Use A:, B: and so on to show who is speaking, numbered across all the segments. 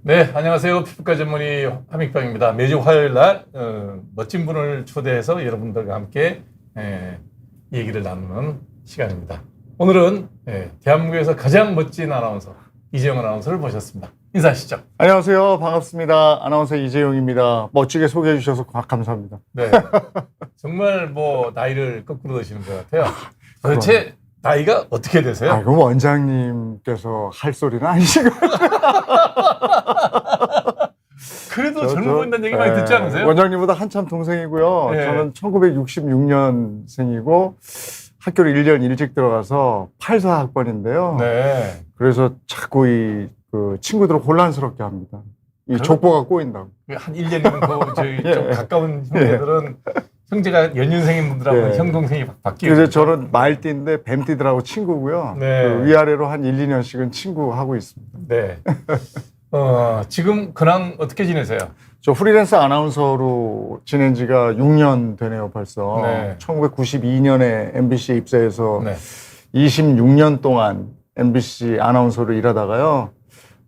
A: 네, 안녕하세요. 피부과 전문의 함익병입니다. 매주 화요일 날 멋진 분을 초대해서 여러분들과 함께 얘기를 나누는 시간입니다. 오늘은 대한민국에서 가장 멋진 아나운서 이재용 아나운서를 모셨습니다. 인사하시죠.
B: 안녕하세요. 반갑습니다. 아나운서 이재용입니다. 멋지게 소개해 주셔서 감사합니다.
A: 네, 정말 뭐 나이를 거꾸로 드시는 것 같아요. 도대체 나이가 어떻게 되세요?
B: 아, 그럼 원장님께서 할 소리는 아니시고.
A: 그래도 젊어 보인다는 얘기 많이 듣지 않으세요?
B: 원장님보다 한참 동생이고요.
A: 네.
B: 저는 1966년생이고 학교를 1년 일찍 들어가서 84학번인데요.
A: 네.
B: 그래서 자꾸 그 친구들을 혼란스럽게 합니다. 이 족보가 꼬인다고.
A: 한 1년이면 저희
B: 예.
A: 좀 가까운 형제들은 형제가 연륜생인 분들하고
B: 예.
A: 형 동생이 바뀌고.
B: 그래서 저는 말띠인데 뱀띠들하고 친구고요.
A: 네.
B: 그 위아래로 한 1, 2년씩은 친구하고 있습니다.
A: 네. 지금 근황 어떻게 지내세요?
B: 저 프리랜서 아나운서로 지낸 지가 6년 되네요, 벌써.
A: 네.
B: 1992년에 MBC에 입사해서
A: 네.
B: 26년 동안 MBC 아나운서로 일하다가요.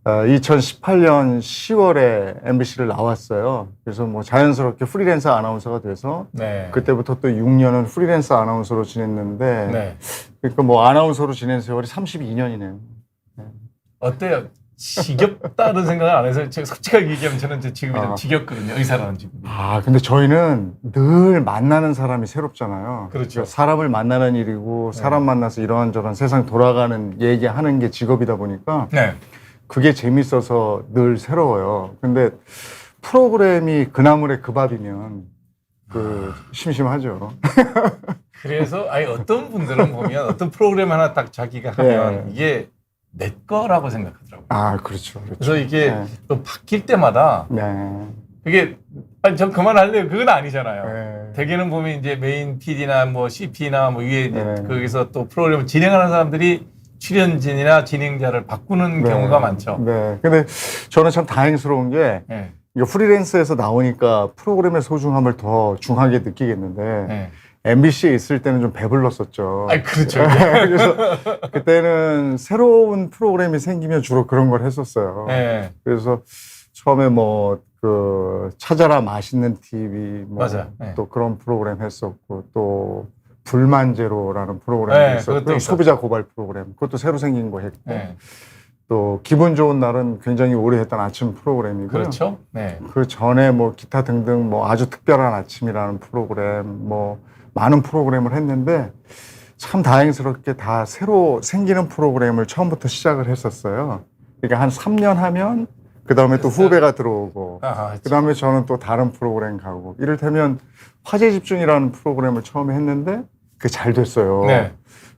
B: 2018년 10월에 MBC를 나왔어요. 그래서 뭐 자연스럽게 프리랜서 아나운서가 돼서
A: 네.
B: 그때부터 또 6년은 프리랜서 아나운서로 지냈는데
A: 네.
B: 그러니까 뭐 아나운서로 지낸 세월이 32년이네요.
A: 어때요? 지겹다는 생각을 안 해서 제가 솔직하게 얘기하면 저는 지금이 좀
B: 아.
A: 지겹거든요. 의사라는 직업이.
B: 아, 근데 저희는 늘 만나는 사람이 새롭잖아요.
A: 그렇죠.
B: 그러니까 사람을 만나는 일이고 사람 만나서 이런저런 세상 돌아가는 얘기하는 게 직업이다 보니까
A: 네.
B: 그게 재밌어서 늘 새로워요. 근데 프로그램이 그 나물에 그 밥이면 심심하죠.
A: 그래서 아니 어떤 분들은 보면 어떤 프로그램 하나 딱 자기가 하면
B: 네.
A: 이게 내 거라고 생각하더라고요.
B: 아, 그렇죠. 그렇죠.
A: 그래서 이게
B: 네.
A: 또 바뀔 때마다
B: 네.
A: 그게 아니 전 그만할래요. 그건 아니잖아요.
B: 네.
A: 대개는 보면 이제 메인 PD나 뭐 CP나 뭐 위에 이제
B: 네.
A: 거기서 또 프로그램을 진행하는 사람들이 출연진이나 진행자를 바꾸는
B: 네.
A: 경우가 많죠.
B: 네. 근데 저는 참 다행스러운 게
A: 네.
B: 이거 프리랜서에서 나오니까 프로그램의 소중함을 더 중하게 느끼겠는데
A: 네.
B: MBC에 있을 때는 좀 배불렀었죠.
A: 아니 그렇죠.
B: 그래서 그때는 새로운 프로그램이 생기면 주로 그런 걸 했었어요.
A: 네.
B: 그래서 처음에 뭐 찾아라 맛있는 TV
A: 맞아. 네.
B: 또 그런 프로그램 했었고 또 불만제로라는 프로그램도
A: 네,
B: 있었고
A: 그것도
B: 소비자 고발 프로그램 그것도 새로 생긴 거 했고
A: 네.
B: 또 기분 좋은 날은 굉장히 오래 했던 아침 프로그램이고요.
A: 그렇죠. 네.
B: 그 전에 뭐 기타 등등 뭐 아주 특별한 아침이라는 프로그램 뭐 많은 프로그램을 했는데 참 다행스럽게 다 새로 생기는 프로그램을 처음부터 시작을 했었어요. 그러니까 한 3년 하면 그 다음에 또 후배가 들어오고
A: 아하,
B: 그 다음에 저는 또 다른 프로그램 가고 이를테면 화제 집중이라는 프로그램을 처음에 했는데 그게 잘 됐어요.
A: 네.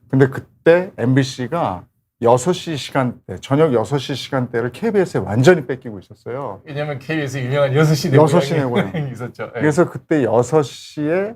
B: 근데 그때 MBC가 6시 시간대, 저녁 6시 시간대를 KBS에 완전히 뺏기고 있었어요.
A: 왜냐면 KBS 유명한 6시
B: 여섯 시
A: 내고향이
B: 내고향.
A: 있었죠. 네.
B: 그래서 그때 6시에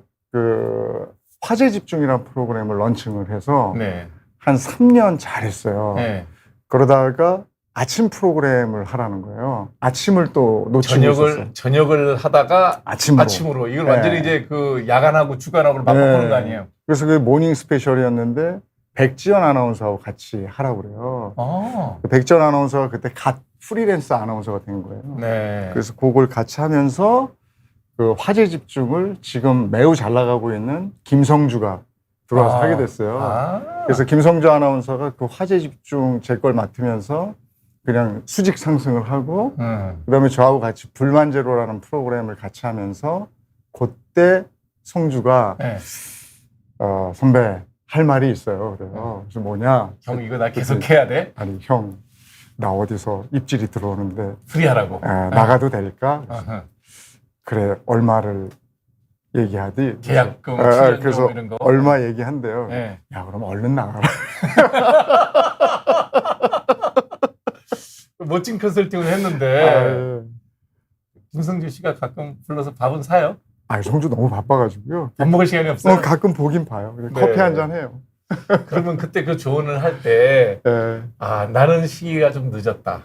B: 화제 집중이라는 프로그램을 런칭을 해서
A: 네.
B: 한 3년 잘했어요.
A: 네.
B: 그러다가 아침 프로그램을 하라는 거예요. 아침을 또 놓치고 있었어요.
A: 저녁을 하다가
B: 아침으로.
A: 아침으로 이걸
B: 네.
A: 완전히 이제 그 야간하고 주간하고 맞바꾸는
B: 네.
A: 거 아니에요?
B: 그래서 그 모닝 스페셜이었는데 백지연 아나운서하고 같이 하라고 그래요.
A: 아.
B: 백지연 아나운서가 그때 갓 프리랜서 아나운서가 된 거예요.
A: 네.
B: 그래서 그걸 같이 하면서 그 화제 집중을 지금 매우 잘 나가고 있는 김성주가 들어와서 하게 됐어요.
A: 아.
B: 그래서 김성주 아나운서가 그 화제 집중 제 걸 맡으면서 그냥 수직 상승을 하고 그다음에 저하고 같이 불만제로라는 프로그램을 같이 하면서 그때 성주가
A: 네.
B: 선배 할 말이 있어요. 그래서 뭐냐?
A: 형 이거 나 계속 해야 돼?
B: 아니 형 나 어디서 입질이 들어오는데
A: 프리하라고.
B: 나가도 될까?
A: 아하.
B: 그래 얼마를 얘기하디?
A: 계약금,
B: 그래서
A: 출연료 이런 거.
B: 얼마 얘기한대요.
A: 네.
B: 야 그럼 얼른 나가라.
A: 멋진 컨설팅을 했는데 김성주 씨가 가끔 불러서 밥은 사요?
B: 아 성주 너무 바빠가지고요.
A: 밥 먹을 시간이 없어요?
B: 가끔 보긴 봐요.
A: 네.
B: 커피 한 잔 해요.
A: 그러면 그때 그 조언을 할 때
B: 네.
A: 아, 나는 시기가 좀 늦었다.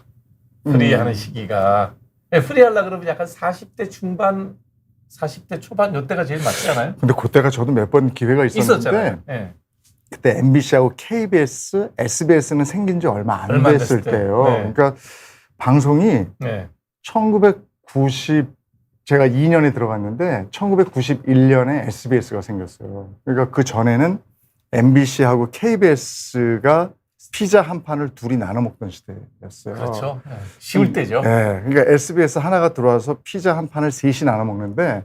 A: 프리하는 시기가. 프리하려고 그러면 약간 40대 중반, 40대 초반 이때가 제일 맞지 않아요?
B: 근데 그때가 저도 몇 번 기회가 있었는데
A: 있었잖아요. 네.
B: 그때 MBC하고 KBS, SBS는 생긴 지 얼마 안 됐을
A: 때.
B: 때예요.
A: 네.
B: 그러니까 방송이
A: 네.
B: 제가 2년에 들어갔는데 1991년에 SBS가 생겼어요. 그러니까 그 전에는 MBC하고 KBS가 피자 한 판을 둘이 나눠 먹던 시대였어요.
A: 그렇죠. 네. 쉬울 때죠.
B: 네. 그러니까 SBS 하나가 들어와서 피자 한 판을 셋이 나눠 먹는데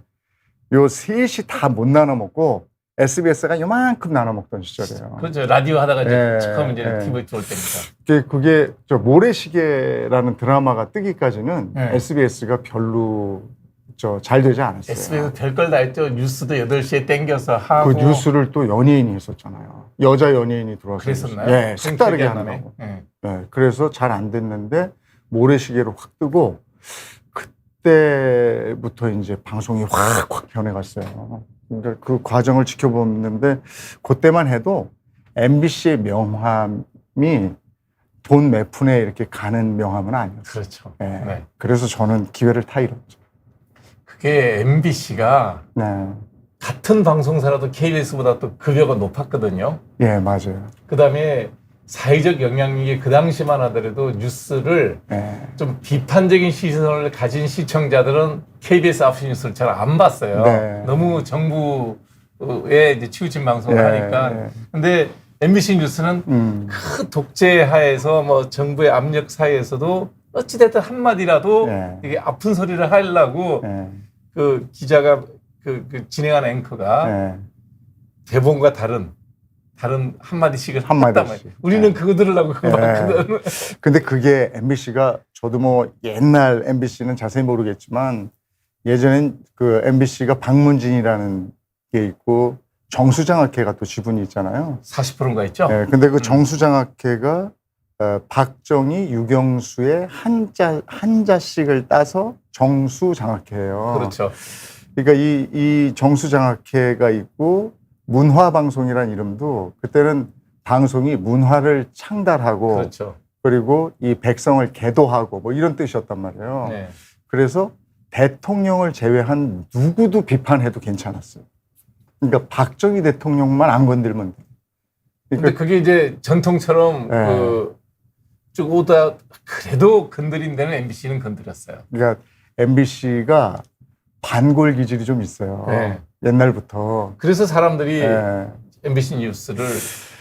B: 요 셋이 다 못 나눠 먹고 SBS가 요만큼 나눠 먹던 시절이에요.
A: 그렇죠. 라디오 하다가 이제
B: 네,
A: 처음 이제
B: 네.
A: TV 들어올 때입니다.
B: 그게 저 모래시계라는 드라마가 뜨기까지는
A: 네.
B: SBS가 별로 잘 되지 않았어요.
A: SBS 별걸 다 했죠. 뉴스도 8시에 땡겨서 하고.
B: 그 뉴스를 또 연예인이 했었잖아요. 여자 연예인이 들어와서.
A: 그랬었나요?
B: 예, 색다르게
A: 기억이 안 나네.
B: 한다고.
A: 네.
B: 예, 그래서 잘 안 됐는데 모래시계로 확 뜨고 그때부터 이제 방송이 확 변해갔어요. 그러니까 그 과정을 지켜보는데 그때만 해도 MBC의 명함이 돈 몇 푼에 이렇게 가는 명함은 아니었어요.
A: 그렇죠.
B: 예,
A: 네.
B: 그래서 저는 기회를 다 잃었죠.
A: 그게 MBC가
B: 네,
A: 같은 방송사라도 KBS보다 또 급여가 높았거든요.
B: 예, 맞아요.
A: 그 다음에 사회적 영향력이 그 당시만 하더라도 뉴스를
B: 예,
A: 좀 비판적인 시선을 가진 시청자들은 KBS 9시 뉴스를 잘 안 봤어요.
B: 네.
A: 너무 정부에 이제 치우친 방송을
B: 예,
A: 하니까.
B: 예.
A: 근데 MBC 뉴스는 그 독재 하에서 뭐 정부의 압력 사이에서도 어찌됐든 한마디라도
B: 예.
A: 이게 아픈 소리를 하려고
B: 예,
A: 그 기자가 그 진행하는 앵커가
B: 예.
A: 대본과 다른 한마디씩을
B: 한마디씩.
A: 했단 말이에요. 우리는
B: 예.
A: 그거 들으려고 그거
B: 예.
A: 봤거든.
B: 근데 그게 MBC가 저도 뭐 옛날 MBC는 자세히 모르겠지만 예전엔 그 MBC가 박문진이라는 게 있고 정수장학회가 또 지분이 있잖아요.
A: 40%인가 있죠?
B: 예, 근데 그 정수장학회가 박정희, 유경수의 한자씩을 따서 정수장학회예요.
A: 그렇죠.
B: 그러니까 이 정수장학회가 있고 문화방송이라는 이름도 그때는 방송이 문화를 창달하고
A: 그렇죠.
B: 그리고 이 백성을 계도하고 뭐 이런 뜻이었단 말이에요.
A: 네.
B: 그래서 대통령을 제외한 누구도 비판해도 괜찮았어요. 그러니까 박정희 대통령만 안 건들면 돼.
A: 근데
B: 그러니까
A: 그게 이제 전통처럼
B: 네.
A: 쭉 오다 그래도 건드린 데는 MBC는 건드렸어요.
B: 그러니까 MBC가 반골 기질이 좀 있어요.
A: 네.
B: 옛날부터.
A: 그래서 사람들이
B: 예.
A: MBC 뉴스를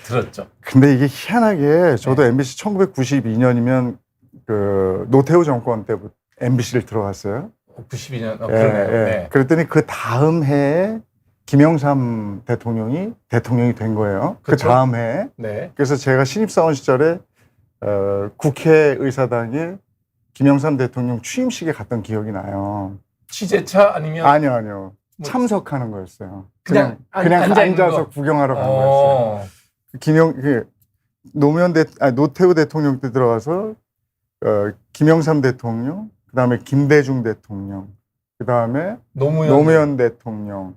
A: 들었죠.
B: 근데 이게 희한하게 저도
A: 네.
B: MBC 1992년이면 그 노태우 정권 때부터 MBC를 들어갔어요.
A: 92년
B: 예,
A: 그러네요.
B: 예.
A: 네.
B: 그랬더니 그 다음 해에 김영삼 대통령이 된 거예요. 그
A: 그쵸?
B: 다음 해에.
A: 네.
B: 그래서 제가 신입사원 시절에 국회의사당에 김영삼 대통령 취임식에 갔던 기억이 나요.
A: 취재차 아니면
B: 아니요.
A: 뭐
B: 참석하는 거였어요.
A: 그냥
B: 그냥
A: 앉아 있는
B: 앉아서
A: 거?
B: 구경하러 간 거였어요. 노태우 대통령 때 들어가서 김영삼 대통령, 그다음에 김대중 대통령, 그다음에 노무현 대통령,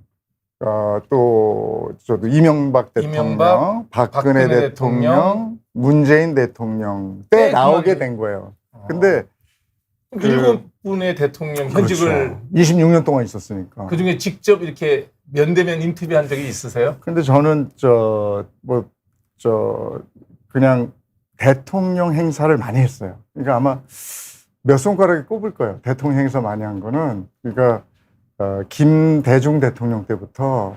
B: 또 저도 이명박 대통령, 박근혜 대통령, 문재인 대통령 때
A: 네,
B: 나오게
A: 그만-
B: 된 거예요. 근데
A: 일곱 분의 대통령 현직을
B: 그렇죠. 26년 동안 있었으니까.
A: 그 중에 직접 이렇게 면대면 인터뷰한 적이 있으세요?
B: 근데 저는 그냥 대통령 행사를 많이 했어요. 그러니까 아마 몇 손가락에 꼽을 거예요. 대통령 행사 많이 한 거는. 그러니까 김대중 대통령 때부터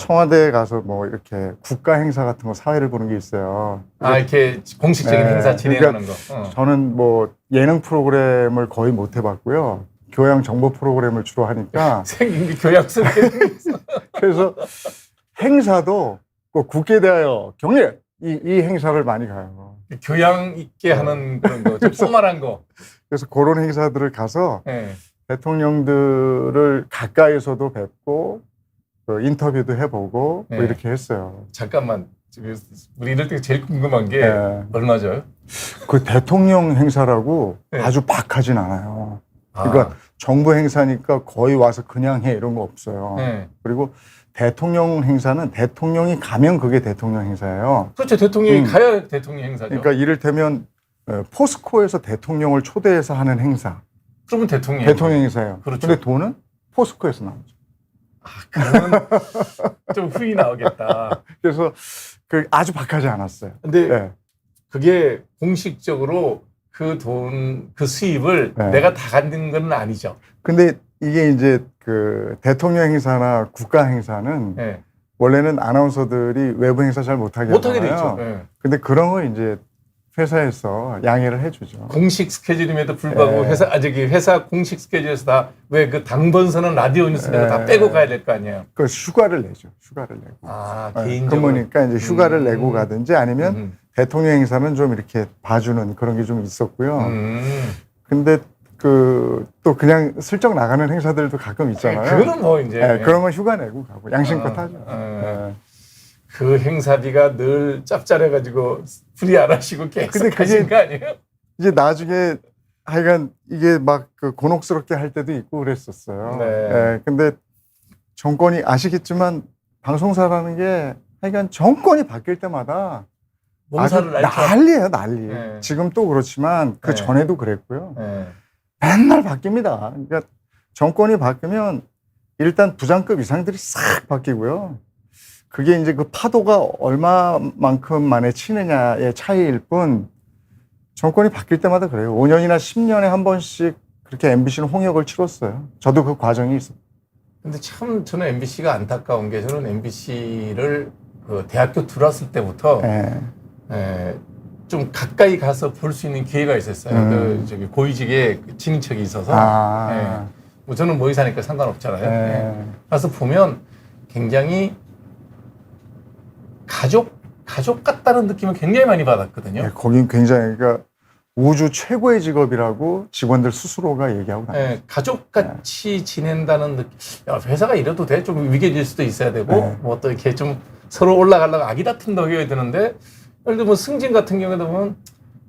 B: 청와대에 가서 뭐 이렇게 국가 행사 같은 거 사회를 보는 게 있어요.
A: 이렇게 공식적인
B: 네,
A: 행사 진행하는
B: 그러니까
A: 거.
B: 저는 뭐 예능 프로그램을 거의 못 해봤고요. 교양 정보 프로그램을 주로 하니까
A: 생긴 게 교양스럽게 생겼어.
B: 그래서 행사도 꼭 국회에 대하여 경례 이 행사를 많이 가요.
A: 교양 있게 하는 그런 거, 좀 포멀한 거.
B: 그래서 그런 행사들을 가서
A: 네.
B: 대통령들을 가까이서도 뵙고 인터뷰도 해보고
A: 네.
B: 뭐 이렇게 했어요.
A: 잠깐만, 우리 이럴 때 제일 궁금한 게
B: 네.
A: 얼마 죠?
B: 그 대통령 행사라고
A: 네.
B: 아주 박하진 않아요. 그러니까 정부 행사니까 거의 와서 그냥 해 이런 거 없어요.
A: 네.
B: 그리고 대통령 행사는 대통령이 가면 그게 대통령 행사예요.
A: 그렇죠. 대통령이 가야 대통령 행사죠.
B: 그러니까 이를테면 포스코에서 대통령을 초대해서 하는 행사.
A: 그러면 대통령
B: 행사예요.
A: 그렇죠.
B: 근데 돈은 포스코에서 나오죠.
A: 그러면 좀 후이 나오겠다.
B: 그래서 그 아주 박하지 않았어요.
A: 근데
B: 네.
A: 그게 공식적으로 그 돈, 그 수입을
B: 네.
A: 내가 다 갖는 건 아니죠.
B: 근데 이게 이제 그 대통령 행사나 국가 행사는
A: 예.
B: 원래는 아나운서들이 외부 행사 잘 못하게
A: 못하게 돼
B: 하잖아요.
A: 있죠. 예.
B: 근데 그런 거 이제 회사에서 양해를 해주죠.
A: 공식 스케줄임에도 불구하고
B: 네.
A: 회사 공식 스케줄에서 다 왜 그 당번서는 라디오 뉴스를 다
B: 네.
A: 빼고 가야 될 거 아니에요.
B: 그 휴가를 내죠. 휴가를 내고.
A: 아,
B: 네,
A: 개인적으로.
B: 그러니까 이제 휴가를 내고 가든지 아니면
A: 음.
B: 대통령 행사는 좀 이렇게 봐주는 그런 게 좀 있었고요.
A: 음.
B: 근데 그 또 그냥 슬쩍 나가는 행사들도 가끔 있잖아요.
A: 그거는 뭐 이제
B: 네, 그런 건 휴가 내고 가고 양심껏 하죠.
A: 네. 그 행사비가 늘 짭짤해가지고 풀이 안 하시고 계속
B: 근데 그게-
A: 가신 거 아니에요?
B: 이제 나중에 하여간 이게 막 그 곤혹스럽게 할 때도 있고 그랬었어요.
A: 네.
B: 예, 근데 정권이 아시겠지만 방송사라는 게 하여간 정권이 바뀔 때마다 아주
A: 몸살을 앓죠.
B: 난리예요, 난리.
A: 네.
B: 지금 또 그렇지만 그
A: 네.
B: 전에도 그랬고요.
A: 예.
B: 맨날 바뀝니다. 그러니까 정권이 바뀌면 일단 부장급 이상들이 싹 바뀌고요. 그게 이제 그 파도가 얼마만큼 만에 치느냐의 차이일 뿐 정권이 바뀔 때마다 그래요. 5년이나 10년에 한 번씩 그렇게 MBC는 홍역을 치렀어요. 저도 그 과정이 있어요.
A: 근데 참 저는 MBC가 안타까운 게 저는 MBC를 그 대학교 들어왔을 때부터
B: 예.
A: 좀 가까이 가서 볼 수 있는 기회가 있었어요. 그 저기 고위직에 친인척이 있어서.
B: 아.
A: 뭐 저는 모의사니까 상관없잖아요.
B: 예.
A: 가서 보면 굉장히 가족 같다는 느낌을 굉장히 많이 받았거든요.
B: 예, 거긴 굉장히 그러니까 우주 최고의 직업이라고 직원들 스스로가 얘기하고 다녀요.
A: 예, 가족같이 지낸다는 느낌. 야, 회사가 이래도 돼? 좀 위계질 수도 있어야 되고,
B: 네.
A: 뭐 또 이렇게 좀 서로 올라가려고 아기 다툼도 해야 되는데, 예를 들면 뭐 승진 같은 경우에도 보면,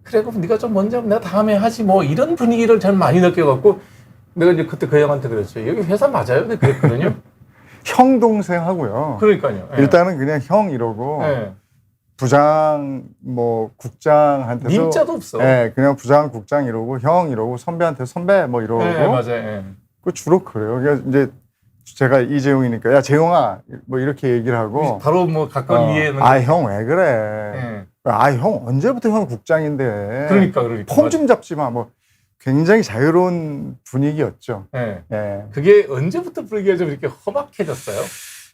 A: 그래, 그럼 네가 좀 먼저 하면 내가 다음에 하지, 뭐 이런 분위기를 저는 많이 느껴갖고, 내가 이제 그때 그 형한테 그랬어요. 여기 회사 맞아요? 근데 그랬거든요.
B: 형 동생 하고요.
A: 그러니까요. 예.
B: 일단은 그냥 형 이러고
A: 예.
B: 부장 뭐 국장한테도
A: 님자도 없어.
B: 예, 그냥 부장 국장 이러고 형 이러고 선배한테 선배 뭐 이러고
A: 예, 맞아요. 예.
B: 그 주로 그래요. 그러니까 이제 제가 이재용이니까 야 재용아 뭐 이렇게 얘기를 하고
A: 바로 뭐 가까운 이해는.
B: 아 형 왜 그래?
A: 예.
B: 아 형 언제부터 형 국장인데?
A: 그러니까.
B: 폼 좀 잡지 마. 뭐 굉장히 자유로운 분위기였죠.
A: 예.
B: 예.
A: 그게 언제부터 분위기가 좀 이렇게 험악해졌어요?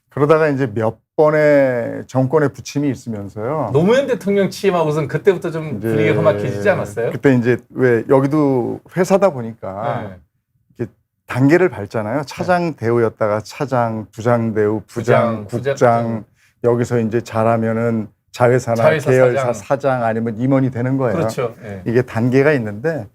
B: 그러다가 이제 몇 번의 정권의 부침이 있으면서요.
A: 노무현 대통령 취임하고선 그때부터 좀
B: 이제
A: 분위기가 험악해지지 않았어요?
B: 그때 이제 왜 여기도 회사다 보니까
A: 네.
B: 이렇게 단계를 밟잖아요. 차장 대우였다가 차장, 부장 대우, 부장,
A: 부장,
B: 국장 여기서 이제 잘하면은 자회사나
A: 자회사
B: 계열사
A: 사장.
B: 사장 아니면 임원이 되는 거예요.
A: 그렇죠. 예.
B: 이게 단계가 있는데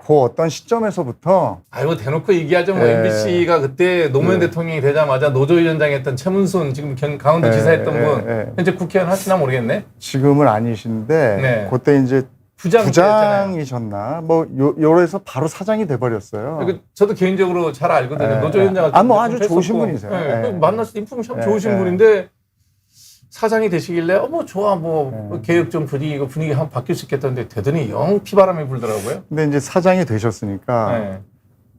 B: 그 어떤 시점에서부터
A: 아이고 대놓고 얘기하죠. 뭐
B: 예.
A: MBC가 그때 노무현
B: 네.
A: 대통령이 되자마자 노조위원장 했던 최문순 지금 강원도지사 했던 분
B: 예.
A: 현재 국회의원 하시나 모르겠네.
B: 지금은 아니신데
A: 네.
B: 그때 이제
A: 부장이었잖아요.
B: 부장이셨나 뭐 요래서 바로 사장이 돼버렸어요.
A: 저도 개인적으로 잘 알거든요.
B: 예.
A: 노조위원장
B: 아, 뭐 아주 좋으신 분이세요.
A: 예.
B: 예.
A: 만나서 인품 참
B: 예.
A: 좋으신
B: 예.
A: 분인데 사장이 되시길래 뭐 좋아 뭐
B: 예.
A: 개혁 좀 분위기 한번 바뀔 수 있겠다는데 되더니 영 피바람이 불더라고요.
B: 근데 이제 사장이 되셨으니까
A: 예.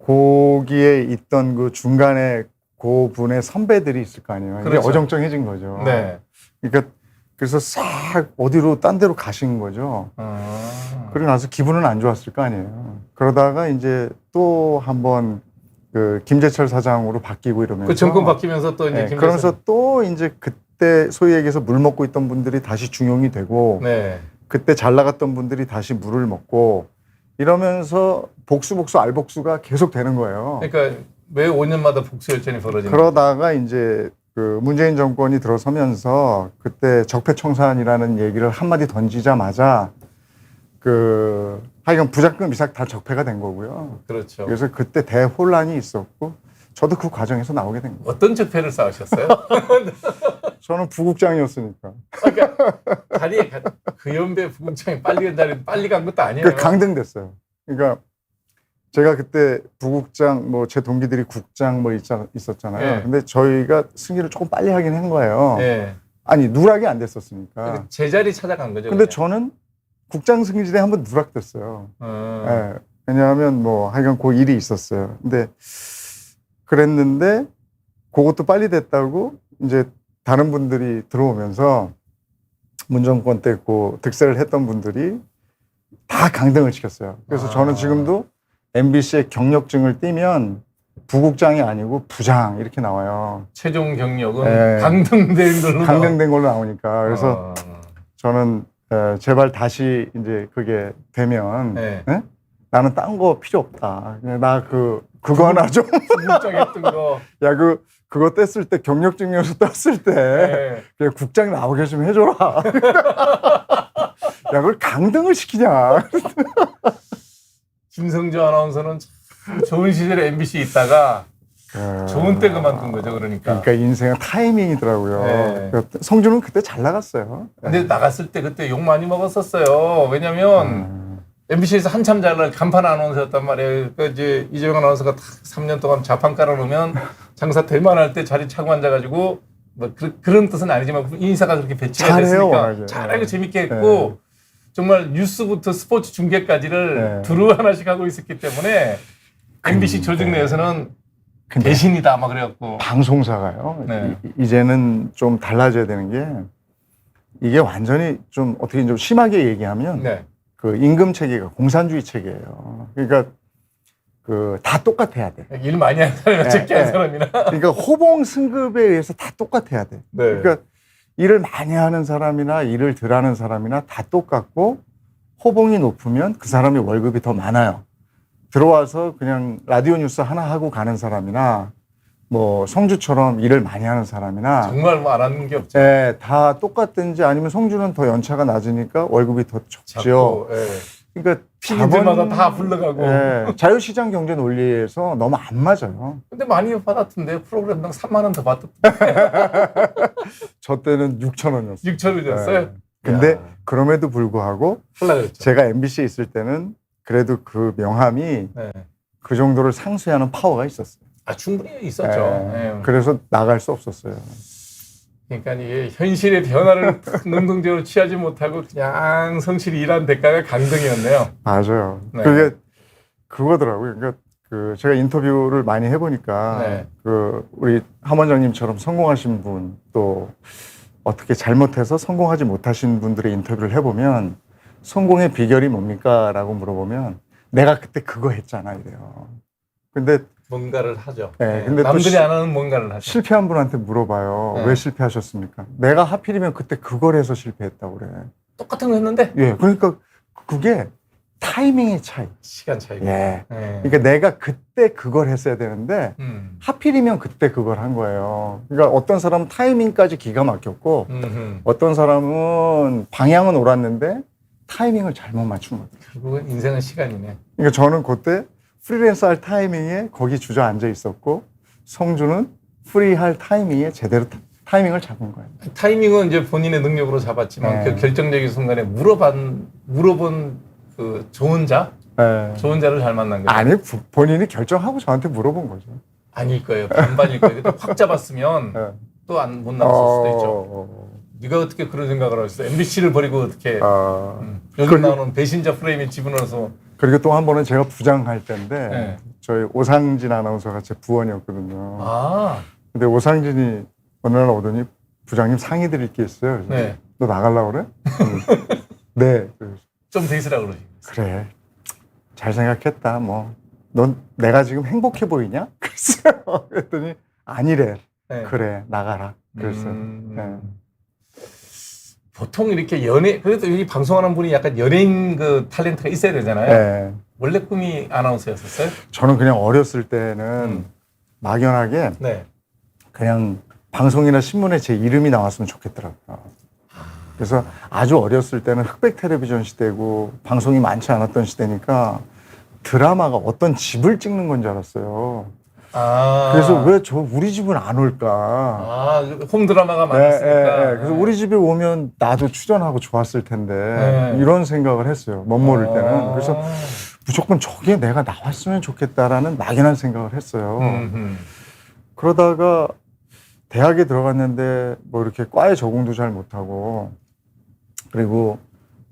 B: 거기에 있던 그 중간에 그 분의 선배들이 있을 거 아니에요. 이게
A: 그렇죠.
B: 어정쩡해진 거죠.
A: 네.
B: 그러니까 그래서 싹 어디로 딴 데로 가신 거죠. 그러고 나서 기분은 안 좋았을 거 아니에요. 그러다가 이제 또 한번 그 김재철 사장으로 바뀌고 이러면서
A: 그 정권 바뀌면서 또 이제
B: 네,
A: 김
B: 그러면서 또 이제 그때 소위 얘기해서 물 먹고 있던 분들이 다시 중용이 되고
A: 네.
B: 그때 잘 나갔던 분들이 다시 물을 먹고 이러면서 복수 알복수가 계속 되는 거예요.
A: 그러니까 매 5년마다 복수 열전이 벌어지는.
B: 그러다가 이제 그 문재인 정권이 들어서면서 그때 적폐청산이라는 얘기를 한마디 던지자마자 그 하여간 부작금 이삭 다 적폐가 된 거고요.
A: 그렇죠.
B: 그래서 그때 대혼란이 있었고 저도 그 과정에서 나오게 된 거예요.
A: 어떤 적폐를 쌓으셨어요?
B: 저는 부국장이었으니까.
A: 그러니까 자리에 그 연배 부국장이 빨리 간 것도 아니에요.
B: 그 강등됐어요. 그러니까 제가 그때 부국장 뭐 제 동기들이 국장 뭐 있었잖아요.
A: 네.
B: 근데 저희가 승진을 조금 빨리 하긴 한 거예요.
A: 네.
B: 아니 누락이 안 됐었으니까.
A: 제자리 찾아간 거죠.
B: 근데
A: 그냥.
B: 저는 국장 승진에 한번 누락됐어요.
A: 어.
B: 예. 왜냐하면 뭐 하여간 그 일이 있었어요. 근데 그랬는데 그것도 빨리 됐다고 이제 다른 분들이 들어오면서 문정권 때 그 득세를 했던 분들이 다 강등을 시켰어요. 그래서 저는 지금도 MBC의 경력증을 띄면 부국장이 아니고 부장 이렇게 나와요.
A: 최종 경력은
B: 네.
A: 강등된 걸로
B: 강등된 걸로 나오니까. 그래서
A: 아,
B: 저는 제발 다시 이제 그게 되면
A: 네.
B: 예? 나는 딴 거 필요 없다. 그냥 나 그거 하나 좀.
A: 부국장했던 거.
B: 야, 그거 뗐을 때 경력증명서 땄을 때
A: 네.
B: 그냥 국장 나오게 좀 해줘라. 야, 그걸 강등을 시키냐.
A: 김성주 아나운서는 참 좋은 시절에 MBC 있다가 좋은 때 그만둔 거죠, 그러니까.
B: 그러니까 인생은 타이밍이더라고요.
A: 네.
B: 그러니까 성주는 그때 잘 나갔어요.
A: 근데 나갔을 때 그때 욕 많이 먹었었어요. 왜냐면 MBC에서 한참 잘 간판 아나운서였단 말이에요. 그 이제 이재명 아나운서가 딱 3년 동안 좌판 깔아놓으면 장사 될만할 때 자리 차고 앉아가지고 뭐 그런 뜻은 아니지만 인사가 그렇게 배치가
B: 잘해요,
A: 됐으니까
B: 워낙에.
A: 잘하고 재밌게 했고
B: 네.
A: 정말 뉴스부터 스포츠 중계까지를
B: 네.
A: 두루 하나씩 하고 있었기 때문에 MBC 조직 내에서는
B: 근데
A: 대신이다 막 그래갖고
B: 방송사가요.
A: 네.
B: 이제는 좀 달라져야 되는 게 이게 완전히 좀 어떻게 좀 심하게 얘기하면
A: 네.
B: 그 임금 체계가 공산주의 체계예요. 그러니까 다 똑같아야 돼.
A: 일 많이 한 사람이나 적게 한 사람이나
B: 그러니까 호봉 승급에 의해서 다 똑같아야 돼.
A: 네.
B: 그러니까 일을 많이 하는 사람이나 일을 덜 하는 사람이나 다 똑같고 호봉이 높으면 그 사람이 월급이 더 많아요. 들어와서 그냥 라디오 뉴스 하나 하고 가는 사람이나 뭐 성주처럼 일을 많이 하는 사람이나
A: 정말 뭐 안 하는 게 없죠.
B: 네, 다 똑같든지 아니면 성주는 더 연차가 낮으니까 월급이 더 적죠.
A: 자꾸, 예.
B: 그러니까
A: PD들마다 다 불러가고.
B: 예, 자유시장 경제 논리에서 너무 안 맞아요.
A: 근데 많이 받았던데 프로그램당 3만 원 더 받았던데
B: 저 때는 6,000원이었어요.
A: 6천 원이었어요.
B: 근데 그럼에도 불구하고
A: 할라 그랬죠.
B: 제가 MBC에 있을 때는 그래도 그 명함이
A: 네.
B: 그 정도를 상쇄하는 파워가 있었어요.
A: 아 충분히 있었죠.
B: 예,
A: 예.
B: 그래서 나갈 수 없었어요.
A: 그러니까 이게 현실의 변화를 능동적으로 취하지 못하고 그냥 성실히 일한 대가가 강등이었네요.
B: 맞아요.
A: 네.
B: 그게 그거더라고요. 그러니까 제가 인터뷰를 많이 해보니까
A: 네.
B: 우리 함원장님처럼 성공하신 분 또 어떻게 잘못해서 성공하지 못하신 분들의 인터뷰를 해보면 성공의 비결이 뭡니까? 라고 물어보면 내가 그때 그거 했잖아 이래요. 근데
A: 뭔가를 하죠.
B: 네,
A: 예.
B: 근데 또
A: 남들이 안 하는 뭔가를 하죠.
B: 실패한 분한테 물어봐요.
A: 네.
B: 왜 실패하셨습니까? 내가 하필이면 그때 그걸 해서 실패했다고 그래.
A: 똑같은 거 했는데
B: 예, 그러니까 그게 타이밍의 차이.
A: 시간 차이고.
B: 예.
A: 예.
B: 그러니까 내가 그때 그걸 했어야 되는데 하필이면 그때 그걸 한 거예요. 그러니까 어떤 사람은 타이밍까지 기가 막혔고 어떤 사람은 방향은 옳았는데 타이밍을 잘못 맞춘 거예요.
A: 결국은 인생은 시간이네.
B: 그러니까 저는 그때 프리랜서 할 타이밍에 거기 주저앉아 있었고 성주는 프리할 타이밍에 제대로 타이밍을 잡은 거예요.
A: 타이밍은 이제 본인의 능력으로 잡았지만
B: 네.
A: 그 결정적인 순간에 물어본 그 좋은 자를 잘 만난 거죠.
B: 아니 본인이 결정하고 저한테 물어본 거죠.
A: 아닐 거예요. 반반일 거예요. 근데 확 잡았으면
B: 네.
A: 또 못 나갔을 수도 있죠. 네가 어떻게 그런 생각을 하셨어? MBC를 버리고 어떻게 요즘
B: 그리고-
A: 나오는 배신자 프레임에 집어넣어서
B: 그리고 또 한 번은 제가 부장할 때인데
A: 네.
B: 저희 오상진 아나운서가 제 부원이었거든요.
A: 아,
B: 근데 오상진이 어느 날 오더니 부장님 상의 드릴 게 있어요. 그래서
A: 네.
B: 너 나가려고 그래? 네. 그래서
A: 좀 더 있으라 그러지.
B: 그래. 잘 생각했다. 뭐. 넌 내가 지금 행복해 보이냐? 그랬어요. 그랬더니 아니래.
A: 네.
B: 그래. 나가라. 그랬어요. 네.
A: 보통 이렇게 그래도 이 방송하는 분이 약간 연예인 그 탤런트가 있어야 되잖아요.
B: 네.
A: 원래 꿈이 아나운서였었어요?
B: 저는 그냥 어렸을 때는 막연하게
A: 네.
B: 그냥 방송이나 신문에 제 이름이 나왔으면 좋겠더라고요. 그래서 아주 어렸을 때는 흑백 텔레비전 시대고 방송이 많지 않았던 시대니까 드라마가 어떤 집을 찍는 건 줄 알았어요.
A: 아.
B: 그래서 왜 우리 집은 안 올까?
A: 아, 홈 드라마가 많았으니까.
B: 그래서 우리 집에 오면 나도 출연하고 좋았을 텐데
A: 네.
B: 이런 생각을 했어요. 멋모를 때는.
A: 아.
B: 그래서 무조건 저게 내가 나왔으면 좋겠다라는 막연한 생각을 했어요. 그러다가 대학에 들어갔는데 뭐 이렇게 과에 적응도 잘 못하고 그리고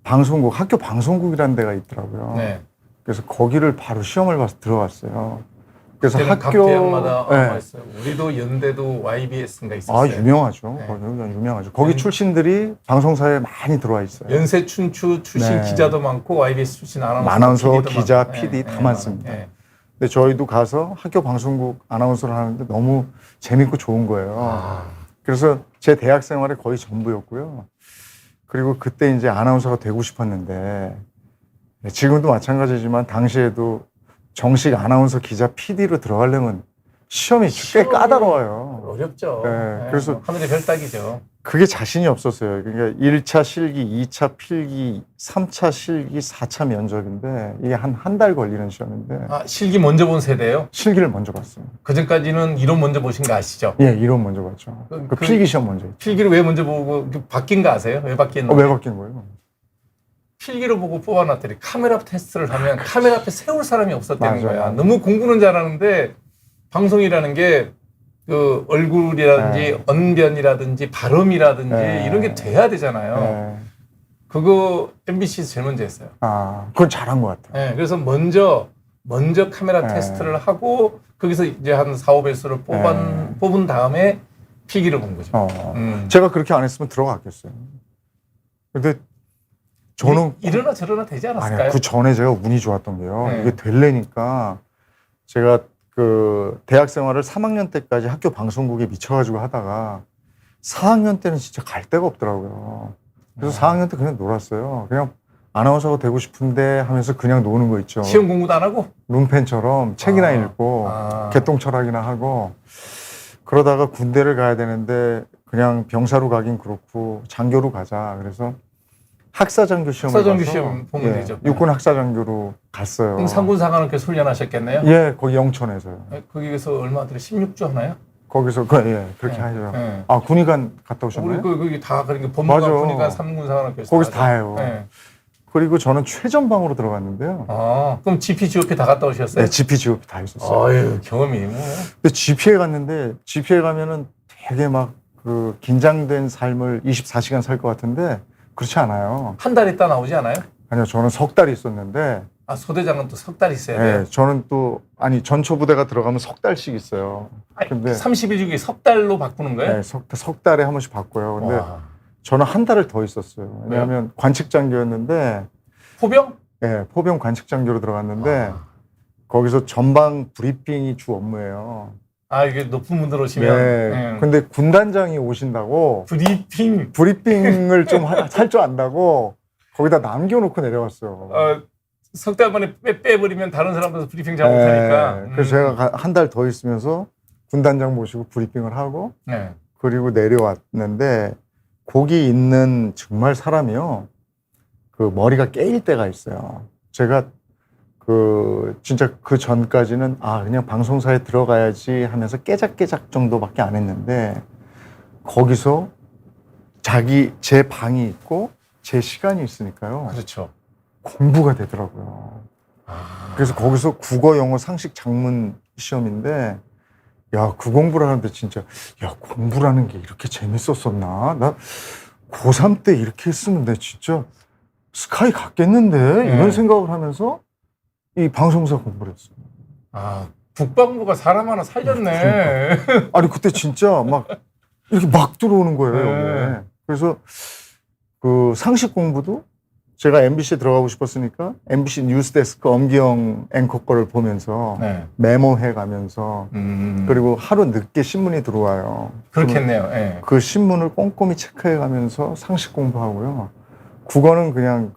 B: 방송국, 학교 방송국이라는 데가 있더라고요.
A: 네.
B: 그래서 거기를 바로 시험을 봐서 들어갔어요. 그래서
A: 그때는 각
B: 학교
A: 대학마다
B: 네.
A: 있어요. 우리도 연대도 YBS인가
B: 아,
A: 있었어요.
B: 유명하죠.
A: 네.
B: 거기 유명하죠. 거기 출신들이 방송사에 많이 들어와 있어요.
A: 연세춘추 출신
B: 네.
A: 기자도 많고 YBS 출신
B: 아나운서,
A: PD도
B: 기자,
A: 많고.
B: PD 다
A: 네,
B: 많습니다.
A: 네.
B: 근데 저희도 가서 학교 방송국 아나운서를 하는데 너무 재밌고 좋은 거예요.
A: 아,
B: 그래서 제 대학 생활의 거의 전부였고요. 그리고 그때 이제 아나운서가 되고 싶었는데 지금도 마찬가지지만 당시에도 정식 아나운서 기자 PD로 들어가려면 시험이 꽤 까다로워요.
A: 어렵죠.
B: 네,
A: 네,
B: 그래서
A: 뭐 하늘의 별따기죠.
B: 그게 자신이 없었어요. 그러니까 1차 실기, 2차 필기, 3차 실기, 4차 면접인데 이게 한 달 걸리는 시험인데
A: 아, 실기 먼저 본 세대예요?
B: 실기를 먼저 봤어요.
A: 그 전까지는 이론 먼저 보신 거 아시죠?
B: 예, 이론 먼저 봤죠. 그 필기 시험 먼저 했죠.
A: 필기를 왜 먼저 보고 바뀐 거 아세요? 왜 바뀌었나?
B: 왜 바뀐 거예요?
A: 필기를 보고 뽑아놨더니 카메라 테스트를 하면 카메라 앞에 세울 사람이 없었다는
B: 맞아요.
A: 거야. 너무 공부는 잘하는데 방송이라는 게 그 얼굴이라든지
B: 네.
A: 언변이라든지 발음이라든지
B: 네.
A: 이런 게 돼야 되잖아요.
B: 네.
A: 그거 MBC에서 제일 먼저 했어요.
B: 아, 그건 잘한 것 같아요.
A: 네, 그래서 먼저 카메라
B: 네.
A: 테스트를 하고 거기서 이제 한 4, 5배수를 뽑은 다음에 필기를 본 거죠.
B: 제가 그렇게 안 했으면 들어갔겠어요. 근데 저는
A: 이러나 저러나 되지 않았을까요?
B: 아니, 그 전에 제가 운이 좋았던 게요.
A: 네.
B: 이게 되려니까 제가 그 대학 생활을 3학년 때까지 학교 방송국에 미쳐가지고 하다가 4학년 때는 진짜 갈 데가 없더라고요. 그래서 4학년 때 그냥 놀았어요. 그냥 아나운서가 되고 싶은데 하면서 그냥 노는 거 있죠.
A: 시험 공부도 안 하고?
B: 룸펜처럼 책이나 읽고
A: 아.
B: 개똥철학이나 하고 그러다가 군대를 가야 되는데 그냥 병사로 가긴 그렇고 장교로 가자. 그래서 학사장교 시험을
A: 학사장교
B: 봐서
A: 시험 보면 되죠.
B: 육군 학사장교로 갔어요.
A: 그럼 상군상하는 훈련하셨겠네요?
B: 예, 거기 영천에서요.
A: 거기서 얼마 들에 16주 하나요?
B: 거기서 그렇게 하죠.
A: 네.
B: 아, 군의관 갔다
A: 우리
B: 오셨나요?
A: 거기 다 그러니까 법무관,
B: 맞아.
A: 군의관, 삼군상관학교
B: 거기서 다 해요.
A: 네.
B: 그리고 저는 최전방으로 들어갔는데요.
A: 아, 그럼 GP, GOP 다 갔다 오셨어요?
B: 네, GP, GOP 다 했었어요.
A: 아유, 경험이 뭐.
B: 근데 GP에 갔는데 GP에 가면은 되게 막 그 긴장된 삶을 24시간 살 것 같은데 그렇지 않아요.
A: 한 달 있다 나오지 않아요?
B: 아니요, 저는 석 달 있었는데
A: 아, 소대장은 또 석 달 있어야 돼요?
B: 네, 저는 또 아니 전초부대가 들어가면 석 달씩 있어요.
A: 아니,
B: 근데
A: 30일 주기 석 달로 바꾸는 거예요?
B: 네, 석 달에 한 번씩 바꿔요. 근데
A: 와.
B: 저는 한 달을 더 있었어요. 왜냐하면 관측장교였는데
A: 포병?
B: 네, 포병 관측장교로 들어갔는데
A: 아.
B: 거기서 전방 브리핑이 주 업무예요.
A: 아, 이게 높은 분들 오시면.
B: 네. 근데 군단장이 오신다고
A: 브리핑.
B: 브리핑을 좀 할 줄 안다고 거기다 남겨놓고 내려왔어요.
A: 석 달 만에 빼버리면 다른 사람들도 브리핑 잘 못하니까.
B: 그래서 제가 한 달 더 있으면서 군단장 모시고 브리핑을 하고
A: 네.
B: 그리고 내려왔는데 거기 있는 정말 사람이요. 그 머리가 깨일 때가 있어요. 제가 진짜 그 전까지는 그냥 방송사에 들어가야지 하면서 깨작깨작 정도밖에 안 했는데 거기서 제 방이 있고 제 시간이 있으니까요.
A: 그렇죠.
B: 공부가 되더라고요. 그래서 거기서 국어, 영어, 상식, 작문 시험인데 야, 그 공부를 하는데 진짜 야, 공부라는 게 이렇게 재밌었었나? 나 고3 때 이렇게 했으면 내 진짜 스카이 갔겠는데? 이런 생각을 하면서 이 방송사 공부를 했어요.
A: 아, 국방부가 사람 하나 살렸네.
B: 아니, 그때 진짜 막 이렇게 막 들어오는 거예요,
A: 네.
B: 여기에. 그래서 그 상식 공부도 제가 MBC에 들어가고 싶었으니까 MBC 뉴스데스크 엄기영 앵커 거를 보면서
A: 네.
B: 메모해 가면서 그리고 하루 늦게 신문이 들어와요.
A: 그렇겠네요. 예.
B: 그 신문을 꼼꼼히 체크해 가면서 상식 공부하고요. 국어는 그냥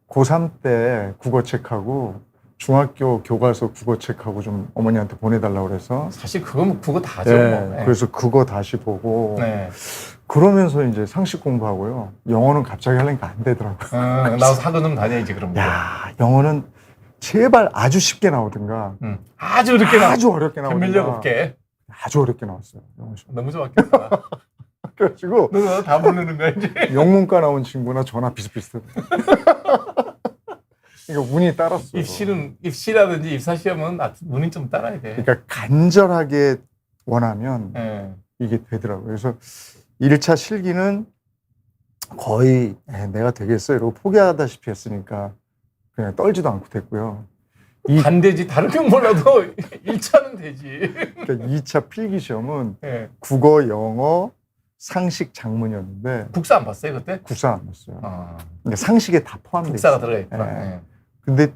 B: 고3 때 국어 책하고 중학교 교과서 국어 책하고 좀 어머니한테 보내달라고 그래서
A: 사실 그거 다죠.
B: 네,
A: 뭐. 예.
B: 그래서 그거 다시 보고
A: 네.
B: 그러면서 이제 상식 공부하고요. 영어는 갑자기 하려니까 안 되더라고요.
A: 나도 학원 좀 다녀야지 그럼.
B: 야, 영어는 제발 아주 쉽게 나오든가
A: 아주 어렵게 나와.
B: 아주 어렵게 나오든가
A: 변별력 없게.
B: 아주 어렵게 나왔어요. 영어 시험.
A: 너무 좋았겠다.
B: 그래가지고
A: 너 다 모르는 거야 이제.
B: 영문과 나온 친구나 저나 비슷비슷해. 그러니까 운이 따랐어요.
A: 입시라든지 입사 시험은 운이 좀 따라야 돼.
B: 그러니까 간절하게 원하면
A: 예.
B: 이게 되더라고요. 그래서 1차 실기는 거의 내가 되겠어 이러고 포기하다시피 했으니까 그냥 떨지도 않고 됐고요.
A: 반대지. 다른 건 몰라도 1차는 되지.
B: 그러니까 2차 필기 시험은
A: 예.
B: 국어, 영어, 상식, 작문이었는데
A: 국사 안 봤어요 그때?
B: 국사 안 봤어요.
A: 아,
B: 그러니까 상식에 다 포함돼
A: 국사가
B: 있어요.
A: 들어가 있구나.
B: 예.
A: 예.
B: 근데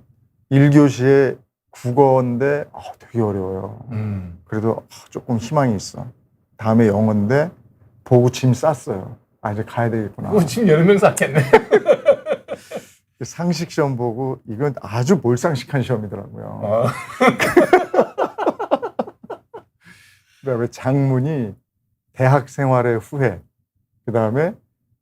B: 1교시에 국어인데 되게 어려워요. 그래도 조금 희망이 있어. 다음에 영어인데 보고 짐 쌌어요. 이제 가야 되겠구나.
A: 그거 지금 여러 명 쌌겠네.
B: 상식 시험 보고 이건 아주 몰상식한 시험이더라고요.
A: 어.
B: 그다음에 장문이 대학 생활의 후회. 그다음에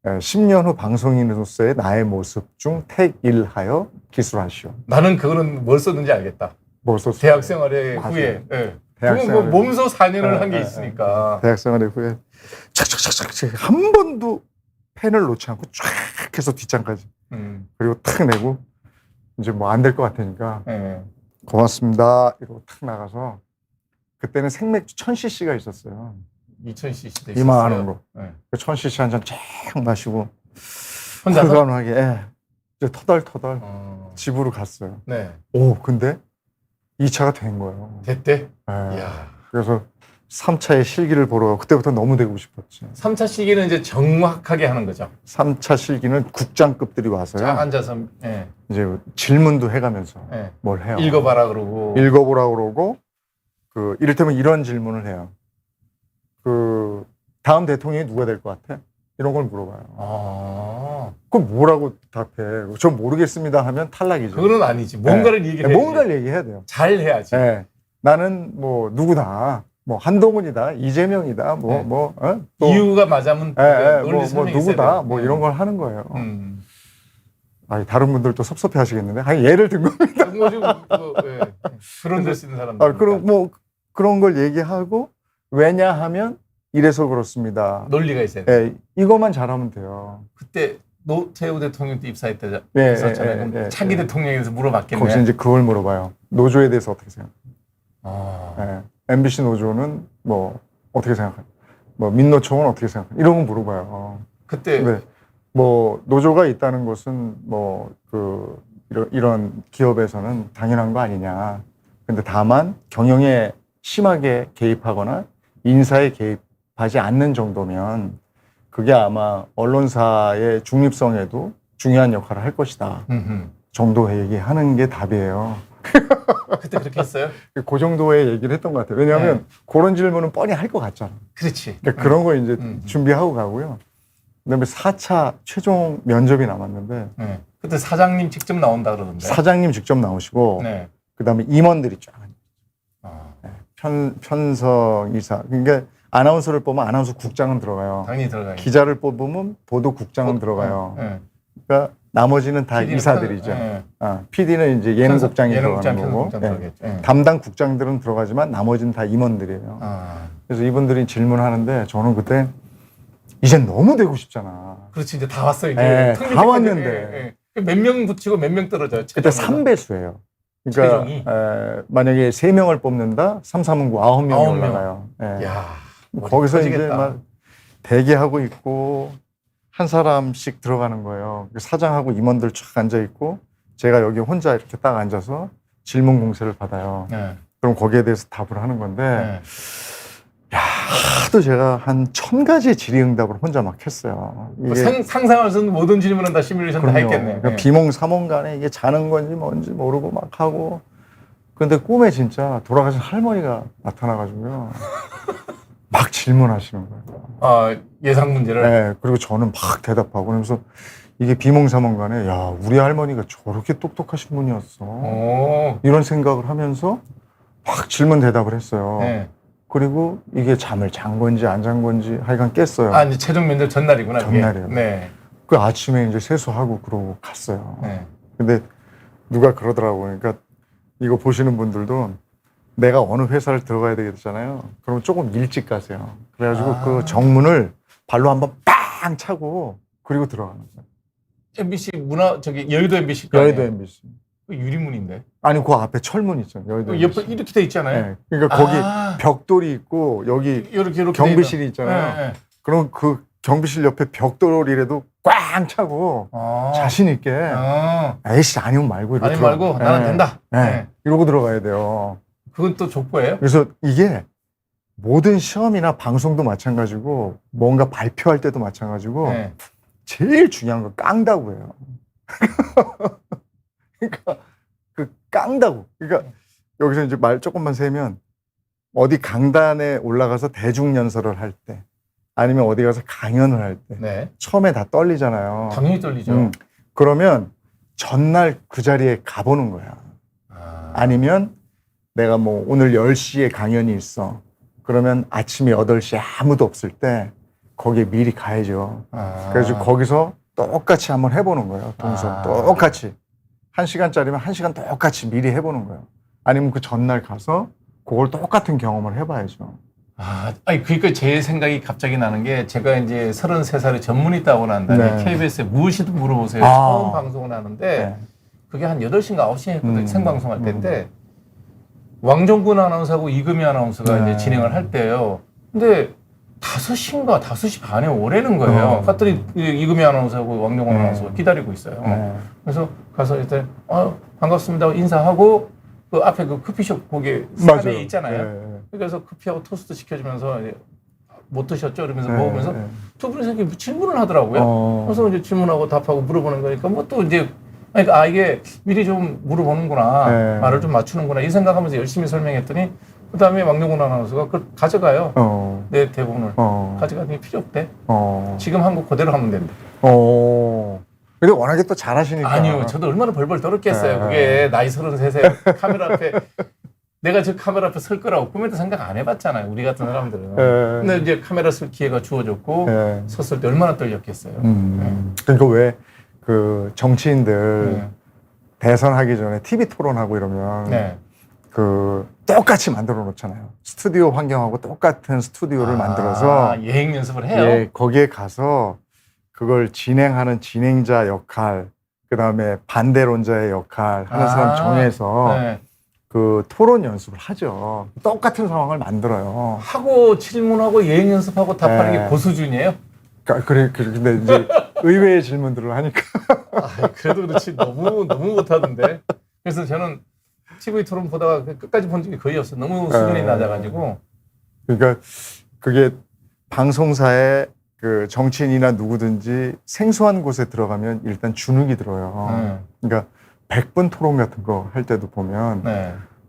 B: 10년 후 방송인으로서의 나의 모습 중 택일하여 기술하시오.
A: 나는 그거는 뭘 썼는지 알겠다.
B: 뭘 썼어요?
A: 대학 생활의
B: 맞아요.
A: 후에. 예.
B: 대학
A: 그건 뭐
B: 생활의
A: 몸소 4년을 한 게
B: 예,
A: 있으니까.
B: 대학 생활의 후회. 착착착착 한 번도 펜을 놓지 않고 쫙 해서 뒷장까지. 그리고 탁 내고 이제 뭐 안 될 것 같으니까
A: 예.
B: 고맙습니다 이러고 탁 나가서 그때는 생맥주 1000cc가 있었어요.
A: 2000cc도 있었어요.
B: 이만한 거.
A: 예.
B: 1000cc 한 잔 쫙 마시고
A: 혼자서?
B: 홀가분하게 이제 터덜터덜
A: 어.
B: 집으로 갔어요.
A: 네.
B: 근데 2차가 된 거예요.
A: 됐대?
B: 예.
A: 이야.
B: 그래서 3차의 실기를 보러 가고 그때부터 너무 되고 싶었지.
A: 3차 시기는 이제 정확하게 하는 거죠.
B: 3차 실기는 국장급들이
A: 쫙
B: 와서요.
A: 앉아서, 예.
B: 이제 질문도 해가면서
A: 예.
B: 뭘 해요.
A: 읽어봐라 그러고.
B: 읽어보라 그러고 이를테면 이런 질문을 해요. 다음 대통령이 누가 될 것 같아? 이런 걸 물어봐요.
A: 아.
B: 그럼 뭐라고 답해? 저 모르겠습니다 하면 탈락이죠.
A: 그거는 아니지. 뭔가를 얘기를 해야지.
B: 뭔가를 얘기해야 돼요.
A: 잘 해야지.
B: 네. 나는 뭐 누구다. 뭐 한동훈이다. 이재명이다. 또
A: 이유가 맞으면 논리
B: 뭐
A: 설명이
B: 누구다.
A: 있어야 돼.
B: 뭐 이런 걸 하는 거예요.
A: 음.
B: 다른 분들도 섭섭해 하시겠는데. 예를 든 겁니다.
A: 뭐 좀, 예. 그런 데 쓰는 사람들.
B: 그런 걸 얘기하고 왜냐하면 이래서 그렇습니다.
A: 논리가 있어야 돼.
B: 이것만 잘하면 돼요.
A: 그때 노태우 대통령 때 입사했잖아요.
B: 예,
A: 차기
B: 예.
A: 대통령에 대해서 물어봤겠네.
B: 거기서 이제 그걸 물어봐요. 노조에 대해서 어떻게 생각해요?
A: 아.
B: MBC 노조는 뭐 어떻게 생각해요? 뭐 민노총은 어떻게 생각해요? 이런 거 물어봐요.
A: 그때
B: 네. 뭐 노조가 있다는 것은 이런 기업에서는 당연한 거 아니냐. 근데 다만 경영에 심하게 개입하거나 인사에 개입하지 않는 정도면 그게 아마 언론사의 중립성에도 중요한 역할을 할 것이다. 정도 얘기하는 게 답이에요.
A: 그때 그렇게 했어요?
B: 그 정도의 얘기를 했던 것 같아요. 왜냐하면 그런 질문은 뻔히 할 것 같잖아.
A: 그렇지.
B: 그러니까 그런 거 이제 준비하고 가고요. 그다음에 4차 최종 면접이 남았는데
A: 네. 그때 사장님 직접 나온다 그러던데.
B: 사장님 직접 나오시고
A: 네.
B: 그다음에 임원들이 쫙
A: 아,
B: 편성 이사. 그러니까 아나운서를 뽑으면 아나운서 국장은 들어가요.
A: 당연히 들어가요.
B: 기자를 뽑으면 보도국장은 들어가요.
A: 네.
B: 그러니까 나머지는 다
A: PD는
B: 이사들이죠.
A: 네.
B: PD는 이제 예능국장이
A: 예능국장,
B: 들어가는 거고,
A: 편집국장 들어가겠죠. 네.
B: 담당 국장들은 들어가지만 나머지는 다 임원들이에요.
A: 아,
B: 그래서 이분들이 질문하는데 저는 그때 이젠 너무 되고 싶잖아.
A: 그렇지. 이제 다 왔어요. 이제
B: 네, 다
A: 턱밑에까지.
B: 왔는데.
A: 몇 명 붙이고 몇 명 떨어져요.
B: 그때
A: 최종으로.
B: 3배수예요. 그러니까
A: 최종이?
B: 만약에 3명을 뽑는다, 3, 3은 9명이
A: 9명.
B: 올라가요. 예.
A: 야,
B: 거기서
A: 터지겠다.
B: 이제 막 대기하고 있고 한 사람씩 들어가는 거예요. 사장하고 임원들 쫙 앉아 있고 제가 여기 혼자 이렇게 딱 앉아서 질문 공세를 받아요.
A: 네.
B: 그럼 거기에 대해서 답을 하는 건데
A: 네.
B: 하도 제가 한 1000가지의 질의응답을 혼자 막 했어요.
A: 뭐 상상할 수 없는 모든 질문은 다 시뮬레이션 다
B: 그럼요.
A: 했겠네.
B: 그러니까 비몽사몽간에 이게 자는 건지 뭔지 모르고 막 하고 근데 꿈에 진짜 돌아가신 할머니가 나타나가지고요. 막 질문하시는 거예요.
A: 아, 예상 문제를.
B: 네, 그리고 저는 막 대답하고 그러면서 이게 비몽사몽간에 야 우리 할머니가 저렇게 똑똑하신 분이었어.
A: 오.
B: 이런 생각을 하면서 막 질문 대답을 했어요.
A: 네.
B: 그리고 이게 잠을 잔 건지 안 잔 건지 하여간 깼어요.
A: 아, 이제 최종 면접 전날이구나. 그게.
B: 전날이에요.
A: 네.
B: 그 아침에 이제 세수하고 그러고 갔어요.
A: 네.
B: 근데 누가 그러더라고요. 그러니까 이거 보시는 분들도 내가 어느 회사를 들어가야 되겠잖아요. 그럼 조금 일찍 가세요. 그래가지고 그 정문을 발로 한번 빵 차고 그리고 들어가는 거예요.
A: MBC 여의도 MBC.
B: 여의도 MBC.
A: 유리문인데.
B: 아니 그 앞에 철문 있잖아요. 여의도
A: 옆에
B: MBC.
A: 이렇게 돼 있잖아요.
B: 네. 그러니까 거기
A: 아.
B: 벽돌이 있고 여기
A: 이렇게
B: 경비실이 있잖아요.
A: 네, 네.
B: 그럼 그 경비실 옆에 벽돌이라도 꽝 차고 자신 있게 에이씨 아니면 말고 이렇게
A: 아니 말고 나는 된다. 네.
B: 이러고 들어가야 돼요.
A: 그건 또 족보예요?
B: 그래서 이게 모든 시험이나 방송도 마찬가지고 뭔가 발표할 때도 마찬가지고
A: 네.
B: 제일 중요한 건 깡다고 해요. 그러니까 그 깡다고. 그러니까 여기서 이제 말 조금만 세면 어디 강단에 올라가서 대중연설을 할 때 아니면 어디 가서 강연을 할 때
A: 네.
B: 처음에 다 떨리잖아요.
A: 당연히 떨리죠.
B: 그러면 전날 그 자리에 가보는 거야. 아니면 내가 뭐 오늘 10시에 강연이 있어. 그러면 아침에 8시에 아무도 없을 때 거기에 미리 가야죠. 그래서 거기서 똑같이 한번 해보는 거예요. 동서 똑같이. 1시간짜리면 1시간 똑같이 미리 해보는 거예요. 아니면 그 전날 가서 그걸 똑같은 경험을 해봐야죠.
A: 아니, 그러니까 제 생각이 갑자기 나는 게 제가 이제 33살에 전문의 따고 난 다음에
B: 네.
A: KBS에 무엇이든 물어보세요. 처음 방송을 하는데
B: 네.
A: 그게 한 8시인가 9시에 했거든요. 생방송할 때인데 왕정군 아나운서하고 이금희 아나운서가
B: 네.
A: 이제 진행을 할 때예요. 근데 5시인가 5시 반에 오래는 거예요. 갔더니 이금희 아나운서하고 왕정군 아나운서가 기다리고 있어요. 그래서 가서 일단 반갑습니다 인사하고 그 앞에 그 커피숍 거기 사례 있잖아요. 그래서 커피하고 토스트 시켜주면서 못 드셨죠? 이러면서 먹으면서 두 분이서 이렇게 질문을 하더라고요. 그래서 이제 질문하고 답하고 물어보는 거니까 뭐 또 이제 그러니까 이게 미리 좀 물어보는구나 말을 좀 맞추는구나 이 생각하면서 열심히 설명했더니 그 다음에 왕정군 아나운서가 그걸 가져가요. 내 대본을 가져가니 필요 없대. 지금 한국 그대로 하면 된다.
B: 근데 워낙에 또 잘하시니까.
A: 아니요, 저도 얼마나 벌벌 떨었겠어요. 그게 나이 33세 카메라 앞에 내가 저 카메라 앞에 설 거라고 꿈에도 생각 안 해봤잖아요. 우리 같은 사람들은. 근데 이제 카메라 쓸 기회가 주어졌고 섰을 때 얼마나 떨렸겠어요.
B: 그러니까 왜 그 정치인들 대선하기 전에 TV 토론하고 이러면 그 똑같이 만들어 놓잖아요. 스튜디오 환경하고 똑같은 스튜디오를 만들어서
A: 예행 연습을 해요.
B: 예, 거기에 가서 그걸 진행하는 진행자 역할, 그 다음에 반대론자의 역할 하는 사람 정해서 그 토론 연습을 하죠. 똑같은 상황을 만들어요.
A: 하고 질문하고 예행 연습하고 답하는 게 그 수준이에요?
B: 그래, 근데 이제 의외의 질문들을 하니까.
A: 그래도 그렇지 너무 못하던데. 그래서 저는 TV 토론 보다가 끝까지 본 적이 거의 없어요. 너무 수준이 낮아가지고.
B: 그러니까 그게 방송사에 그 정치인이나 누구든지 생소한 곳에 들어가면 일단 주눅이 들어요. 그러니까 100분 토론 같은 거 할 때도 보면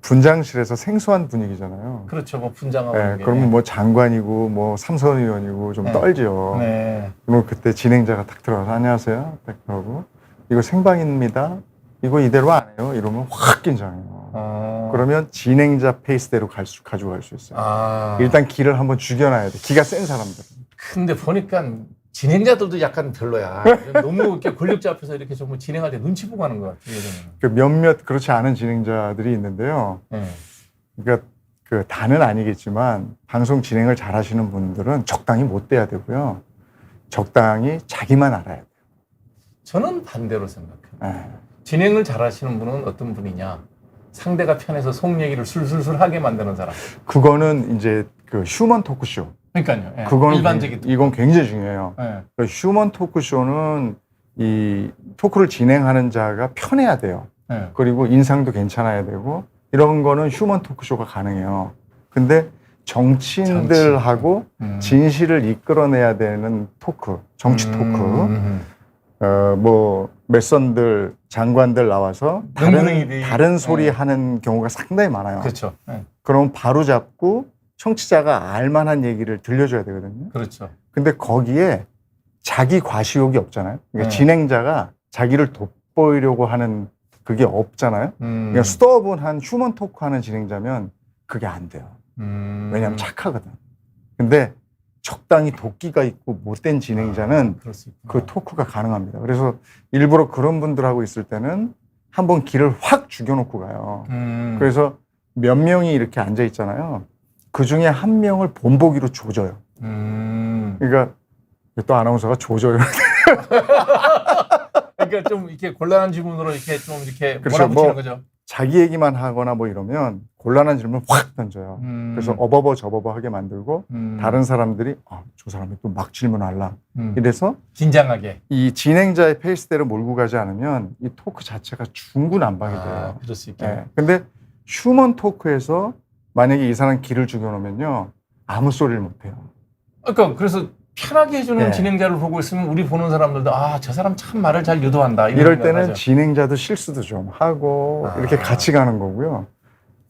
B: 분장실에서 생소한 분위기잖아요.
A: 그렇죠. 뭐 분장하고.
B: 그러면 뭐 장관이고 뭐 삼선 의원이고 좀 떨죠. 그러면 그때 진행자가 딱 들어가서 안녕하세요. 딱 하고 이거 생방입니다. 이거 이대로 안 해요. 이러면 확 긴장해요. 그러면 진행자 페이스대로 가져갈 수 있어요. 일단 기를 한번 죽여놔야 돼. 기가 센 사람들.
A: 근데 보니까 진행자들도 약간 별로야. 너무 이렇게 권력자 앞에서 이렇게 좀 진행할 때 눈치 보고 하는 것 같아요.
B: 그 몇몇 그렇지 않은 진행자들이 있는데요. 그러니까 그 다는 아니겠지만 방송 진행을 잘하시는 분들은 적당히 못 돼야 되고요. 적당히 자기만 알아야 돼요.
A: 저는 반대로 생각해요. 진행을 잘하시는 분은 어떤 분이냐? 상대가 편해서 속 얘기를 술술술 하게 만드는 사람.
B: 그거는 이제 그 휴먼 토크쇼.
A: 그러니까요.
B: 그건
A: 일반적인
B: 이건 굉장히 중요해요. 그 휴먼 토크쇼는 이 토크를 진행하는 자가 편해야 돼요. 그리고 인상도 괜찮아야 되고 이런 거는 휴먼 토크쇼가 가능해요. 근데 정치인들하고 진실을 이끌어내야 되는 토크, 정치 토크. 뭐 몇선들 장관들 나와서 다른 소리 하는 경우가 상당히 많아요.
A: 그렇죠.
B: 그럼 바로 잡고 청취자가 알만한 얘기를 들려줘야 되거든요.
A: 그렇죠.
B: 근데 거기에 자기 과시욕이 없잖아요. 그러니까 진행자가 자기를 돋보이려고 하는 그게 없잖아요. 그냥 수더분한 휴먼 토크 하는 진행자면 그게 안 돼요. 왜냐하면 착하거든. 근데 적당히 도끼가 있고 못된 진행자는 그 토크가 가능합니다. 그래서 일부러 그런 분들하고 있을 때는 한번 기를 확 죽여놓고 가요. 그래서 몇 명이 이렇게 앉아 있잖아요. 그 중에 한 명을 본보기로 조져요. 그러니까 또 아나운서가 조져요.
A: 그러니까 좀 이렇게 곤란한 질문으로 이렇게 좀 이렇게
B: 그렇죠.
A: 몰아붙이는 거죠.
B: 자기 얘기만 하거나 뭐 이러면 곤란한 질문을 확 던져요. 그래서 어버버 저버버 하게 만들고 다른 사람들이 저 사람이 또 막 질문할라. 이래서
A: 긴장하게.
B: 이 진행자의 페이스대로 몰고 가지 않으면 이 토크 자체가 중구난방이 돼요.
A: 그럴 수 있겠네.
B: 근데 휴먼 토크에서 만약에 이 사람 기를 죽여놓으면요. 아무 소리를 못해요.
A: 그러니까 그래서 편하게 해주는
B: 네.
A: 진행자를 보고 있으면 우리 보는 사람들도 저 사람 참 말을 잘 유도한다.
B: 이럴 때는
A: 생각하죠.
B: 진행자도 실수도 좀 하고 이렇게 같이 가는 거고요.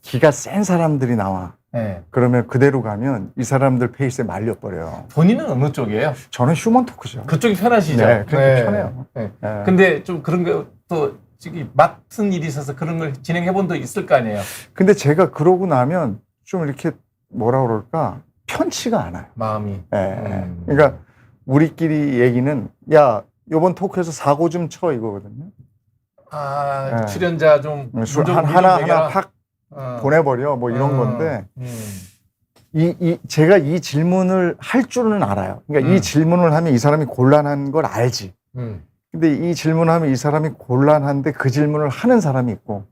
B: 기가 센 사람들이 나와.
A: 네.
B: 그러면 그대로 가면 이 사람들 페이스에 말려버려요.
A: 본인은 어느 쪽이에요?
B: 저는 휴먼 토크죠.
A: 그쪽이 편하시죠?
B: 네, 그렇게 편해요.
A: 네.
B: 네.
A: 근데 좀 그런 거또 맡은 일이 있어서 그런 걸 진행해 본 적 있을 거 아니에요?
B: 근데 제가 그러고 나면 좀 이렇게 뭐라 그럴까 편치가 않아요.
A: 마음이.
B: 그러니까 우리끼리 얘기는 야 요번 토크에서 사고 좀 쳐 이거거든요. 네.
A: 출연자 좀
B: 하나 팍 보내버려 뭐 이런 건데 제가 이 질문을 할 줄은 알아요. 그러니까 이 질문을 하면 이 사람이 곤란한 걸 알지. 근데 이 질문을 하면 이 사람이 곤란한데 그 질문을 하는 사람이 있고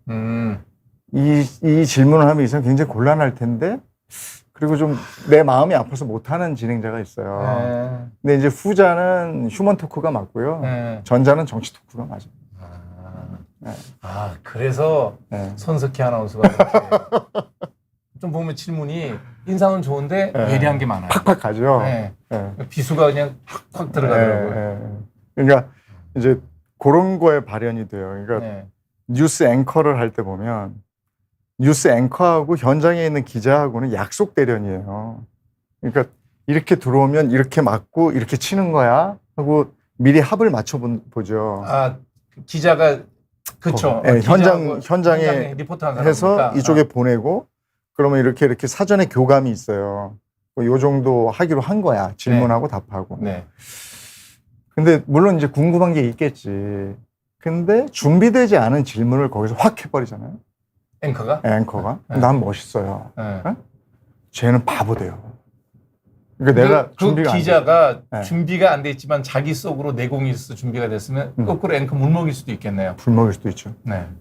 B: 이 질문을 하면 이 사람이 굉장히 곤란할 텐데 그리고 좀 내 마음이 아파서 못하는 진행자가 있어요. 근데 이제 후자는 휴먼 토크가 맞고요. 전자는 정치 토크가 맞아요.
A: 그래서 손석희 아나운서가 그렇게 좀 보면 질문이 인상은 좋은데 예리한 게 많아요.
B: 팍팍 가죠.
A: 비수가 그냥 확 들어가더라고요.
B: 그러니까 이제 그런 거에 발현이 돼요. 그러니까 뉴스 앵커를 할 때 보면 뉴스 앵커하고 현장에 있는 기자하고는 약속 대련이에요. 그러니까 이렇게 들어오면 이렇게 맞고 이렇게 치는 거야 하고 미리 합을 맞춰보죠.
A: 기자가 그렇죠.
B: 현장에
A: 리포터
B: 해서 이쪽에 보내고 그러면 이렇게 사전에 교감이 있어요. 요 정도 하기로 한 거야. 질문하고 답하고. 근데 물론 이제 궁금한 게 있겠지. 근데 준비되지 않은 질문을 거기서 확 해버리잖아요. 앵커가? 난 멋있어요. 쟤는 바보 돼요. 그러니까 내가 준비가 안
A: 기자가 준비가 안 돼 있지만 자기 속으로 내공이 있어 준비가 됐으면 거꾸로 앵커 물먹일 수도 있겠네요.
B: 불먹일 수도 있죠.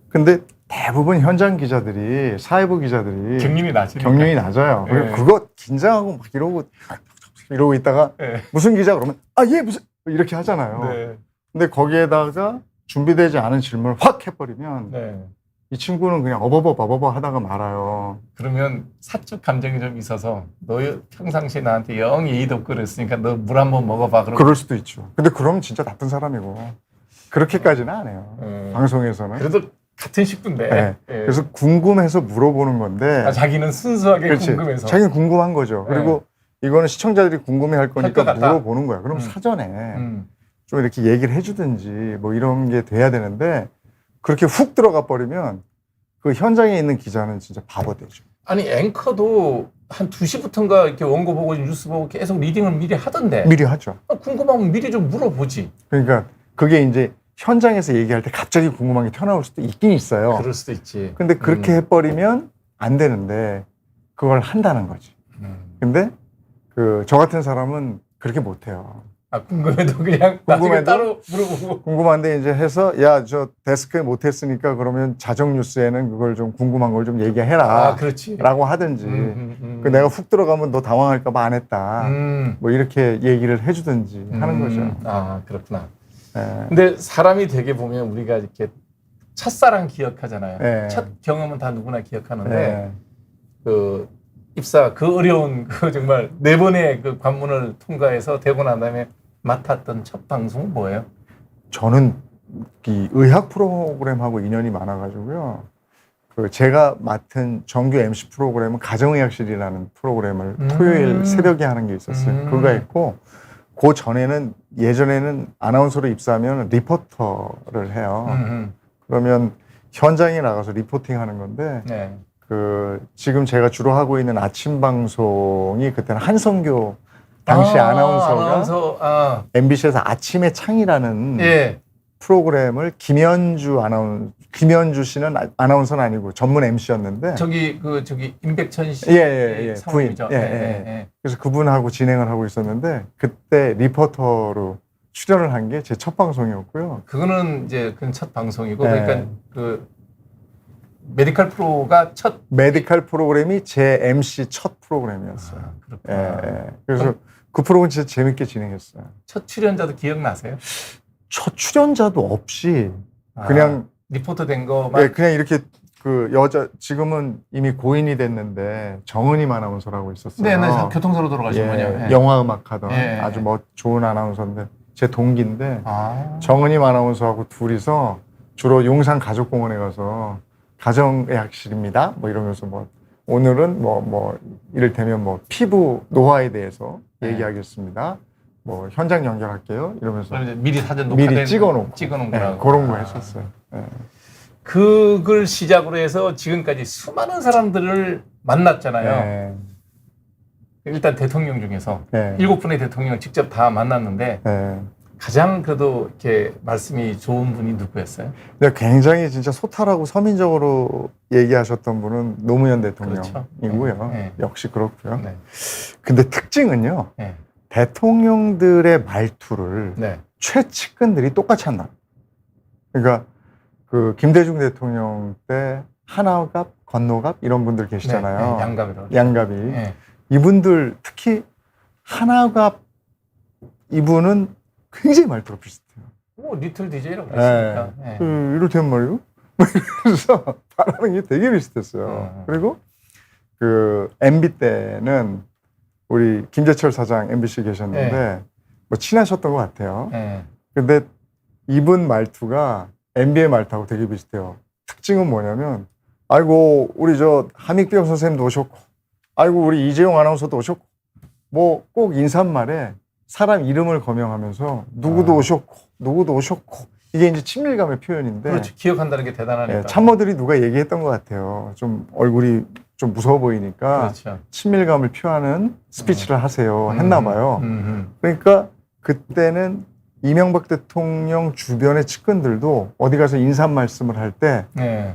B: 근데 대부분 현장 기자들이 사회부 기자들이 경륜이 낮아요. 그리고 그거 긴장하고 막 이러고 있다가 무슨 기자 그러면 무슨 이렇게 하잖아요. 근데 거기에다가 준비되지 않은 질문을 확 해버리면 이 친구는 그냥 어버버 하다가 말아요.
A: 그러면 사적 감정이 좀 있어서 너 평상시에 나한테 영 예의도 없고 그랬으니까 너 물 한번 먹어봐.
B: 그럴 수도 있죠. 근데 그러면 진짜 나쁜 사람이고 그렇게까지는 안 해요. 방송에서는.
A: 그래도 같은 식구인데.
B: 그래서 궁금해서 물어보는 건데
A: 자기는 순수하게 궁금해서.
B: 자기는 궁금한 거죠. 그리고 이거는 시청자들이 궁금해할 거니까 물어보는 거야. 그럼 사전에 좀 이렇게 얘기를 해주든지 뭐 이런 게 돼야 되는데 그렇게 훅 들어가 버리면 그 현장에 있는 기자는 진짜 바보 되죠.
A: 아니 앵커도 한 2시부터인가 이렇게 원고 보고 뉴스 보고 계속 리딩을 미리 하던데.
B: 미리 하죠.
A: 궁금하면 미리 좀 물어보지.
B: 그러니까 그게 이제 현장에서 얘기할 때 갑자기 궁금한 게 튀어나올 수도 있긴 있어요.
A: 그럴 수도 있지.
B: 근데 그렇게 해버리면 안 되는데 그걸 한다는 거지. 근데 저 같은 사람은 그렇게 못해요.
A: 궁금해도 그냥 나중에 따로 물어보고.
B: 궁금한데 이제 해서 저 데스크에 못했으니까 그러면 자정 뉴스에는 그걸 좀 궁금한 걸 좀 얘기해라.
A: 그렇지.
B: 라고 하든지. 내가 훅 들어가면 너 당황할까 봐 안 했다. 뭐 이렇게 얘기를 해주든지 하는 거죠.
A: 그렇구나. 근데 사람이 되게 보면 우리가 이렇게 첫사랑 기억하잖아요. 첫 경험은 다 누구나 기억하는데 입사 어려운 정말 4번의 그 관문을 통과해서 되고 난 다음에 맡았던 첫 방송은 뭐예요?
B: 저는 이 의학 프로그램하고 인연이 많아가지고요. 제가 맡은 정규 MC 프로그램은 가정의학실이라는 프로그램을 토요일 새벽에 하는 게 있었어요. 그거가 있고 그 전에는 예전에는 아나운서로 입사하면 리포터를 해요. 그러면 현장에 나가서 리포팅하는 건데 지금 제가 주로 하고 있는 아침 방송이 그때는 한성교 당시 아나운서가 MBC에서 아침의 창이라는 프로그램을 김현주 씨는 아나운서는 아니고 전문 MC였는데
A: 저기 임백천 씨
B: 부인. 그래서 그분하고 진행을 하고 있었는데 그때 리포터로 출연을 한 게 제 첫 방송이었고요.
A: 그거는 이제 첫 방송이고 그러니까 메디컬 프로가 첫
B: 메디컬 프로그램이 제 MC 첫 프로그램이었어요.
A: 그렇구나.
B: 그래서 그 프로그램 진짜 재밌게 진행했어요.
A: 첫 출연자도 기억나세요?
B: 첫 출연자도 없이 그냥
A: 리포터 된 거만.
B: 그냥 이렇게 그 여자 지금은 이미 고인이 됐는데 정은임 아나운서라고 있었어요.
A: 네, 교통사로 돌아가신 분이요. 예.
B: 영화 음악 하던
A: 예.
B: 아주 좋은 아나운서인데 제 동기인데
A: 아.
B: 정은임 아나운서하고 둘이서 주로 용산 가족공원에 가서 가정의학실입니다. 뭐 이러면서 오늘은 이를테면 피부 노화에 대해서
A: 네.
B: 얘기하겠습니다. 현장 연결할게요. 이러면서
A: 그럼 이제 미리 사전
B: 미리
A: 녹화된
B: 찍어놓은
A: 거라고.
B: 그런 거 했었어요. 네.
A: 그걸 시작으로 해서 지금까지 수많은 사람들을 만났잖아요.
B: 네.
A: 일단 대통령 중에서
B: 네.
A: 7분의 대통령을 직접 다 만났는데
B: 네.
A: 가장 그래도 이렇게 말씀이 좋은 분이 누구였어요?
B: 근데 굉장히 진짜 소탈하고 서민적으로 얘기하셨던 분은 노무현 대통령이고요.
A: 그렇죠. 네.
B: 역시 그렇고요.
A: 네.
B: 근데 특징은요.
A: 네.
B: 대통령들의 말투를
A: 네.
B: 최측근들이 똑같이 한다. 그러니까 그 김대중 대통령 때 하나갑, 건노갑 이런 분들 계시잖아요.
A: 네. 양갑이라고.
B: 양갑이.
A: 네.
B: 이분들 특히 하나갑 이분은 굉장히 말투가 비슷해요.
A: 리틀 DJ라고 그랬으니까. 네.
B: 이렇단 말이에요. 그래서 말하는 게 되게 비슷했어요. 그리고 그 MB 때는 우리 김재철 사장 MBC 계셨는데 친하셨던 것 같아요. 근데 이분 말투가 MB의 말투하고 되게 비슷해요. 특징은 뭐냐면 아이고 우리 함익병 선생님도 오셨고 아이고 우리 이재용 아나운서도 오셨고 꼭 인사말에 사람 이름을 거명하면서 누구도 오셨고 누구도 오셨고 이게 이제 친밀감의 표현인데
A: 그렇죠. 기억한다는 게 대단하니까.
B: 참모들이 누가 얘기했던 것 같아요. 좀 얼굴이 좀 무서워 보이니까
A: 그렇죠.
B: 친밀감을 표하는 스피치를 하세요 했나 봐요. 그러니까 그때는 이명박 대통령 주변의 측근들도 어디 가서 인사 말씀을 할 때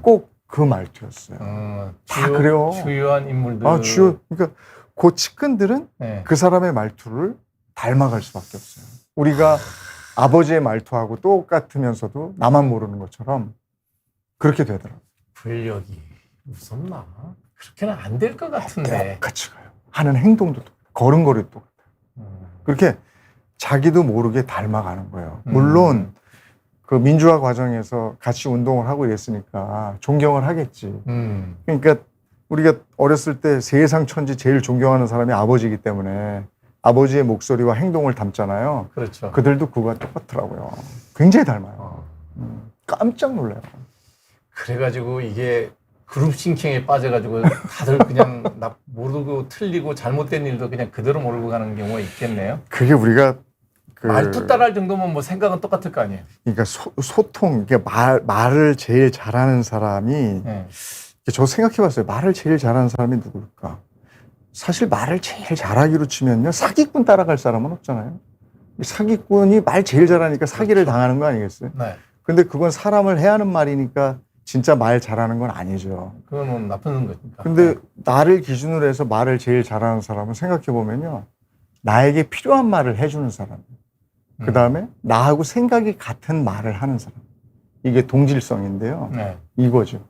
B: 꼭 그 말투였어요. 다 그래요.
A: 주요한 인물들.
B: 그러니까 그 측근들은 그 사람의 말투를 닮아갈 수밖에 없어요. 우리가 아버지의 말투하고 똑같으면서도 나만 모르는 것처럼 그렇게 되더라고요.
A: 권력이 무섭나? 그렇게는 안 될 것 같은데.
B: 똑같이 가요. 하는 행동도 걸음걸이도 똑같아요. 그렇게 자기도 모르게 닮아가는 거예요. 물론 그 민주화 과정에서 같이 운동을 하고 이랬으니까 존경을 하겠지. 그러니까 우리가 어렸을 때 세상 천지 제일 존경하는 사람이 아버지이기 때문에 아버지의 목소리와 행동을 담잖아요.
A: 그렇죠.
B: 그들도 그거와 똑같더라고요. 굉장히 닮아요. 깜짝 놀라요.
A: 그래가지고 이게 그룹 싱킹에 빠져가지고 다들 그냥 모르고 틀리고 잘못된 일도 그냥 그대로 모르고 가는 경우가 있겠네요.
B: 그게 우리가
A: 말투 따라할 정도면 생각은 똑같을 거 아니에요.
B: 그러니까 소통, 이게 말을 제일 잘하는 사람이 저 생각해봤어요. 말을 제일 잘하는 사람이 누굴까? 사실 말을 제일 잘하기로 치면요 사기꾼 따라갈 사람은 없잖아요. 사기꾼이 말 제일 잘하니까 사기를 당하는 거 아니겠어요?
A: 네.
B: 근데 그건 사람을 해하는 말이니까 진짜 말 잘하는 건 아니죠.
A: 그건 나쁜 거니까.
B: 근데 나를 기준으로 해서 말을 제일 잘하는 사람은 생각해보면요 나에게 필요한 말을 해주는 사람, 그 다음에 나하고 생각이 같은 말을 하는 사람, 이게 동질성인데요. 이거죠.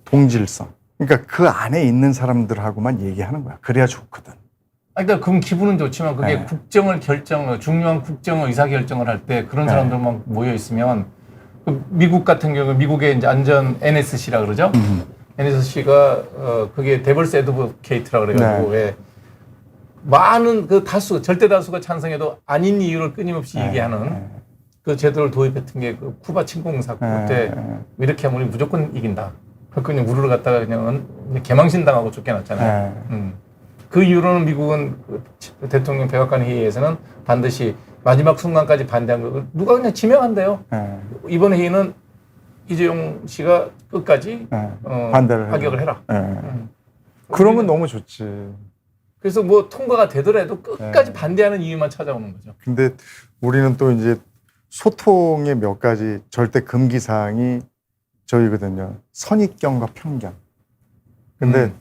B: 동질성. 그러니까 그 안에 있는 사람들하고만 얘기하는 거야. 그래야 좋거든.
A: 그러니까 그럼 기분은 좋지만 그게 국정을 중요한 국정 의사 결정을 할 때 그런 사람들만 모여 있으면 미국 같은 경우 미국의 이제 안전 NSC라 그러죠. NSC가 그게 데블스 애드보케이트라 그래가지고 왜 많은 그 절대 다수가 찬성해도 아닌 이유를 끊임없이 얘기하는 그 제도를 도입했던 게 그 쿠바 침공 사건 때 이렇게 하면 우리 무조건 이긴다. 그냥 우르르 갔다가 그냥 개망신 당하고 쫓겨났잖아요. 그 이후로는 미국은 그 대통령 백악관 회의에서는 반드시 마지막 순간까지 반대한 거 누가 그냥 지명한대요. 이번 회의는 이재용 씨가 끝까지
B: 반대를
A: 파격을 해라.
B: 그러면 너무 좋지.
A: 그래서 통과가 되더라도 끝까지 반대하는 이유만 찾아오는 거죠.
B: 근데 우리는 또 이제 소통의 몇 가지 절대 금기 사항이 저희거든요. 선입견과 편견. 근데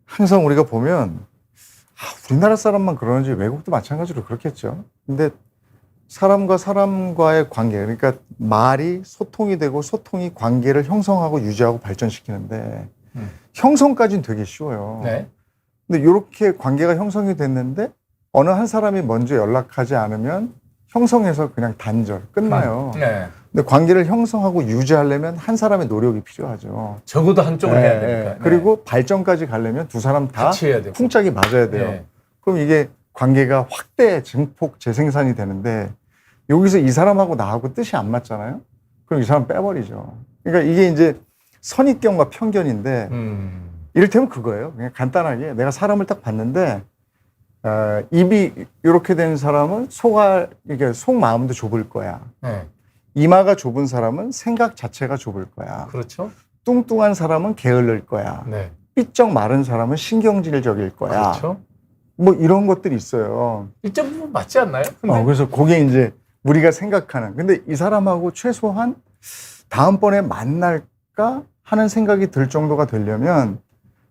B: 항상 우리가 보면 우리나라 사람만 그러는지 외국도 마찬가지로 그렇겠죠. 근데 사람과 사람과의 관계, 그러니까 말이 소통이 되고 소통이 관계를 형성하고 유지하고 발전시키는데 형성까지는 되게 쉬워요.
A: 네.
B: 근데 이렇게 관계가 형성이 됐는데 어느 한 사람이 먼저 연락하지 않으면 형성해서 그냥 단절, 끝나요.
A: 네.
B: 근데 관계를 형성하고 유지하려면 한 사람의 노력이 필요하죠.
A: 적어도 한쪽을 해야 되니까. 네.
B: 그리고 발전까지 가려면 두 사람 다
A: 같이 해야 되고.
B: 풍짝이 맞아야 돼요.
A: 네.
B: 그럼 이게 관계가 확대, 증폭, 재생산이 되는데 여기서 이 사람하고 나하고 뜻이 안 맞잖아요. 그럼 이 사람 빼버리죠. 그러니까 이게 이제 선입견과 편견인데 이를테면 그거예요. 그냥 간단하게 내가 사람을 딱 봤는데 입이 이렇게 된 사람은 이게 속마음도 좁을 거야.
A: 네.
B: 이마가 좁은 사람은 생각 자체가 좁을 거야.
A: 그렇죠.
B: 뚱뚱한 사람은 게을를 거야.
A: 네.
B: 삐쩍 마른 사람은 신경질적일 거야.
A: 그렇죠.
B: 뭐 이런 것들이 있어요.
A: 일정 부분 맞지 않나요? 근데
B: 그래서 그게 이제 우리가 생각하는. 근데 이 사람하고 최소한 다음번에 만날까 하는 생각이 들 정도가 되려면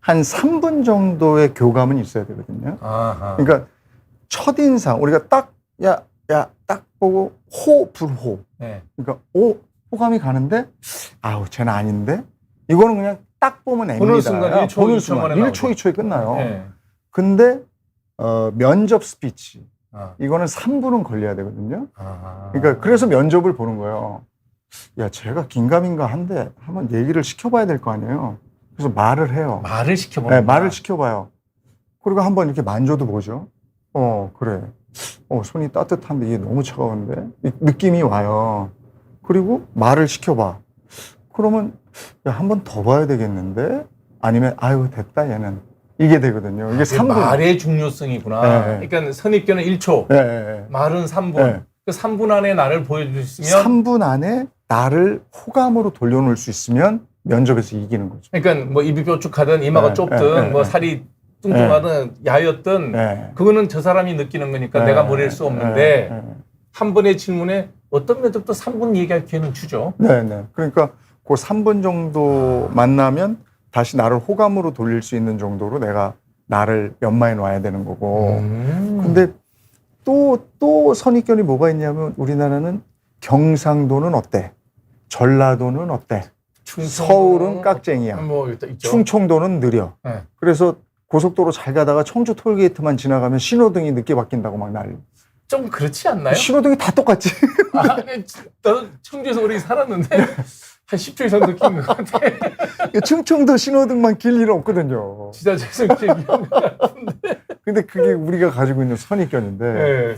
B: 한 3분 정도의 교감은 있어야 되거든요.
A: 아하.
B: 그러니까 첫인상, 우리가 딱, 딱 보고 불호.
A: 네.
B: 그러니까 호감이 가는데, 아우, 쟤는 아닌데? 이거는 그냥 딱 보면 앱니다.
A: 보는 순간 1초,
B: 보는
A: 2초
B: 순간
A: 만에
B: 1초,
A: 나오죠.
B: 2초에 끝나요.
A: 네.
B: 근데, 면접 스피치.
A: 아.
B: 이거는 3분은 걸려야 되거든요.
A: 아.
B: 그러니까 그래서 면접을 보는 거예요. 야, 쟤가 긴가민가 한데 한번 얘기를 시켜봐야 될 거 아니에요. 그래서 말을 해요.
A: 말을 시켜보는
B: 네, 말을 시켜봐요. 그리고 한번 이렇게 만져도 보죠. 그래. 손이 따뜻한데 이게 너무 차가운데? 느낌이 와요. 그리고 말을 시켜봐. 그러면 한 번 더 봐야 되겠는데? 아니면 아유 됐다 얘는. 이게 되거든요. 이게 3분.
A: 말의 중요성이구나.
B: 네.
A: 그러니까 선입견은 1초,
B: 네.
A: 말은 3분.
B: 네.
A: 그 3분 안에 나를 보여줄 수 있으면
B: 3분 안에 나를 호감으로 돌려놓을 수 있으면 면접에서 이기는 거죠.
A: 그러니까 뭐 입이 뾰족하든 이마가
B: 네,
A: 좁든
B: 네,
A: 뭐
B: 네.
A: 살이 뚱뚱하든 야였든
B: 네.
A: 그거는 저 사람이 느끼는 거니까
B: 네,
A: 내가 뭐랄 수 없는데
B: 네.
A: 한 번의 질문에 어떤 면접도 3분 얘기할 기회는 주죠.
B: 네. 그러니까 그 3분 정도 만나면 다시 나를 호감으로 돌릴 수 있는 정도로 내가 나를 연마해 놔야 되는 거고. 근데 또 선입견이 뭐가 있냐면 우리나라는 경상도는 어때? 전라도는 어때? 서울은 깍쟁이야.
A: 뭐 있죠.
B: 충청도는 느려.
A: 네.
B: 그래서 고속도로 잘 가다가 청주 톨게이트만 지나가면 신호등이 늦게 바뀐다고 막 난리.
A: 좀 그렇지 않나요?
B: 신호등이 다 똑같지.
A: 나도 청주에서 오래 살았는데 한 10초 이상 느낀 것 같아.
B: 충청도 신호등만 길 일은 없거든요.
A: 진짜 죄송해요.
B: 근데 그게 우리가 가지고 있는 선입견인데
A: 네.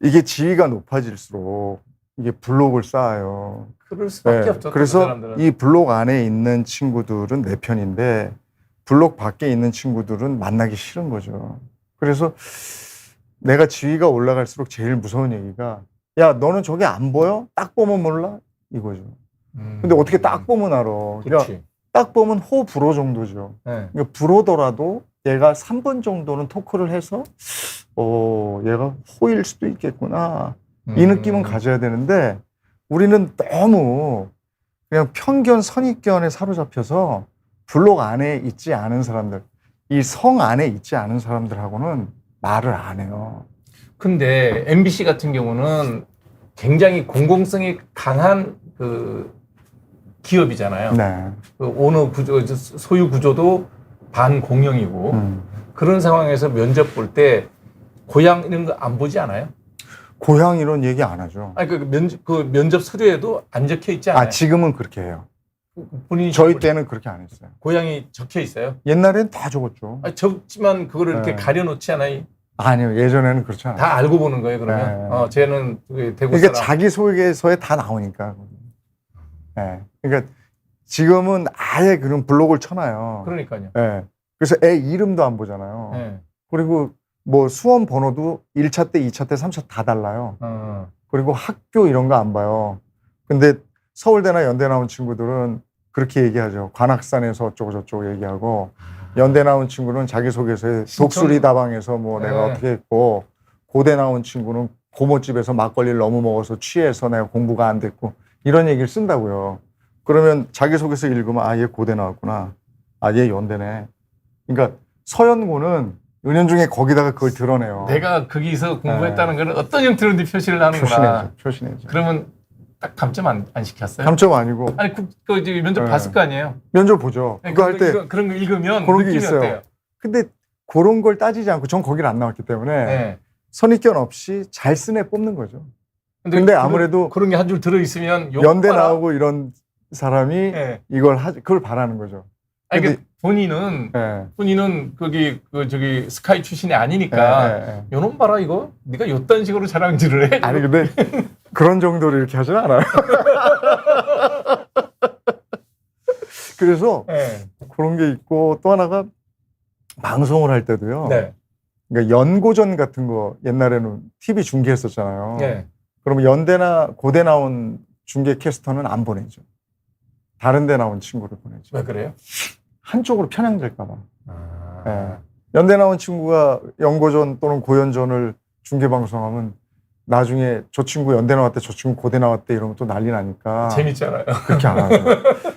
B: 이게 지위가 높아질수록 이게 블록을 쌓아요.
A: 그럴 수밖에
B: 네.
A: 없죠. 그
B: 그래서
A: 사람들은.
B: 이 블록 안에 있는 친구들은 내 편인데 블록 밖에 있는 친구들은 만나기 싫은 거죠. 그래서 내가 지위가 올라갈수록 제일 무서운 얘기가 야 너는 저게 안 보여? 딱 보면 몰라? 이거죠. 근데 어떻게 딱 보면 알아. 그러니까
A: 그렇지.
B: 딱 보면 호불호 정도죠.
A: 네.
B: 그러니까 불호더라도 얘가 3분 정도는 토크를 해서 얘가 호일 수도 있겠구나. 이 느낌은 가져야 되는데 우리는 너무 그냥 편견, 선입견에 사로잡혀서 블록 안에 있지 않은 사람들, 이 성 안에 있지 않은 사람들하고는 말을 안 해요.
A: 근데 MBC 같은 경우는 굉장히 공공성이 강한 그 기업이잖아요.
B: 네.
A: 그 오너 구조, 소유 구조도 반공영이고 그런 상황에서 면접 볼 때 고향 이런 거 안 보지 않아요?
B: 고향 이런 얘기 안 하죠.
A: 아니 그 면접 서류에도 안 적혀 있지 않아요?
B: 지금은 그렇게 해요.
A: 본인이
B: 저희 때는 그렇게 안 했어요.
A: 고향이 적혀 있어요?
B: 옛날엔 다 적었죠.
A: 적지만 그거를 이렇게
B: 네.
A: 가려놓지 않아요?
B: 아니요, 예전에는 그렇지 않아요.
A: 다 알고 보는 거예요, 그러면?
B: 네.
A: 쟤는 대구
B: 그러니까
A: 사람.
B: 자기소개서에 다 나오니까. 네. 그러니까 지금은 아예 그런 블록을 쳐놔요.
A: 그러니까요.
B: 네. 그래서 애 이름도 안 보잖아요.
A: 네.
B: 그리고 뭐 수험 번호도 1차 때, 2차 때, 3차 다 달라요. 그리고 학교 이런 거 안 봐요. 근데 서울대나 연대 나온 친구들은 그렇게 얘기하죠. 관악산에서 어쩌고 저쩌고 얘기하고 연대 나온 친구는 자기소개서에 독수리 다방에서 뭐
A: 네.
B: 내가 어떻게 했고 고대 나온 친구는 고모집에서 막걸리를 너무 먹어서 취해서 내가 공부가 안 됐고 이런 얘기를 쓴다고요. 그러면 자기소개서 읽으면 얘 고대 나왔구나. 얘 연대네. 그러니까 서연고는 은연중에 거기다가 그걸 드러내요.
A: 내가 거기서 공부했다는 걸 어떤 형태로든 표시를 하는구나.
B: 표시내죠.
A: 그러면 딱 감점 안 시켰어요?
B: 감점 아니고.
A: 아니 그 이제 면접
B: 네.
A: 봤을 거 아니에요?
B: 면접 보죠.
A: 네,
B: 그거 할 때
A: 그런 거 읽으면
B: 그런 게
A: 느낌이
B: 있어요.
A: 어때요?
B: 근데 그런 걸 따지지 않고 전 거기를 안 나왔기 때문에
A: 네.
B: 선입견 없이 잘 쓴 애 뽑는 거죠. 근데 아무래도
A: 그런 게 한 줄 들어 있으면
B: 연대 나오고 이런 사람이
A: 네.
B: 그걸 바라는 거죠.
A: 아니,
B: 근데-
A: 본인은 거기 저기 스카이 출신이 아니니까 요놈 봐라 이거 네가 요딴 식으로 자랑질을 해.
B: 아니 근데 그런 정도로 이렇게 하진 않아요. 그래서
A: 네.
B: 그런 게 있고 또 하나가 방송을 할 때도요.
A: 네.
B: 그러니까 연고전 같은 거 옛날에는 TV 중계했었잖아요.
A: 네.
B: 그러면 연대나 고대 나온 중계 캐스터는 안 보내죠. 다른 데 나온 친구를 보내죠.
A: 왜 그래요?
B: 한쪽으로 편향될까 봐.
A: 아.
B: 예. 연대 나온 친구가 연고전 또는 고연전을 중계 방송하면 나중에 저 친구 연대 나왔대, 저 친구 고대 나왔대 이러면 또 난리 나니까
A: 재밌잖아요.
B: 그렇게 안 하죠.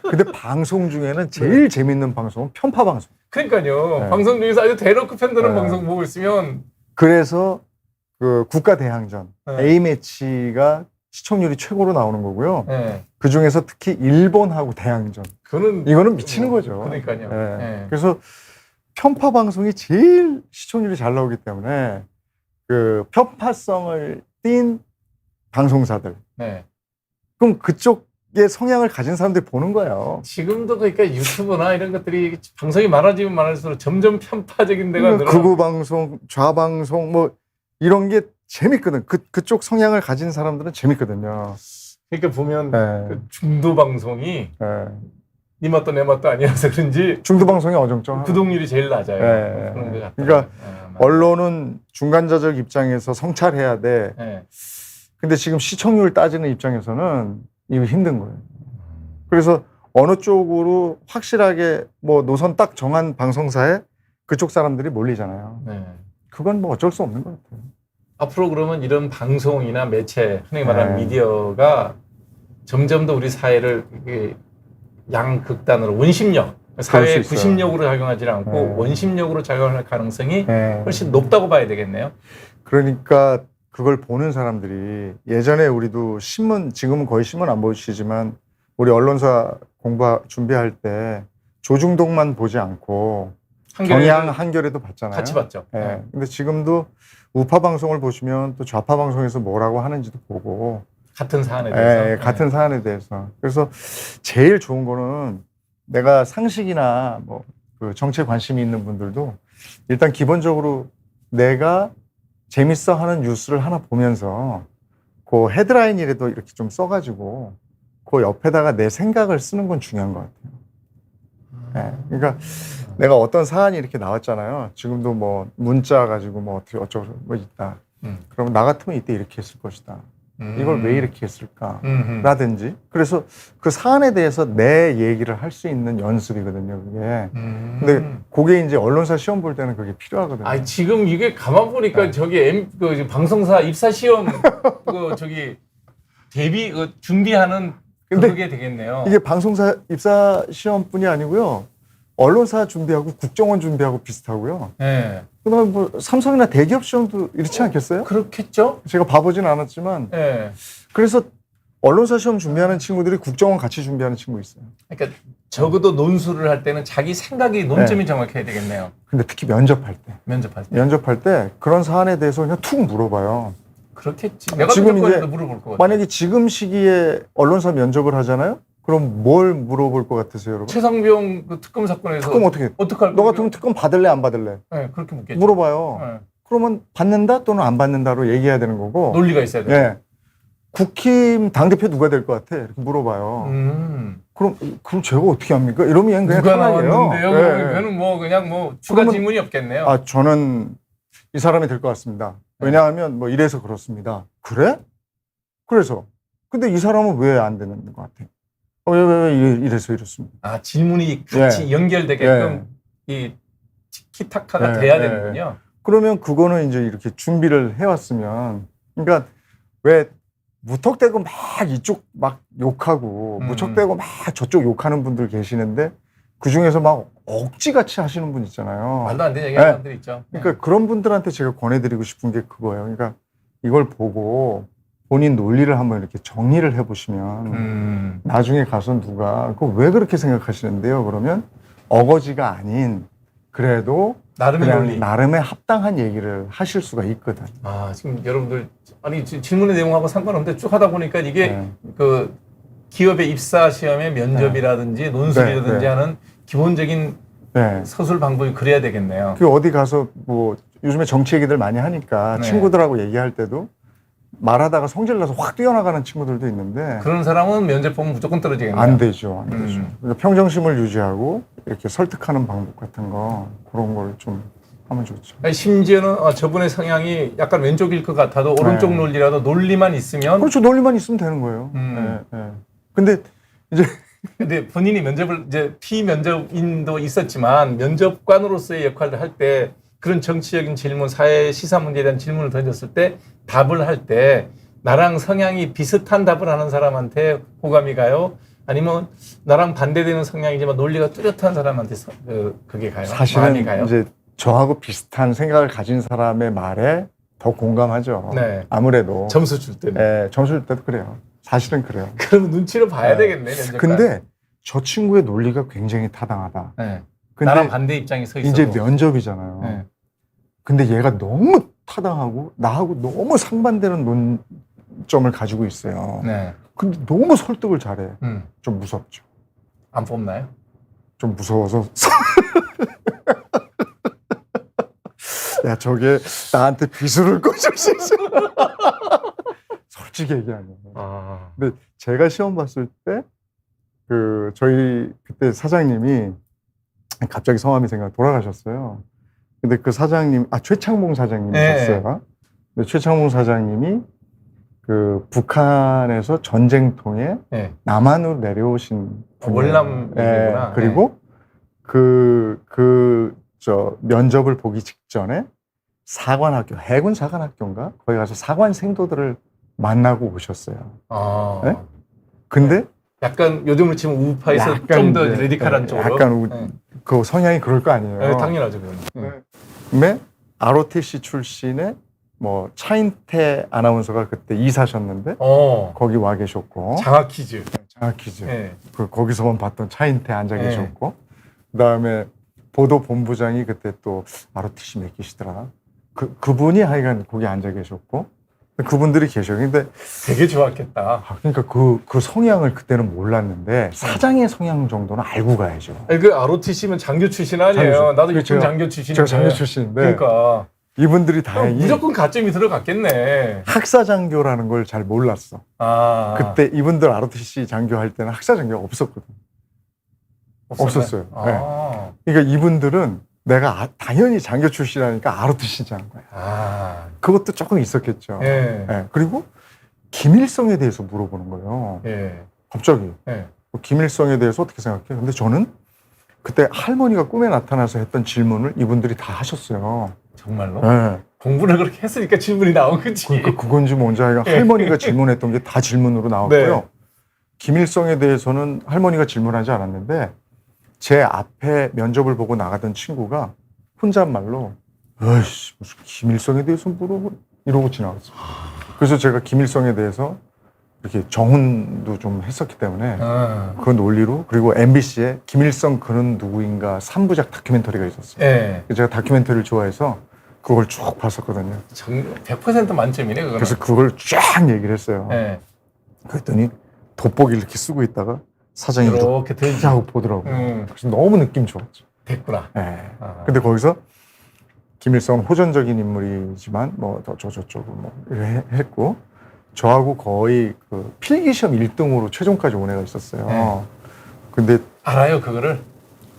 B: 근데 방송 중에는 제일 재밌는 방송은 편파 방송.
A: 그러니까요.
B: 네.
A: 방송 중에서 아주 대놓고 편드는
B: 네.
A: 방송 보고 있으면
B: 그래서 그 국가 대항전
A: 네.
B: A 매치가 시청률이 최고로 나오는 거고요.
A: 네.
B: 그 중에서 특히 일본하고 대항전
A: 그거는
B: 이거는 미치는 거죠.
A: 그러니까요.
B: 예.
A: 네.
B: 그래서 편파 방송이 제일 시청률이 잘 나오기 때문에 그 편파성을 띈 방송사들
A: 네.
B: 그럼 그쪽의 성향을 가진 사람들이 보는 거예요.
A: 지금도 그러니까 유튜브나 이런 것들이 방송이 많아지면 많을수록 점점 편파적인 데가 늘어.
B: 극우 방송, 좌방송 뭐 이런 게 재밌거든. 그쪽 성향을 가진 사람들은 재밌거든요.
A: 그러니까 보면
B: 네.
A: 그 중도 방송이
B: 예.
A: 네 맛도 내 맛도 아니라서 그런지
B: 중도 방송이 어정쩡.
A: 구독률이 제일 낮아요.
B: 네.
A: 그런 것 같아요.
B: 그러니까
A: 맞아요.
B: 언론은 중간자적 입장에서 성찰해야 돼.
A: 네.
B: 근데 지금 시청률 따지는 입장에서는 이거 힘든 거예요. 그래서 어느 쪽으로 확실하게 뭐 노선 딱 정한 방송사에 그쪽 사람들이 몰리잖아요.
A: 네.
B: 그건 뭐 어쩔 수 없는 것 같아요.
A: 앞으로 그러면 이런 방송이나 매체, 흔히 말하는
B: 네.
A: 미디어가 점점 더 우리 사회를 이게 양극단으로 원심력, 사회의
B: 수 있어요.
A: 구심력으로 작용하지 않고
B: 네.
A: 원심력으로 작용할 가능성이
B: 네.
A: 훨씬 높다고 봐야 되겠네요.
B: 그러니까 그걸 보는 사람들이 예전에 우리도 신문, 지금은 거의 신문 안 보시지만 우리 언론사 준비할 때 조중동만 보지 않고 경향 한겨레도 봤잖아요.
A: 같이 봤죠.
B: 예. 근데 지금도 우파 방송을 보시면 또 좌파 방송에서 뭐라고 하는지도 보고
A: 같은 사안에 대해서.
B: 예, 같은 사안에 대해서. 그래서 제일 좋은 거는 내가 상식이나 뭐 그 정치에 관심이 있는 분들도 일단 기본적으로 내가 재밌어 하는 뉴스를 하나 보면서 그 헤드라인이라도 이렇게 좀 써가지고 그 옆에다가 내 생각을 쓰는 건 중요한 것 같아요. 예. 그러니까 내가 어떤 사안이 이렇게 나왔잖아요. 지금도 뭐 문자 가지고 뭐 어떻게 어쩌고 뭐 있다. 그러면 나 같으면 이때 이렇게 했을 것이다. 이걸 왜 이렇게 했을까? 라든지. 그래서 그 사안에 대해서 내 얘기를 할 수 있는 연습이거든요, 그게. 근데 그게 이제 언론사 시험 볼 때는 그게 필요하거든요.
A: 아니, 지금 이게 가만 보니까
B: 네.
A: 저기 그 방송사 입사 시험 그 저기 준비하는
B: 근데
A: 그게 되겠네요.
B: 이게 방송사 입사 시험뿐이 아니고요. 언론사 준비하고 국정원 준비하고 비슷하고요.
A: 네.
B: 그다음에 뭐 삼성이나 대기업 시험도 이렇지 않겠어요?
A: 그렇겠죠?
B: 제가 봐보진 않았지만
A: 네.
B: 그래서 언론사 시험 준비하는 친구들이 국정원 같이 준비하는 친구 있어요.
A: 그러니까 적어도 논술을 할 때는 자기 생각이 논점이 정확해야 되겠네요.
B: 근데 특히 면접할
A: 면접할 때.
B: 때 그런 사안에 대해서 그냥 툭 물어봐요.
A: 그렇겠지. 내가
B: 지금
A: 면접관에도
B: 이제
A: 물어볼 것 같아요.
B: 만약에 지금 시기에 언론사 면접을 하잖아요? 그럼 뭘 물어볼 것 같으세요, 여러분?
A: 최상병 그 특검 사건에서
B: 특검 어떻게?
A: 어떡할
B: 너
A: 거예요?
B: 같으면 특검 받을래, 안 받을래?
A: 네, 그렇게 묻겠죠.
B: 물어봐요.
A: 네.
B: 그러면 받는다 또는 안 받는다로 얘기해야 되는 거고.
A: 논리가 있어야 돼요.
B: 예. 국힘 당대표 누가 될 것 같아? 이렇게 물어봐요. 그럼 제가 어떻게 합니까? 이러면 얘는 그냥
A: 누가
B: 탈락이에요.
A: 나왔는데요?
B: 예, 예.
A: 그거는 뭐 그냥 뭐 추가
B: 그러면-
A: 질문이 없겠네요.
B: 아, 저는 이 사람이 될 것 같습니다. 왜냐하면 뭐 이래서 그렇습니다. 그래? 그래서. 근데 이 사람은 왜 안 되는 것 같아요? 왜 이래서 이렇습니다.
A: 아, 질문이 같이 연결되게끔 이 티키타카가
B: 예,
A: 돼야
B: 예,
A: 되는군요.
B: 그러면 그거는 이제 이렇게 준비를 해왔으면, 그러니까 왜 무턱대고 막 이쪽 막 욕하고 무턱대고 막 저쪽 욕하는 분들 계시는데 그 중에서 막 억지같이 하시는 분 있잖아요.
A: 말도 안 되는 얘기하는
B: 네.
A: 사람들 있죠.
B: 그러니까 그런 분들한테 제가 권해드리고 싶은 게 그거예요. 그러니까 이걸 보고 본인 논리를 한번 이렇게 정리를 해보시면 나중에 가서 누가 그거 왜 그렇게 생각하시는데요? 그러면 어거지가 아닌 그래도
A: 나름의
B: 그냥
A: 논리.
B: 나름의 합당한 얘기를 하실 수가 있거든.
A: 아, 지금 여러분들, 아니, 질문의 내용하고 상관없는데 쭉 하다 보니까 이게
B: 네.
A: 그 기업의 입사 시험의 면접이라든지 논술이라든지
B: 네.
A: 하는 기본적인
B: 네.
A: 서술 방법이 그래야 되겠네요.
B: 그 어디 가서 뭐 요즘에 정치 얘기들 많이 하니까
A: 네.
B: 친구들하고 얘기할 때도 말하다가 성질나서 확 뛰어나가는 친구들도 있는데
A: 그런 사람은 면접 보면 무조건 떨어지겠네요.
B: 안 되죠. 안 되죠.
A: 음.
B: 그러니까 평정심을 유지하고 이렇게 설득하는 방법 같은 거 그런 걸 좀 하면 좋죠.
A: 아니, 심지어는 저분의 성향이 약간 왼쪽일 것 같아도 오른쪽
B: 네.
A: 논리라도 논리만 있으면
B: 그렇죠. 논리만 있으면 되는 거예요. 근데 이제
A: 근데 본인이 면접을 이제 피면접인도 있었지만 면접관으로서의 역할을 할 때 그런 정치적인 질문, 사회 시사 문제에 대한 질문을 던졌을 때 답을 할 때 나랑 성향이 비슷한 답을 하는 사람한테 호감이 가요? 아니면 나랑 반대되는 성향이지만 논리가 뚜렷한 사람한테 그게 가요? 마음이
B: 사실은
A: 가요?
B: 이제 저하고 비슷한 생각을 가진 사람의 말에 더 공감하죠.
A: 네.
B: 아무래도
A: 점수 줄 때는.
B: 점수 줄 때도 그래요. 사실은 그래요.
A: 그러면 눈치를 봐야 되겠네. 면접관.
B: 근데 저 친구의 논리가 굉장히 타당하다.
A: 네.
B: 근데
A: 나랑 반대 입장에 서 있어도.
B: 이제 면접이잖아요.
A: 네.
B: 근데 얘가 너무 타당하고 나하고 너무 상반되는 논점을 가지고 있어요.
A: 네.
B: 근데 너무 설득을 잘해. 좀 무섭죠.
A: 안 뽑나요?
B: 좀 무서워서. 야, 저게 나한테 비수를 꽂을 수 있어. 솔직히 얘기하면.
A: 아.
B: 근데 제가 시험 봤을 때, 저희 그때 사장님이 갑자기 성함이 돌아가셨어요. 근데 그 사장님, 최창봉 사장님이셨어요. 근데 최창봉 사장님이 북한에서 전쟁통에
A: 네.
B: 남한으로 내려오신 분이에요.
A: 월남이구나.
B: 그리고 면접을 보기 직전에 사관학교, 해군 사관학교인가? 거기 가서 사관 생도들을 만나고 오셨어요.
A: 아.
B: 네? 근데
A: 약간 요즘으로 치면 우파에서
B: 약간
A: 좀 더
B: 이제,
A: 레디칼한 쪽으로.
B: 약간
A: 네.
B: 그 성향이 그럴 거 아니에요.
A: 네, 당연하죠, 그건.
B: 근데 ROTC 출신의 뭐 차인태 아나운서가 그때 이사셨는데 거기 와 계셨고
A: 장학 퀴즈.
B: 장학 퀴즈.
A: 네.
B: 거기서만 봤던 차인태 앉아
A: 네.
B: 계셨고 그다음에 보도 본부장이 그때 또 ROTC 몇 계시더라. 그분이 하여간 거기 앉아 계셨고 그분들이 계셔. 근데
A: 되게 좋았겠다.
B: 그러니까 그 성향을 그때는 몰랐는데 사장의 성향 정도는 알고 가야죠.
A: 아니, 그 ROTC면 장교 출신 아니에요.
B: 장교죠.
A: 나도
B: 그렇죠.
A: 육군 장교 출신인데.
B: 제가 장교 출신인데
A: 그러니까
B: 이분들이 다행히
A: 무조건 가점이 들어갔겠네.
B: 학사장교라는 걸 잘 몰랐어.
A: 아.
B: 그때 이분들 ROTC 장교할 때는 학사장교가 없었거든. 없었어요.
A: 아.
B: 그러니까 이분들은 내가 당연히 장교 출신이니까 ROTC인 한 거야.
A: 아.
B: 그것도 조금 있었겠죠.
A: 예.
B: 그리고 김일성에 대해서 물어보는 거예요.
A: 예.
B: 갑자기.
A: 예.
B: 김일성에 대해서 어떻게 생각해? 근데 저는 그때 할머니가 꿈에 나타나서 했던 질문을 이분들이 다 하셨어요.
A: 정말로?
B: 네.
A: 공부를 그렇게 했으니까 질문이 나온 거지.
B: 그러니까 그건지 뭔지 할머니가 질문했던 게 다 질문으로 나왔고요.
A: 네.
B: 김일성에 대해서는 할머니가 질문하지 않았는데 제 앞에 면접을 보고 나가던 친구가 혼잣말로 에이씨 무슨 김일성에 대해서 물어보 이러고 지나갔어요. 그래서 제가 김일성에 대해서 이렇게 정훈도 좀 했었기 때문에 그 논리로 그리고 MBC에 김일성 그는 누구인가 3부작 다큐멘터리가 있었어요.
A: 예.
B: 제가 다큐멘터리를 좋아해서 그걸 쭉 봤었거든요.
A: 100% 만점이네, 그거는.
B: 그래서 그걸 쫙 얘기를 했어요.
A: 예.
B: 그랬더니 돋보기를 이렇게 쓰고 있다가 사장이
A: 이렇게
B: 이렇게 하고 보더라고요.
A: 음.
B: 그래서 너무 느낌 좋았죠.
A: 됐구나.
B: 네.
A: 아.
B: 근데 거기서 김일성은 호전적인 인물이지만 뭐 저쪽으로 뭐 이렇게 했고 저하고 거의 그 필기시험 1등으로 최종까지 온 애가 있었어요.
A: 네.
B: 근데
A: 알아요, 그거를?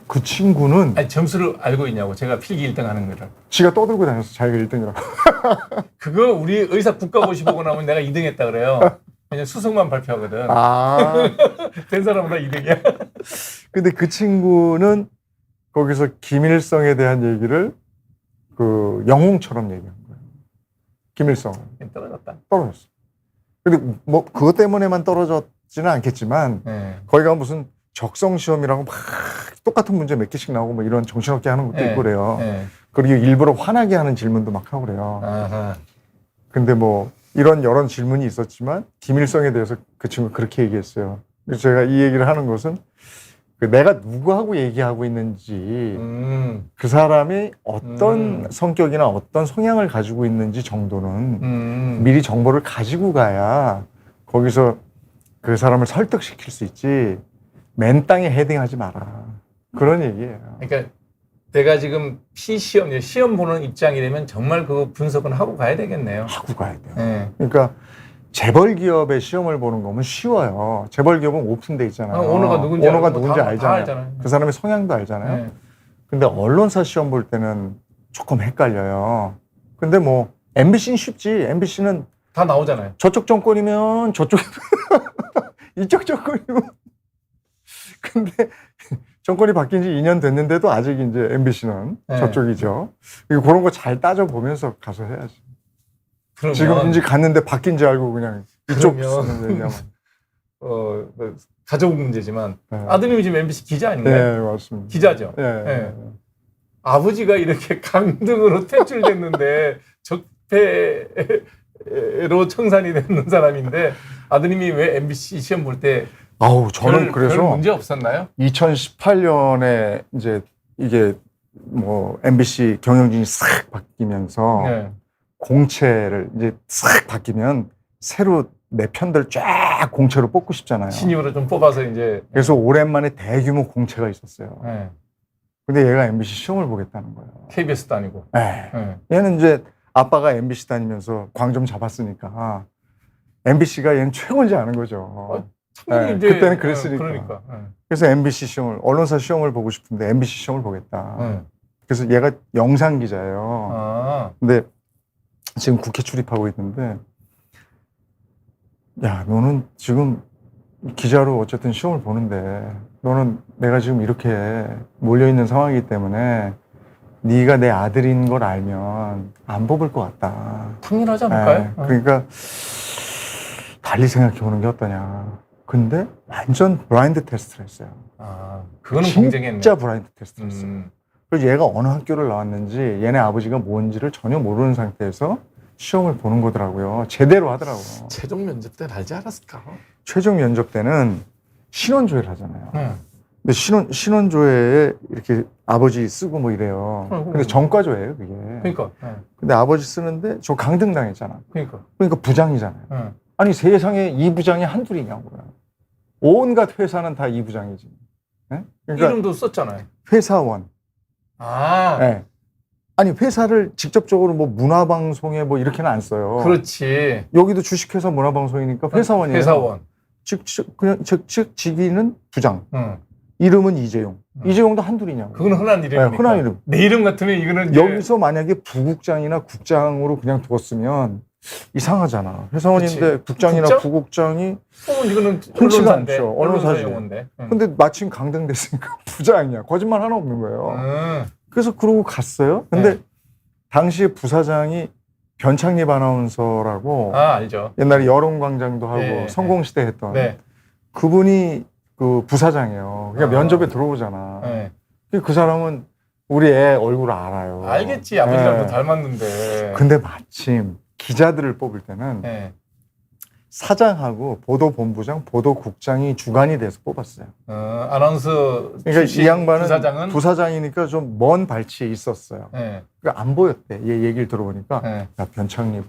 B: 그 친구는
A: 아니, 점수를 알고 있냐고. 제가 필기 1등 하는 거를.
B: 지가 떠들고 다녔어. 자기가 1등이라고.
A: 그거 우리 의사 국가고시 보고 나면 내가 2등 했다 그래요. 그냥 수석만 발표하거든.
B: 아.
A: 된 사람보다 2등이야.
B: 근데 그 친구는 거기서 김일성에 대한 얘기를 그 영웅처럼 얘기한 거예요. 김일성.
A: 떨어졌다.
B: 떨어졌어. 근데 뭐 그것 때문에만 떨어졌지는 않겠지만
A: 네.
B: 거기가 무슨 적성 시험이라고 막 똑같은 문제 몇 개씩 나오고 뭐 이런 정신없게 하는 것도
A: 예.
B: 있고 그래요.
A: 예.
B: 그리고 일부러 화나게 하는 질문도 막 하고 그래요.
A: 아하.
B: 근데 뭐 이런 여러 질문이 있었지만 김일성에 대해서 그 친구가 그렇게 얘기했어요. 그래서 제가 이 얘기를 하는 것은 그 내가 누구하고 얘기하고 있는지 그 사람이 어떤 성격이나 어떤 성향을 가지고 있는지 정도는 미리 정보를 가지고 가야 거기서 그 사람을 설득시킬 수 있지 맨 땅에 헤딩하지 마라. 그런 얘기예요.
A: 그러니까 내가 지금 시험 보는 입장이 되면 정말 그 분석은 하고 가야 되겠네요.
B: 하고 가야 돼요.
A: 예.
B: 그러니까 재벌 기업의 시험을 보는 거면 쉬워요. 재벌 기업은 오픈돼 있잖아요.
A: 오너가 누군지
B: 누군지
A: 다
B: 알잖아요.
A: 알잖아요.
B: 그 사람의 성향도 알잖아요.
A: 예.
B: 근데 언론사 시험 볼 때는 조금 헷갈려요. 근데 뭐 MBC는 쉽지. MBC는
A: 다 나오잖아요.
B: 저쪽 정권이면 저쪽 이쪽 정권이면 근데 정권이 바뀐 지 2년 됐는데도 아직 이제 MBC는
A: 네.
B: 저쪽이죠. 그런 거 잘 따져보면서 가서 해야지.
A: 그러면
B: 지금 이제 갔는데 바뀐 지 알고 그냥 이쪽
A: 그러면
B: 쓰는 얘기하면.
A: 뭐 가족 문제지만
B: 네.
A: 아드님이 지금 MBC 기자 아닌가요?
B: 네, 맞습니다.
A: 기자죠.
B: 예.
A: 네. 아버지가 이렇게 강등으로 퇴출됐는데 적폐로 청산이 되는 사람인데 아드님이 왜 MBC 시험 볼 때
B: 아우, 저는
A: 별
B: 그래서
A: 문제 없었나요?
B: 2018년에 이제 이게 뭐 MBC 경영진이 싹 바뀌면서
A: 네.
B: 공채를 이제 싹 바뀌면 새로 내 편들 쫙 공채로 뽑고 싶잖아요.
A: 신입으로 좀 뽑아서 이제
B: 그래서 오랜만에 대규모 공채가 있었어요.
A: 네.
B: 근데 얘가 MBC 시험을 보겠다는 거예요.
A: KBS도 아니고.
B: 네.
A: 네.
B: 얘는 이제 아빠가 MBC 다니면서 광 좀 잡았으니까 MBC가 얘는 최고인지 아는 거죠.
A: 충분히
B: 네,
A: 이제
B: 그때는 그랬으니까.
A: 그러니까. 네.
B: 그래서 MBC 시험을 언론사 시험을 보고 싶은데 MBC 시험을 보겠다.
A: 네.
B: 그래서 얘가 영상 기자예요.
A: 아,
B: 근데 지금 국회 출입하고 있는데 야, 너는 지금 기자로 어쨌든 시험을 보는데 너는 내가 지금 이렇게 몰려있는 상황이기 때문에 네가 내 아들인 걸 알면 안 뽑을 것 같다.
A: 당연하지 않을까요?
B: 그러니까 달리 생각해 보는 게 어떠냐. 근데 완전 블라인드 테스트를 했어요.
A: 아, 그거는 공정했네.
B: 진짜 블라인드 테스트를 했어요. 그래서 얘가 어느 학교를 나왔는지 얘네 아버지가 뭔지를 전혀 모르는 상태에서 시험을 보는 거더라고요. 제대로 하더라고요.
A: 최종 면접 때는 알지 않았을까?
B: 최종 면접 때는 신원조회를 하잖아요.
A: 네.
B: 근데 신원조회에 이렇게 아버지 쓰고 뭐 이래요. 근데 전과조회예요, 그게.
A: 그러니까. 네.
B: 근데 아버지 쓰는데 저 강등 당했잖아.
A: 그러니까.
B: 그러니까 부장이잖아요.
A: 네.
B: 아니 세상에 이 부장이 한둘이냐고요. 온갖 회사는 다 이 부장이지. 네? 그러니까
A: 이름도 썼잖아요.
B: 회사원.
A: 아,
B: 네. 아니 회사를 직접적으로 뭐 문화방송에 뭐 이렇게는 안 써요.
A: 그렇지.
B: 여기도 주식회사 문화방송이니까 회사원이에요.
A: 회사원.
B: 그냥 즉 직위는 부장.
A: 응.
B: 이름은 이재용. 이재용도 한둘이냐고.
A: 그건 흔한 이름이니까.
B: 네, 흔한 이름.
A: 내 이름 같으면 이거는 이제
B: 여기서 만약에 부국장이나 국장으로 그냥 두었으면 이상하잖아. 회사원인데
A: 그치.
B: 국장이나
A: 국장?
B: 부국장이
A: 이거는
B: 흔치가
A: 언론사인데.
B: 않죠. 언론사지.
A: 용어인데. 응.
B: 근데 마침 강등됐으니까 부장이야. 거짓말 하나 없는 거예요. 그래서 그러고 갔어요. 근데
A: 네.
B: 당시에 부사장이 변창립 아나운서라고
A: 아, 알죠.
B: 옛날에 여론광장도 하고
A: 네,
B: 성공시대 했던
A: 네.
B: 그분이 그 부사장이에요. 그러니까
A: 아.
B: 면접에 들어오잖아.
A: 네.
B: 그 사람은 우리 애 얼굴을 알아요.
A: 알겠지. 아버지랑도
B: 네.
A: 닮았는데.
B: 근데 마침 기자들을 뽑을 때는
A: 네.
B: 사장하고 보도본부장, 보도국장이 주관이 돼서 뽑았어요.
A: 아나운서
B: 그러니까
A: 출신
B: 이 양반은
A: 부사장은
B: 부사장이니까 좀 먼 발치에 있었어요.
A: 네.
B: 그러니까 안 보였대. 얘 얘기를 들어보니까
A: 네.
B: 야, 변창립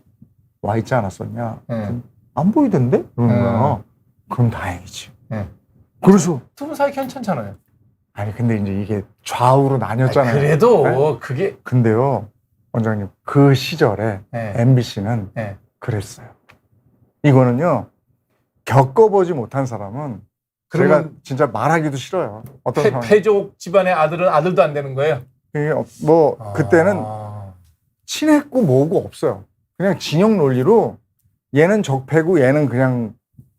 B: 와 있지 않았었냐?
A: 네.
B: 그럼 안 보이던데? 그러는 거야. 그럼 다행이지.
A: 네.
B: 그래서
A: 두 분 사이 괜찮잖아요.
B: 아니 근데 이제 이게 좌우로 나뉘었잖아요.
A: 그래도
B: 네?
A: 그게
B: 근데요, 원장님 그 시절에
A: 네.
B: MBC는
A: 네.
B: 그랬어요. 이거는요 겪어보지 못한 사람은 제가
A: 그러면
B: 진짜 말하기도 싫어요. 어떤 상황?
A: 패족 집안의 아들은 아들도 안 되는 거예요?
B: 이게 뭐 그때는
A: 아.
B: 친했고 뭐고 없어요. 그냥 진영 논리로 얘는 적폐고 얘는 그냥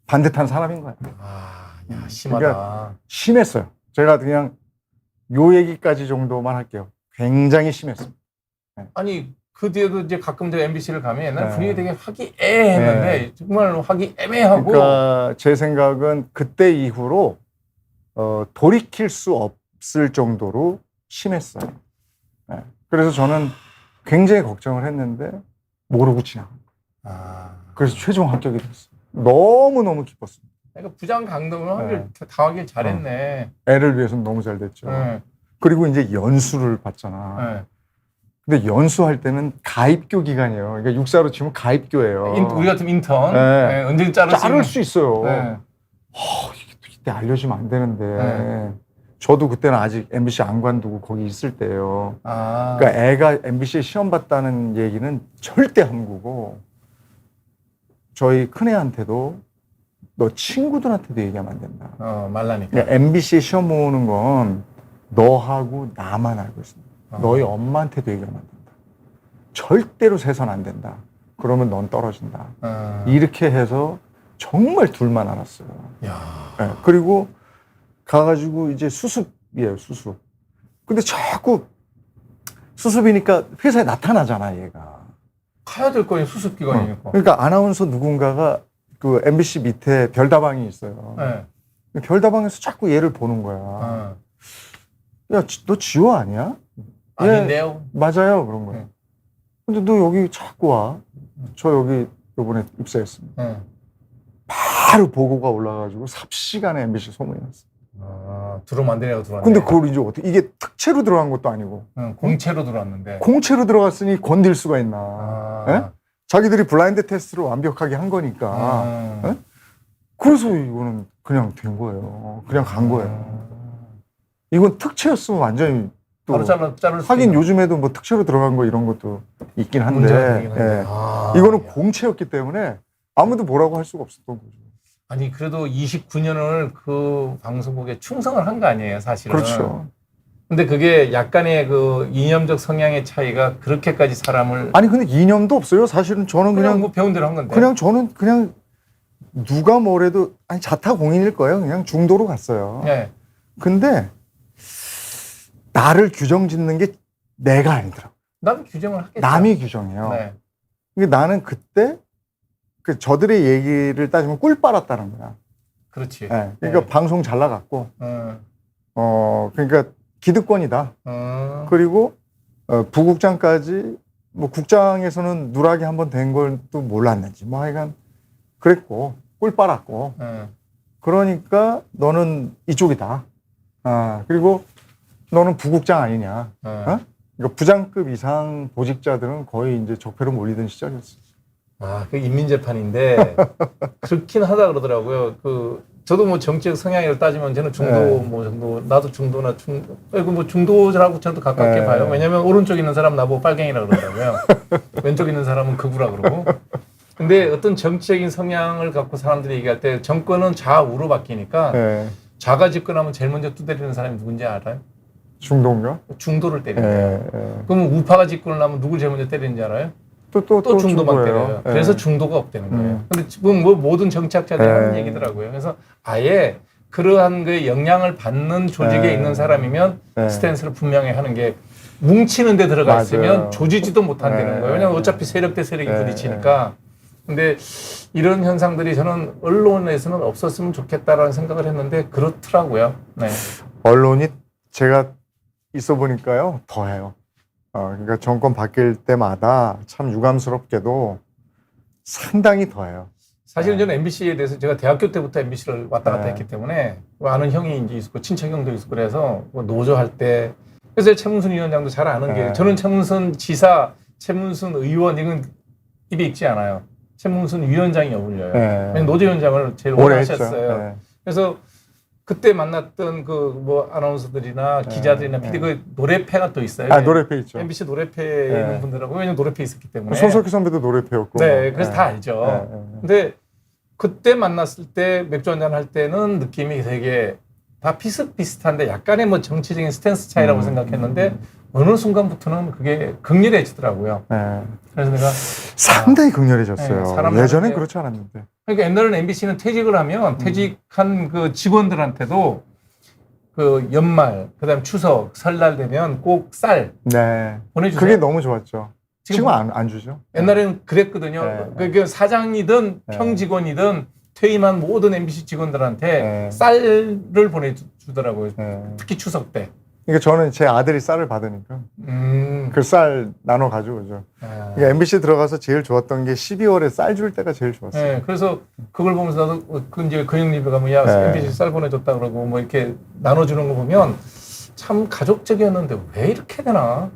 B: 반듯한 사람인 거예요.
A: 아, 야, 심하다.
B: 심했어요. 제가 그냥 요 얘기까지 정도만 할게요. 굉장히 심했어요.
A: 아니 그 뒤에도 이제 가끔 제가 MBC를 가면 옛날
B: 네.
A: 분위기 되게 화기애애했는데 정말 화기애매하고
B: 그러니까 제 생각은 그때 이후로 돌이킬 수 없을 정도로 심했어요. 네. 그래서 저는 굉장히 걱정을 했는데 모르고 지나간 거예요.
A: 아.
B: 그래서 최종 합격이 됐어요. 너무너무 기뻤습니다.
A: 그러니까 부장 강등을
B: 네.
A: 당하길 잘했네.
B: 애를 위해서는 너무 잘 됐죠.
A: 네.
B: 그리고 이제 연수를 받잖아.
A: 네.
B: 근데 연수할 때는 가입교 기간이에요. 그러니까 육사로 치면 가입교예요.
A: 우리 같은 인턴
B: 네.
A: 네. 언제든 자를
B: 자를
A: 수
B: 수 있어요.
A: 네.
B: 이때 알려주면 안 되는데.
A: 네.
B: 저도 그때는 아직 MBC 안 관두고 거기 있을 때예요.
A: 아.
B: 그러니까 애가 MBC에 시험 봤다는 얘기는 절대 함구고 저희 큰애한테도 너 친구들한테도 얘기하면 안 된다.
A: 말라니까.
B: 그러니까 MBC에 시험 보는 건 너하고 나만 알고 있습니다. 너희 엄마한테도 얘기하면 안 된다. 절대로 세선 안 된다. 그러면 넌 떨어진다. 이렇게 해서 정말 둘만 알았어요.
A: 야.
B: 네, 그리고 가가지고 이제 수습이에요, 수습. 근데 자꾸 수습이니까 회사에 나타나잖아, 얘가.
A: 가야 될 거니 수습 기간이니까.
B: 그러니까 아나운서 누군가가 그 MBC 밑에 별다방이 있어요.
A: 네.
B: 별다방에서 자꾸 얘를 보는 거야. 야, 너 지호 아니야?
A: 아닌데요.
B: 맞아요, 그런 거예요.
A: 네.
B: 근데 너 여기 자꾸 와. 저 여기 요번에 입사했습니다.
A: 네.
B: 바로 보고가 올라가지고 삽시간에 MBC 소문이 났어.
A: 들어오면 안 되냐고 들어왔네.
B: 근데 그걸 이제 어떻게, 이게 특채로 들어간 것도 아니고.
A: 공채로 들어왔는데.
B: 공채로 들어갔으니 건들 수가 있나. 예? 자기들이 블라인드 테스트를 완벽하게 한 거니까. 예? 그래서 이거는 그냥 된 거예요. 그냥 간 거예요. 이건 특채였으면 완전히 또.
A: 바로 자를
B: 하긴 요즘에도 뭐 특채로 들어간 거 이런 것도 있긴 한데. 예. 이거는 공채였기 때문에 아무도 뭐라고 할 수가 없었던 거죠.
A: 아니 그래도 29년을 그 방송국에 충성을 한 거 아니에요, 사실은.
B: 그렇죠.
A: 근데 그게 약간의 그 이념적 성향의 차이가 그렇게까지 사람을
B: 아니 근데 이념도 없어요. 사실은 저는
A: 그냥
B: 그냥
A: 뭐 배운 대로 한 건데.
B: 그냥 저는 그냥 누가 뭐래도 아니 자타공인일 거예요. 그냥 중도로 갔어요.
A: 네.
B: 근데 나를 규정짓는 게 내가 아니더라고.
A: 나도 규정을 하겠죠.
B: 남이 규정해요.
A: 네.
B: 근데 나는 그때 그 저들의 얘기를 따지면 꿀 빨았다는 거야.
A: 그렇지.
B: 네. 그러니까
A: 네.
B: 방송 잘 나갔고, 그러니까 기득권이다. 그리고 부국장까지 뭐 국장에서는 누락이 한번 된 걸 또 몰랐는지 뭐 하여간 그랬고 꿀 빨았고. 그러니까 너는 이쪽이다. 그리고 너는 부국장 아니냐. 그러니까 부장급 이상 보직자들은 거의 이제 적폐로 몰리던 시절이었어.
A: 그 인민재판인데 그렇긴 하다 그러더라고요. 저도 뭐 정치적 성향을 따지면 저는 중도
B: 네.
A: 뭐 정도 나도 중도나 뭐 중도라고 저도 가깝게
B: 네.
A: 봐요. 왜냐면 오른쪽 있는 사람 나보고 빨갱이라 그러더라고요. 왼쪽 있는 사람은 극우라 그러고. 근데 어떤 정치적인 성향을 갖고 사람들이 얘기할 때 정권은 좌우로 바뀌니까
B: 네.
A: 좌가 집권하면 제일 먼저 두드리는 사람이 누군지 알아요?
B: 중도인가?
A: 중도를 때린대요.
B: 네.
A: 그러면 우파가 집권을 하면 누굴 제일 먼저 때리는지 알아요?
B: 또
A: 중도만
B: 중도예요.
A: 때려요.
B: 네.
A: 그래서 중도가 없다는 거예요. 근데 지금 뭐 모든 정치학자들이 하는 얘기더라고요. 그래서 아예 그러한 그 영향을 받는 조직에
B: 네.
A: 있는 사람이면
B: 네.
A: 스탠스를 분명히 하는 게 뭉치는 데 들어가
B: 맞아요.
A: 있으면 조지지도 못한다는
B: 네.
A: 거예요. 왜냐하면 어차피 세력 대 세력이
B: 네.
A: 부딪히니까. 근데 이런 현상들이 저는 언론에서는 없었으면 좋겠다라는 생각을 했는데 그렇더라고요. 네.
B: 언론이 제가 있어 보니까요 더해요. 그러니까 정권 바뀔 때마다 참 유감스럽게도 상당히 더해요.
A: 사실은 저는 MBC에 대해서 제가 대학교 때부터 MBC를 왔다 갔다
B: 네.
A: 했기 때문에 아는 형이 이제 있고 친척 형도 있고 그래서 뭐 노조할 때 그래서 최문순 위원장도 잘 아는 게 저는 최문순 지사, 최문순 의원 이건 입에 익지 않아요. 최문순 위원장이 어울려요. 왜냐면 노조위원장을 제일 오래 하셨어요.
B: 네.
A: 그래서 그때 만났던 그 뭐 아나운서들이나 기자들이나 PD 그 노래패가 또 있어요.
B: 노래패 있죠.
A: MBC 노래패에 있는 분들하고 왜냐면 노래패 있었기 때문에.
B: 손석희 선배도 노래패였고.
A: 네, 그래서 다 알죠. 근데 그때 만났을 때 맥주 한잔 할 때는 느낌이 되게 다 비슷비슷한데 약간의 뭐 정치적인 스탠스 차이라고 생각했는데 어느 순간부터는 그게 극렬해지더라고요.
B: 네.
A: 그래서 내가
B: 상당히 극렬해졌어요.
A: 네,
B: 예전엔 그렇지 않았는데.
A: 그러니까 옛날에는 MBC는 퇴직을 하면 퇴직한 그 직원들한테도 그 연말, 그다음 추석, 설날 되면 꼭 쌀
B: 네.
A: 보내주세요.
B: 그게 너무 좋았죠. 지금
A: 지금
B: 안 주죠.
A: 옛날에는 그랬거든요.
B: 네.
A: 그 사장이든
B: 네.
A: 평직원이든 퇴임한 모든 MBC 직원들한테
B: 네.
A: 쌀을 보내주더라고요.
B: 네.
A: 특히 추석 때.
B: 그러니까 저는 제 아들이 쌀을 받으니까 그 쌀 나눠 가지고죠.
A: 아.
B: 그러니까 MBC 들어가서 제일 좋았던 게 12월에 쌀 줄 때가 제일 좋았어요.
A: 네, 그래서 그걸 보면서 나도 그 이제 근육 리뷰가 뭐야
B: 네.
A: MBC 쌀 보내줬다 그러고 뭐 이렇게 나눠주는 거 보면 참 가족적이었는데 왜 이렇게 되나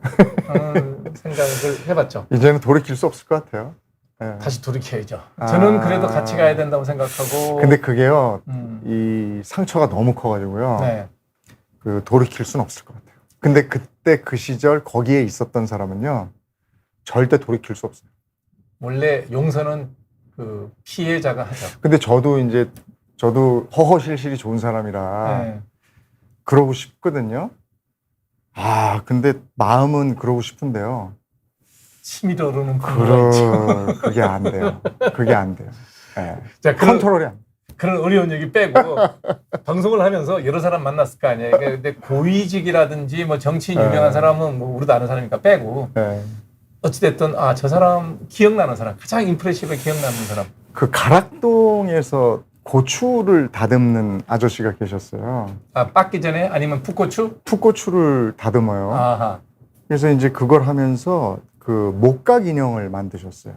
A: 하는 생각을 해봤죠.
B: 이제는 돌이킬 수 없을 것 같아요. 네.
A: 다시 돌이켜야죠. 저는
B: 아.
A: 그래도 같이 가야 된다고 생각하고.
B: 근데 그게요,
A: 음,
B: 이 상처가 너무 커가지고요.
A: 네.
B: 그 돌이킬 수는 없을 것 같아요. 근데 그때 그 시절 거기에 있었던 사람은요, 절대 돌이킬 수 없어요.
A: 원래 용서는 그 피해자가 하죠.
B: 근데 저도 허허실실이 좋은 사람이라
A: 네.
B: 그러고 싶거든요. 아, 근데 마음은 그러고 싶은데요.
A: 침이 오르는 부분가 있죠.
B: 그게 안 돼요. 그게 안 돼요. 네.
A: 자,
B: 컨트롤이 안 돼요.
A: 그런 어려운 얘기 빼고 방송을 하면서 여러 사람 만났을 거 아니에요. 근데 고위직이라든지 뭐 정치인 유명한
B: 네.
A: 사람은 뭐 우리도 아는 사람이니까 빼고
B: 네.
A: 어찌됐든 아, 저 사람 기억나는 사람, 가장 임프레시브에 기억나는 사람.
B: 그 가락동에서 고추를 다듬는 아저씨가 계셨어요.
A: 아, 빻기 전에 아니면 풋고추?
B: 풋고추를 다듬어요.
A: 아하.
B: 그래서 이제 그걸 하면서 그 목각 인형을 만드셨어요.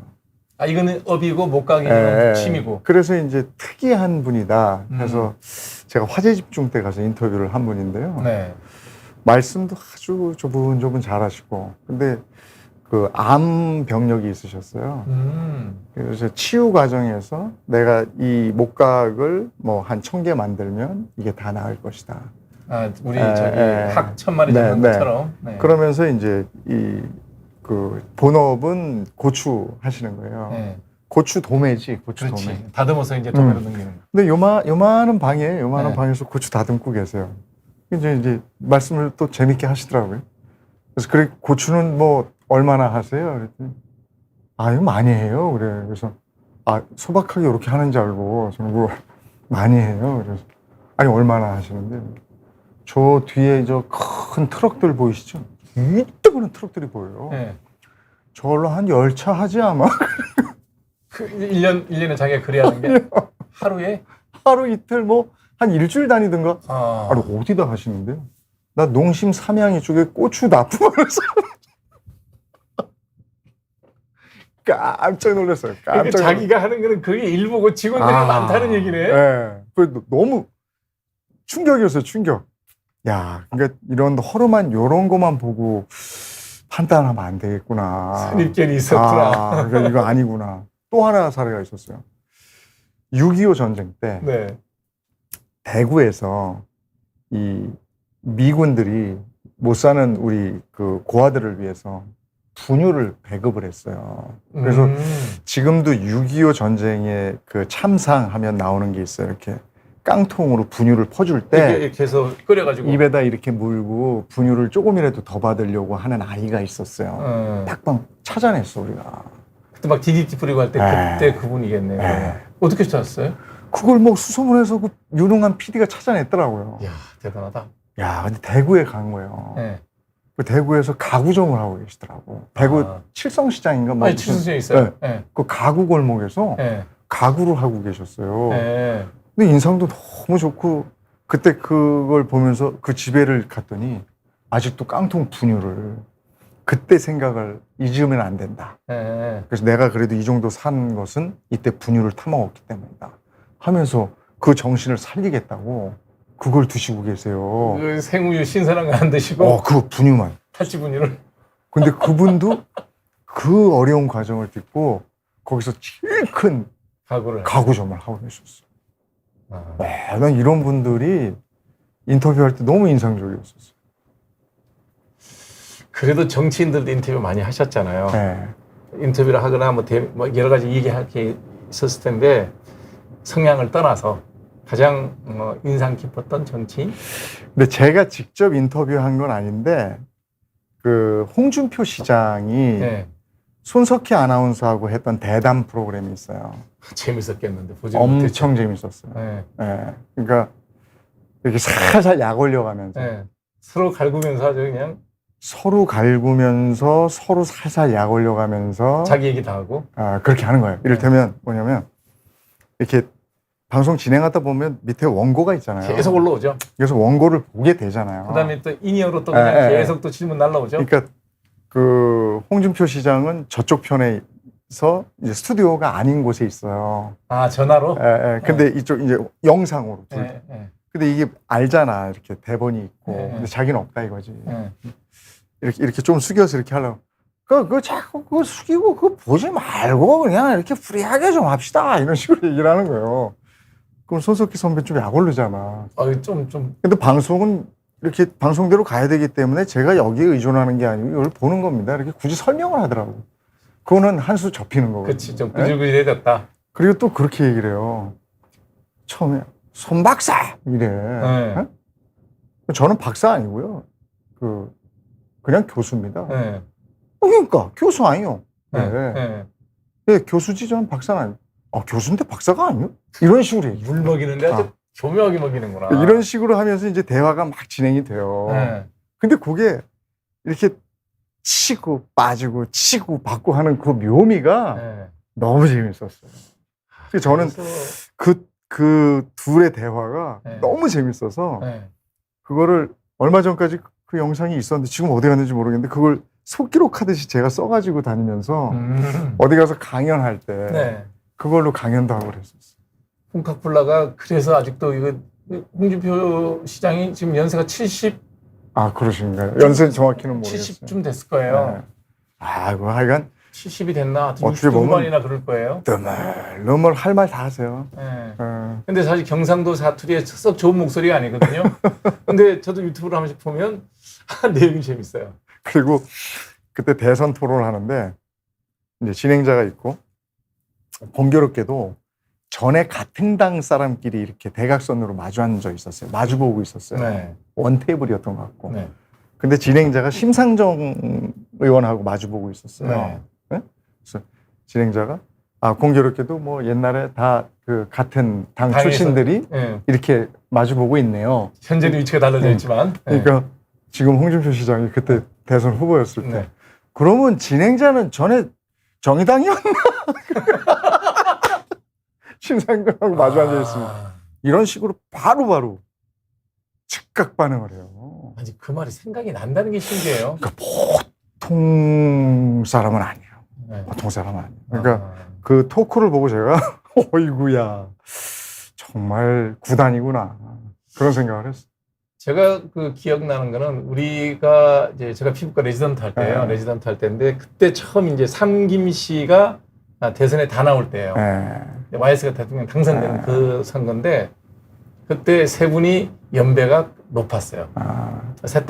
A: 아, 이거는 업이고 목각이
B: 예,
A: 침이고.
B: 그래서 이제 특이한 분이다 해서 제가 화재 집중 때 가서 인터뷰를 한 분인데요.
A: 네.
B: 말씀도 아주 조분조분 잘하시고, 근데 그 암 병력이 있으셨어요. 그래서 치유 과정에서 내가 이 목각을 뭐 한 1000개 만들면 이게 다 나을 것이다.
A: 아, 우리
B: 예,
A: 저기
B: 예.
A: 학 천마리
B: 네,
A: 잡는
B: 네.
A: 것처럼. 네.
B: 그러면서 이제 그 본업은 고추 하시는 거예요.
A: 네.
B: 고추 도매지, 고추 도매.
A: 그렇지. 다듬어서 이제 도매로 넘기는 거.
B: 근데 요만한 방에, 요만한
A: 네.
B: 방에서 고추 다듬고 계세요. 이제 말씀을 또 재밌게 하시더라고요. 그래서 그래, 고추는 뭐 얼마나 하세요? 그랬더니, 아, 이거 많이 해요. 그래. 그래서, 아, 소박하게 이렇게 하는 줄 알고, 저는 뭐 많이 해요. 그래서, 아니, 얼마나 하시는데? 저 뒤에 저 큰 트럭들 보이시죠? 이따구는 트럭들이 보여요.
A: 네.
B: 저걸로 한 10차 하지 아마?
A: 그 1년에 자기가 그래야 하는 게 하루에?
B: 하루 이틀 뭐, 한 일주일 다니든가?
A: 아,
B: 아니, 어디다 하시는데요? 나 농심 삼양이 쪽에 고추 납품하면서 깜짝 놀랐어요.
A: 그러니까 자기가 하는 거는 그게 일부고 직원들이 많다는 얘기네.
B: 네. 그 너무 충격이었어요, 충격. 야, 그러니까 이런 허름한 요런 거만 보고 판단하면 안 되겠구나.
A: 선입견이 있었구나.
B: 아, 그러니까 이거 아니구나. 또 하나 사례가 있었어요. 6.25 전쟁 때
A: 네.
B: 대구에서 이 미군들이 못 사는 우리 그 고아들을 위해서 분유를 배급을 했어요. 그래서 지금도 6.25 전쟁의 그 참상하면 나오는 게 있어요. 이렇게 깡통으로 분유를 퍼줄 때
A: 이렇게 해서 끓여가지고.
B: 입에다 이렇게 물고 분유를 조금이라도 더 받으려고 하는 아이가 있었어요. 딱방 찾아냈어, 우리가.
A: 그때 막 DDT 뿌리고 할 때 그때 그분이겠네요.
B: 네.
A: 어떻게 찾았어요?
B: 그걸 뭐 수소문해서 그 유능한 PD가 찾아냈더라고요.
A: 이야, 대단하다.
B: 야, 근데 대구에 간 거예요.
A: 네.
B: 그 대구에서 가구점을 하고 계시더라고. 대구
A: 아.
B: 칠성시장인가? 뭐
A: 아니,
B: 무슨-
A: 칠수에 있어요.
B: 네.
A: 네.
B: 그 가구 골목에서
A: 네.
B: 가구를 하고 계셨어요.
A: 네.
B: 근데 인상도 너무 좋고, 그때 그걸 보면서 그 집에를 갔더니 아직도 깡통 분유를, 그때 생각을 잊으면 안 된다.
A: 네.
B: 그래서 내가 그래도 이 정도 산 것은 이때 분유를 타먹었기 때문이다 하면서 그 정신을 살리겠다고 그걸 드시고 계세요.
A: 그 생우유 신선한 거 안 드시고
B: 그 분유만.
A: 탈지 분유를.
B: 근데 그분도 그 어려운 과정을 딛고 거기서 제일 큰
A: 가구를.
B: 가구점을 하고 계셨어.
A: 아.
B: 난 이런 분들이 인터뷰할 때 너무 인상적이었었어요.
A: 그래도 정치인들도 인터뷰 많이 하셨잖아요.
B: 네.
A: 인터뷰를 하거나 뭐 여러 가지 얘기할 게 있었을 텐데 성향을 떠나서 가장 인상 깊었던 정치인?
B: 근데 제가 직접 인터뷰한 건 아닌데 그 홍준표 시장이
A: 네.
B: 손석희 아나운서하고 했던 대담 프로그램이 있어요.
A: 재밌었겠는데 보지 못했죠.
B: 엄청 재밌었어요.
A: 네.
B: 네. 그러니까 이렇게 살살 약 올려가면서
A: 네. 서로 갈구면서 아주 그냥
B: 서로 갈구면서 서로 살살 약 올려가면서
A: 자기 얘기 다 하고.
B: 그렇게 하는 거예요. 이를테면 뭐냐면 이렇게 방송 진행하다 보면 밑에 원고가 있잖아요.
A: 계속 올라오죠.
B: 그래서 원고를 보게 되잖아요.
A: 그다음에 또 인이어로 또 그냥
B: 예, 예.
A: 계속 또 질문 날라오죠.
B: 그러니까 그 홍준표 시장은 저쪽 편에서 이제 스튜디오가 아닌 곳에 있어요.
A: 아, 전화로?
B: 예, 예. 근데 이쪽 이제 영상으로 둘 다.
A: 예, 예,
B: 근데 이게 알잖아. 이렇게 대본이 있고.
A: 예, 예.
B: 근데 자기는 없다 이거지.
A: 예.
B: 이렇게 좀 숙여서 이렇게 하려고. 그거 자꾸 그거 숙이고 그거 보지 말고 그냥 이렇게 프리하게 좀 합시다. 이런 식으로 얘기를 하는 거예요. 그럼 손석희 선배 좀 약 올르잖아.
A: 좀.
B: 근데 방송은 이렇게 방송대로 가야 되기 때문에 제가 여기에 의존하는 게 아니고 이걸 보는 겁니다. 이렇게 굳이 설명을 하더라고. 그거는 한 수 접히는 거거든요.
A: 그치, 좀 구질구질해졌다.
B: 그리고 또 그렇게 얘기를 해요. 처음에 손 박사 이래.
A: 네.
B: 어? 저는 박사 아니고요. 그냥 교수입니다.
A: 예.
B: 그러니까 교수 아니요.
A: 예.
B: 네.
A: 예.
B: 네, 교수지 저는 박사는 아니요. 교수인데 박사가 아니요? 이런 식으로 얘기해요.
A: 물 먹이는데 아주
B: 아.
A: 교묘하게 먹이는구나.
B: 이런 식으로 하면서 이제 대화가 막 진행이 돼요.
A: 예.
B: 근데 그게 이렇게 치고 빠지고 치고 받고 하는 그 묘미가
A: 예.
B: 너무 재밌었어요. 그래서 저는
A: 그래서,
B: 그 둘의 대화가
A: 네.
B: 너무 재밌어서
A: 예.
B: 그거를 얼마 전까지 그 영상이 있었는데 지금 어디 갔는지 모르겠는데 그걸 속기록하듯이 제가 써가지고 다니면서 어디 가서 강연할 때
A: 네.
B: 그걸로 강연도 하고 그랬었어요.
A: 콩카콜라가 그래서 아직도 이거 홍준표 시장이 지금 연세가 70,
B: 그러신가요? 연세 정확히는 모르겠어요.
A: 70쯤 됐을 거예요.
B: 네. 그 하여간
A: 70이 됐나?
B: 어떻게
A: 60두
B: 보면
A: 후반이나 그럴 거예요.
B: 너무 할 말 다 하세요.
A: 예.
B: 어.
A: 근데 사실 경상도 사투리에 썩 좋은 목소리가 아니거든요. 근데 저도 유튜브를 한 번씩 보면 내용이 재밌어요.
B: 그리고 그때 대선 토론을 하는데 이제 진행자가 있고 공교롭게도 전에 같은 당 사람끼리 이렇게 대각선으로 마주 앉아 있었어요. 마주 보고 있었어요.
A: 네.
B: 원 테이블이었던 것 같고.
A: 네.
B: 근데 진행자가 심상정 의원하고 마주 보고 있었어요.
A: 네.
B: 네? 그래서 진행자가 공교롭게도 뭐 옛날에 다 그 같은 당
A: 당에서,
B: 출신들이
A: 예.
B: 이렇게 마주 보고 있네요.
A: 현재는 위치가 달라져 있지만. 예.
B: 그러니까 지금 홍준표 시장이 그때 대선 후보였을 때
A: 네.
B: 그러면 진행자는 전에 정의당이었나? 심상정하고 마주 앉아 있습니다. 이런 식으로 바로바로 즉각 반응을 해요.
A: 아니 그 말이 생각이 난다는 게 신기해요.
B: 그러니까 보통 사람은 아니에요.
A: 네.
B: 보통 사람은 아니에요. 그러니까 그 토크를 보고 제가 어이구야 정말 구단이구나 그런 생각을 했어요.
A: 제가 그 기억나는 거는 우리가 이제 제가 피부과 레지던트 할 때예요.
B: 네.
A: 레지던트 할 때인데 그때 처음 이제 삼김씨가 대선에 다 나올 때예요.
B: 네.
A: YS가 대통령 당선되는
B: 네.
A: 그 선거인데 그때 세 분이 연배가 높았어요. 세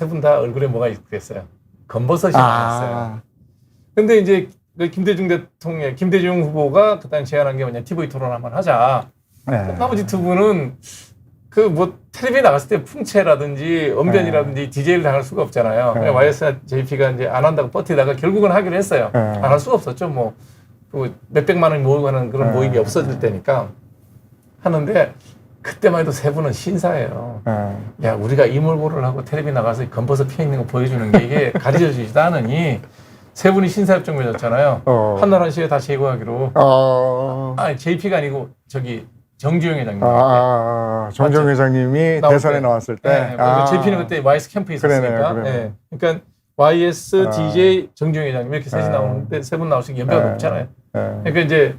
A: 분 다 얼굴에 뭐가 있겠어요. 검버섯이 많았어요. 근데 이제 그 김대중 후보가 그때 제안한 게 뭐냐, TV 토론 한번 하자.
B: 네.
A: 나머지 두 분은 그 뭐 텔레비에 나갔을 때 풍채라든지 언변이라든지 DJ를 당할 수가 없잖아요.
B: 네.
A: YS와 JP가 이제 안 한다고 버티다가 결국은 하기로 했어요.
B: 네.
A: 안 할 수가 없었죠. 뭐 몇백만 원 모으고 하는 그런
B: 네.
A: 모임이 없어질 때니까 하는데 그때만 해도 세 분은 신사예요. 야, 우리가 이몰고를 하고 텔레비 나가서 검버섯 피어 있는 거 보여주는 게 이게 가르쳐 주지도 않으니 세 분이 신사협정 맺었잖아요. 한나라 씨에 다 제거하기로. 아니, JP가 아니고 저기 정주영 회장님.
B: 정정 회장님이 대선에 나왔을 때.
A: 네, JP는 그때 YS 캠프에 있었으니까.
B: 그러네요.
A: 네. 그러니까 YS, DJ, 정주영 회장님 이렇게 셋이 나오는데 세 분 나오시니까 연배가 높잖아요. 그러니까 이제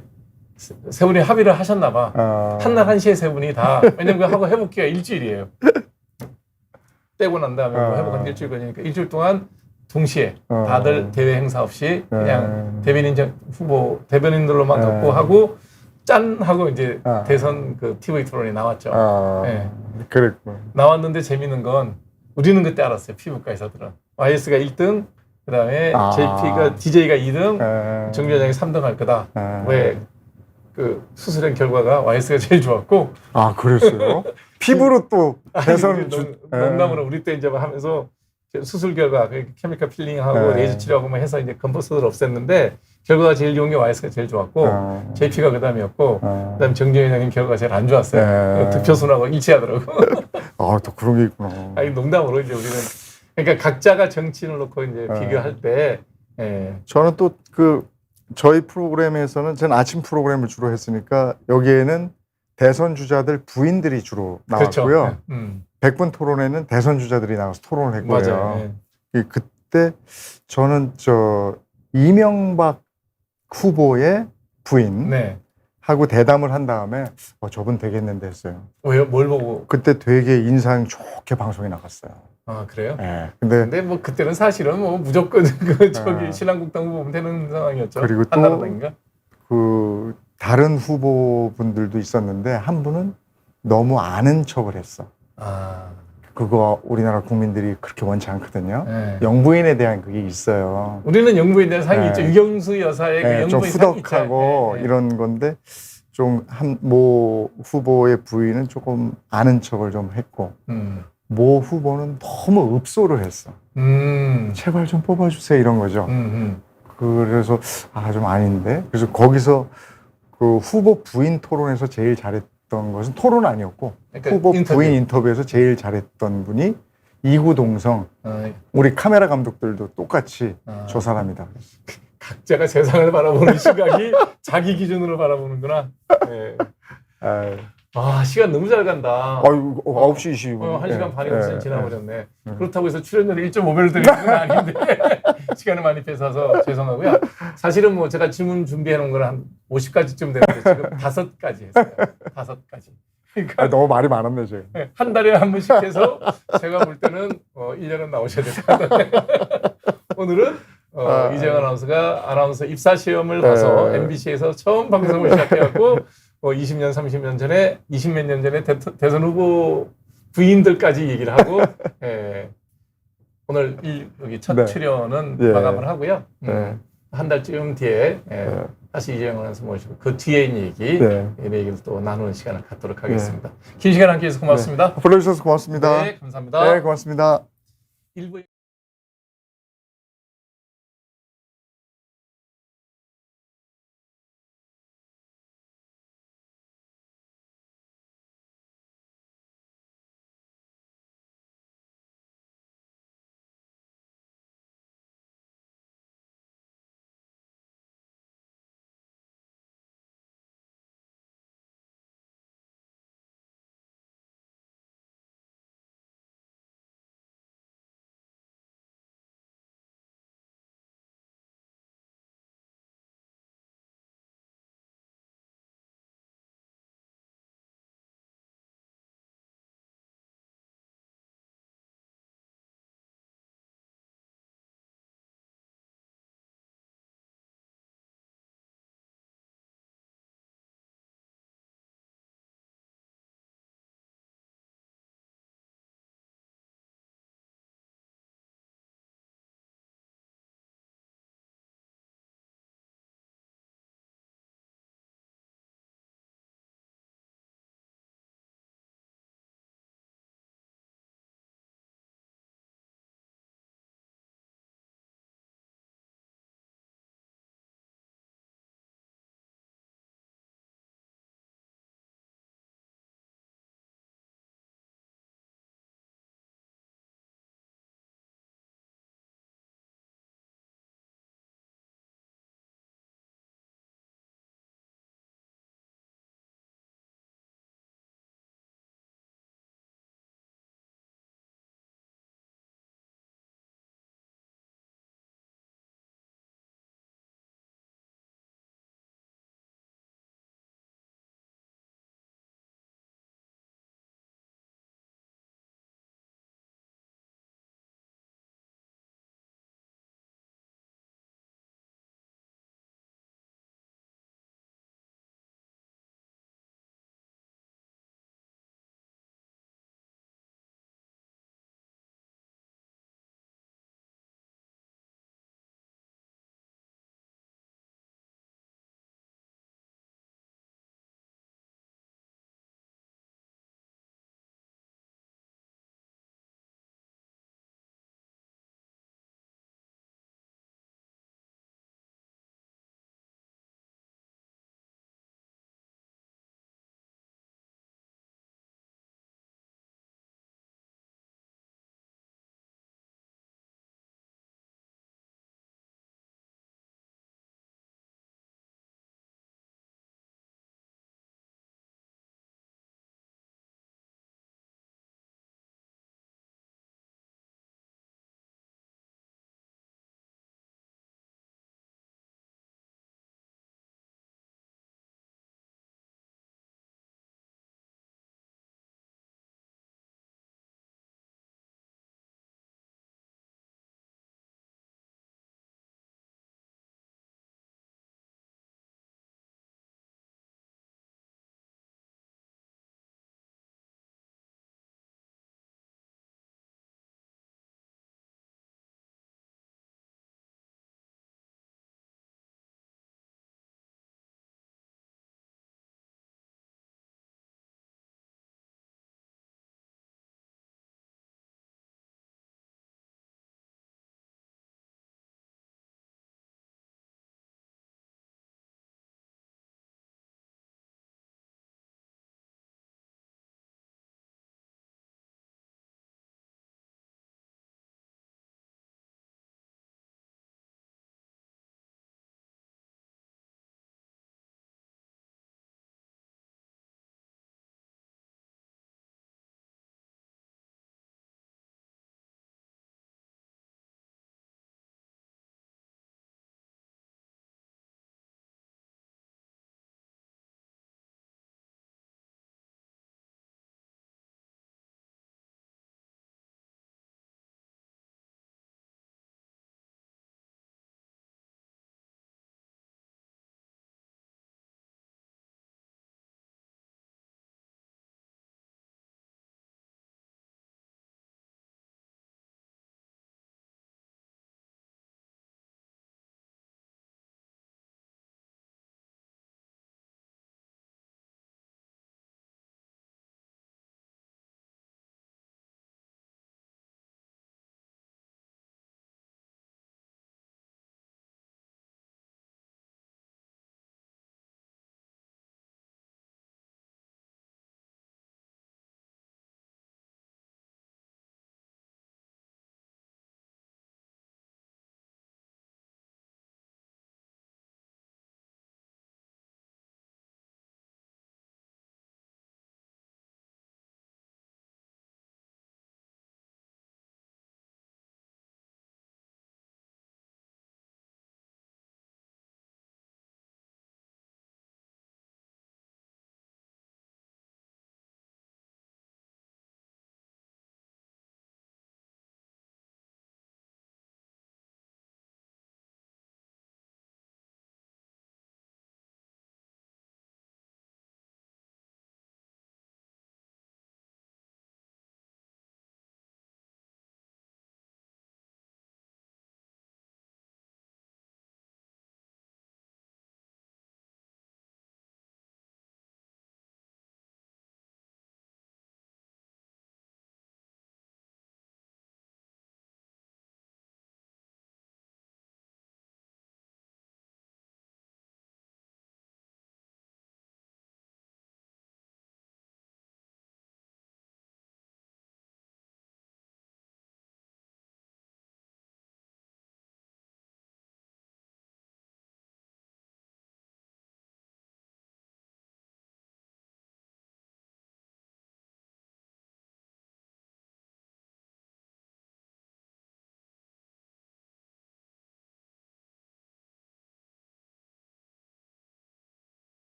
A: 세 분이 합의를 하셨나 봐. 한날 한시에 세 분이 다. 왜냐면 하고 회복기가 일주일이에요. 떼고 난 다음에 뭐 회복한 일주일 걸리니까 일주일 동안 동시에 다들 대외 행사 없이 그냥 대변인들로만 갖고 하고 짠 하고 이제 대선 그 TV 토론이 나왔죠. 네.
B: 그랬고.
A: 나왔는데 재밌는 건 우리는 그때 알았어요. 피부과에서들은 YS가 1등, 그다음에 DJ가 2등, 정 회장이 3등 할 거다. 왜 그 수술한 결과가 YS가 제일 좋았고.
B: 그랬어요? 피부로 또 대선
A: 농담으로 우리 때 이제 막 하면서 수술 결과 케미컬 필링하고 레이저 치료하고 뭐 해서 이제 검버섯을 없앴는데 결과가 제일 좋은 게 YS가 제일 좋았고 JP가 그다음이었고 그다음 정재현 회장님 결과가 제일 안 좋았어요. 득표순하고 일치하더라고.
B: 또 그런 게 있구나.
A: 아니 농담으로 이제 우리는 그러니까 각자가 정치인을 놓고 이제 비교할 때
B: 저는 또 저희 프로그램에서는 저는 아침 프로그램을 주로 했으니까 여기에는 대선 주자들 부인들이 주로 나왔고요.
A: 그렇죠.
B: 100분 토론에는 대선 주자들이 나와서 토론을 했고요.
A: 맞아요.
B: 그때 저는 이명박 후보의 부인
A: 네.
B: 하고 대담을 한 다음에 저분 되겠는데 했어요.
A: 왜요? 뭘 보고?
B: 그때 되게 인상 좋게 방송에 나갔어요.
A: 아, 그래요?
B: 네.
A: 근데 뭐 그때는 사실은 뭐 무조건
B: 아.
A: 신한국당 후보면 되는 상황이었죠.
B: 그리고 또
A: 한나라당인가?
B: 다른 후보분들도 있었는데 한 분은 너무 아는 척을 했어.
A: 아,
B: 그거 우리나라 국민들이 그렇게 원치 않거든요.
A: 네.
B: 영부인에 대한 그게 있어요.
A: 우리는 영부인에 대한 상이
B: 네.
A: 있죠. 유경수 여사의
B: 네,
A: 그
B: 좀
A: 영부인 상이
B: 후덕하고
A: 있죠. 네.
B: 이런 건데 모 후보의 부인은 조금 아는 척을 좀 했고 모 후보는 너무 읍소를 했어. 제발 좀 뽑아주세요 이런 거죠. 그래서 좀 아닌데. 그래서 거기서 그 후보 부인 토론에서 제일 잘했던 것은 토론 아니었고
A: 그러니까
B: 후보
A: 인터뷰.
B: 부인 인터뷰에서 제일 잘했던 분이 이구동성. 우리 카메라 감독들도 똑같이 저 사람이다.
A: 각자가 세상을 바라보는 시각이 자기 기준으로 바라보는구나. 네. 시간 너무 잘 간다.
B: 9시 22분.
A: 1시간 반이 훨씬 지나버렸네. 그렇다고 해서 출연료를 1.5배를 드리는 건 아닌데 시간을 많이 뺏어서 죄송하고요. 사실은 뭐 제가 질문 준비해 놓은 건 한 50가지쯤 되는데 지금 5가지 했어요. 5가지. 그러니까
B: 너무 말이 많았네 지금.
A: 한 달에 한 번씩 해서 제가 볼 때는 1년은 나오셔야 될 것 같아요. 오늘은 이재영 아나운서가 아나운서 입사 시험을 봐서 MBC에서 처음 방송을 시작해갖고 20년, 30년 전에, 20몇 년 전에 대선 후보 부인들까지 얘기를 하고, 오늘 여기 첫 출연은 마감을 하고요. 한 달쯤 뒤에 다시 이재영 아나운서 모시고 그 뒤에 있는 얘기, 이런 얘기를 또 나누는 시간을 갖도록 하겠습니다. 긴 시간 함께 해서 고맙습니다.
B: 불러주셔서 고맙습니다.
A: 네, 감사합니다.
B: 네, 고맙습니다.
A: 일부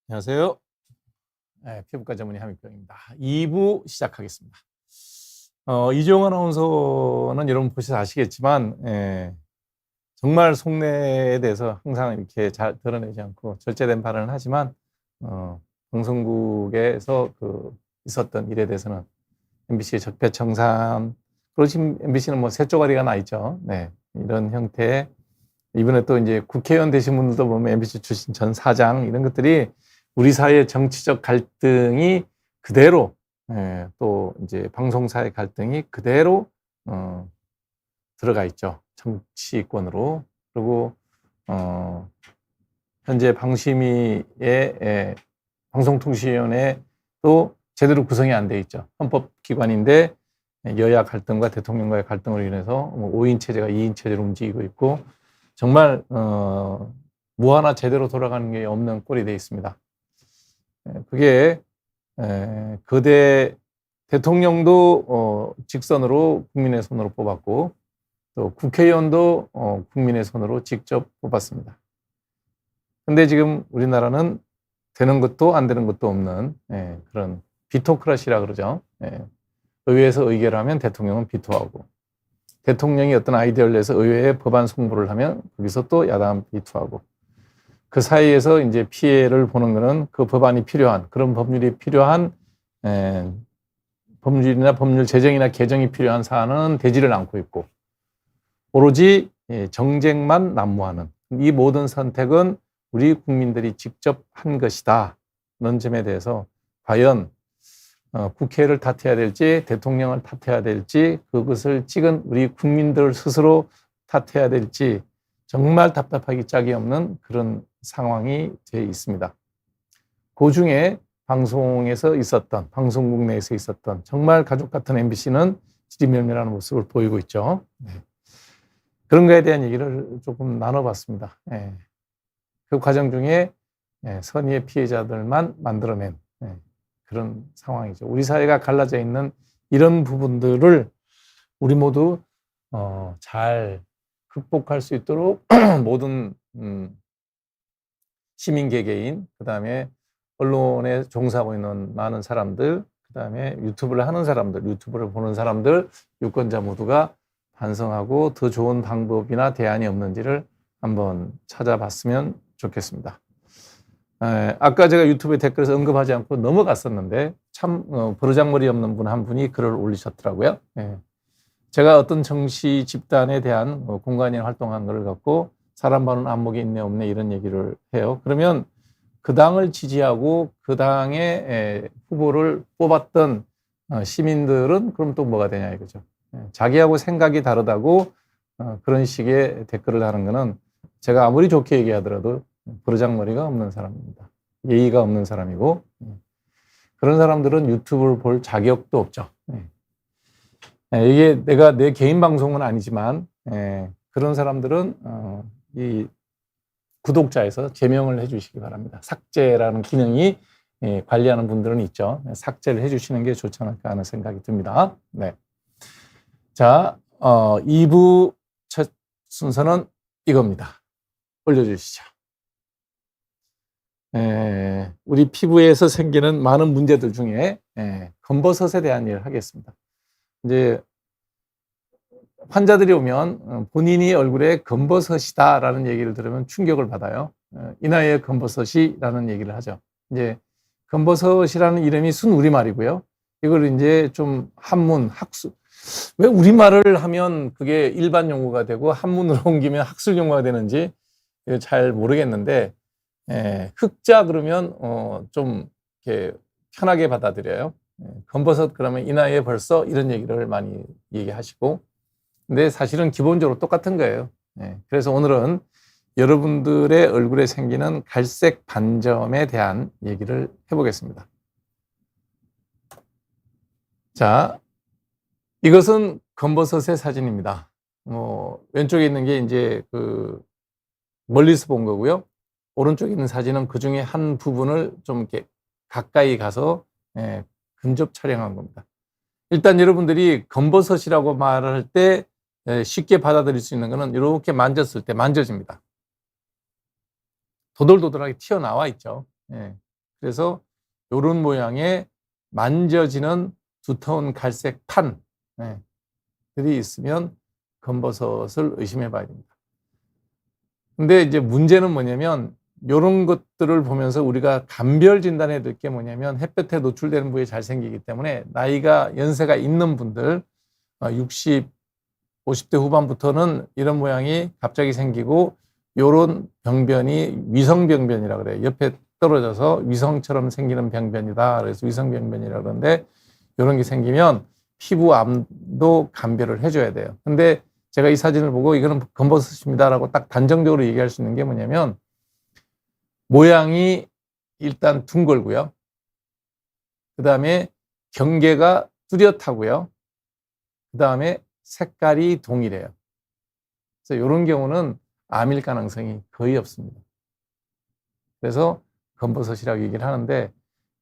A: 안녕하세요. 피부과 전문의 함익병입니다. 2부 시작하겠습니다. 이종원 아나운서는 여러분 보셔서 아시겠지만 정말 속내에 대해서 항상 이렇게 잘 드러내지 않고 절제된 발언을 하지만 방송국에서 있었던 일에 대해서는 MBC의 적폐청산, 그리고 지금 MBC는 뭐 새 쪼가리가 나 있죠. 네, 이런 형태의 이번에 또 이제 국회의원 되신 분들도 보면 MBC 출신 전 사장 이런 것들이 우리 사회의 정치적 갈등이 그대로 또 이제 방송사의 갈등이 그대로 들어가 있죠. 정치권으로. 그리고 현재 방심위의 방송통신위원회도 제대로 구성이 안 돼 있죠. 헌법기관인데 여야 갈등과 대통령과의 갈등으로 인해서 5인 체제가 2인 체제로 움직이고 있고 정말 뭐 하나 제대로 돌아가는 게 없는 꼴이 돼 있습니다. 그게 거대 대통령도 직선으로 국민의 손으로 뽑았고 또 국회의원도 국민의 손으로 직접 뽑았습니다. 근데 지금 우리나라는 되는 것도 안 되는 것도 없는 그런 비토크라시라 그러죠. 의회에서 의결을 하면 대통령은 비토하고 대통령이 어떤 아이디어를 내서 의회에 법안 송부를 하면 거기서 또 야당은 비토하고 그 사이에서 이제 피해를 보는 것은 그 법안이 필요한 그런 법률이 필요한 법률이나 법률 제정이나 개정이 필요한 사안은 되지를 않고 있고 오로지 정쟁만 난무하는 이 모든 선택은 우리 국민들이 직접 한 것이다. 는 점에 대해서 과연 국회를 탓해야 될지 대통령을 탓해야 될지 그것을 찍은 우리 국민들 스스로 탓해야 될지 정말 답답하기 짝이 없는 그런 상황이 되어 있습니다. 그 중에 방송에서 있었던 방송국 내에서 있었던 정말 가족 같은 MBC는 지리멸멸하는 모습을 보이고 있죠. 그런 거에 대한 얘기를 조금 나눠봤습니다. 그 과정 중에 선의의 피해자들만 만들어낸 그런 상황이죠. 우리 사회가 갈라져 있는 이런 부분들을 우리 모두 잘 극복할 수 있도록 모든 시민 개개인, 그 다음에 언론에 종사하고 있는 많은 사람들, 그 다음에 유튜브를 하는 사람들, 유튜브를 보는 사람들, 유권자 모두가 반성하고 더 좋은 방법이나 대안이 없는지를 한번 찾아봤으면 좋겠습니다. 아까 제가 유튜브에 댓글에서 언급하지 않고 넘어갔었는데 참 버르장머리 없는 분 한 분이 글을 올리셨더라고요. 제가 어떤 정치 집단에 대한 공간에 활동한 것을 갖고 사람 봐는 안목이 있네 없네 이런 얘기를 해요. 그러면 그 당을 지지하고 그 당의 후보를 뽑았던 시민들은 그럼 또 뭐가 되냐 이거죠. 자기하고 생각이 다르다고 그런 식의 댓글을 하는 거는 제가 아무리 좋게 얘기하더라도 버르장머리가 없는 사람입니다. 예의가 없는 사람이고 그런 사람들은 유튜브를 볼 자격도 없죠. 이게 내가 내 개인 방송은 아니지만 그런 사람들은 이 구독자에서 제명을 해주시기 바랍니다. 삭제라는 기능이 관리하는 분들은 있죠. 삭제를 해주시는 게 좋지 않을까 하는 생각이 듭니다. 네. 자, 2부 첫 순서는 이겁니다. 올려주시죠. 우리 피부에서 생기는 많은 문제들 중에 검버섯에 대한 일을 하겠습니다. 이제 환자들이 오면 본인이 얼굴에 검버섯이다라는 얘기를 들으면 충격을 받아요. 이 나이에 검버섯이라는 얘기를 하죠. 이제 검버섯이라는 이름이 순우리말이고요. 이걸 이제 좀 한문, 학술, 왜 우리말을 하면 그게 일반 용어가 되고 한문으로 옮기면 학술 용어가 되는지 잘 모르겠는데 흑자 그러면 좀 이렇게 편하게 받아들여요. 검버섯 그러면 이 나이에 벌써 이런 얘기를 많이 얘기하시고 근데 사실은 기본적으로 똑같은 거예요. 그래서 오늘은 여러분들의 얼굴에 생기는 갈색 반점에 대한 얘기를 해보겠습니다. 자, 이것은 검버섯의 사진입니다. 왼쪽에 있는 게 이제 멀리서 본 거고요. 오른쪽에 있는 사진은 그 중에 한 부분을 좀 이렇게 가까이 가서 근접 촬영한 겁니다. 일단 여러분들이 검버섯이라고 말할 때 쉽게 받아들일 수 있는 거는 이렇게 만졌을 때 만져집니다. 도돌도돌하게 튀어나와 있죠. 그래서 이런 모양의 만져지는 두터운 갈색 판들이 있으면 검버섯을 의심해 봐야 됩니다. 근데 이제 문제는 뭐냐면 이런 것들을 보면서 우리가 감별 진단해야 될 게 뭐냐면 햇볕에 노출되는 부위에 잘 생기기 때문에 나이가 연세가 있는 분들 60, 50대 후반부터는 이런 모양이 갑자기 생기고 이런 병변이 위성병변이라 그래요. 옆에 떨어져서 위성처럼 생기는 병변이다. 그래서 위성병변이라 그러는데 이런 게 생기면 피부암도 감별을 해줘야 돼요. 근데 제가 이 사진을 보고 이거는 검버섯입니다라고 딱 단정적으로 얘기할 수 있는 게 뭐냐면 모양이 일단 둥글고요. 그 다음에 경계가 뚜렷하고요. 그 다음에 색깔이 동일해요. 그래서 이런 경우는 암일 가능성이 거의 없습니다. 그래서 검버섯이라고 얘기를 하는데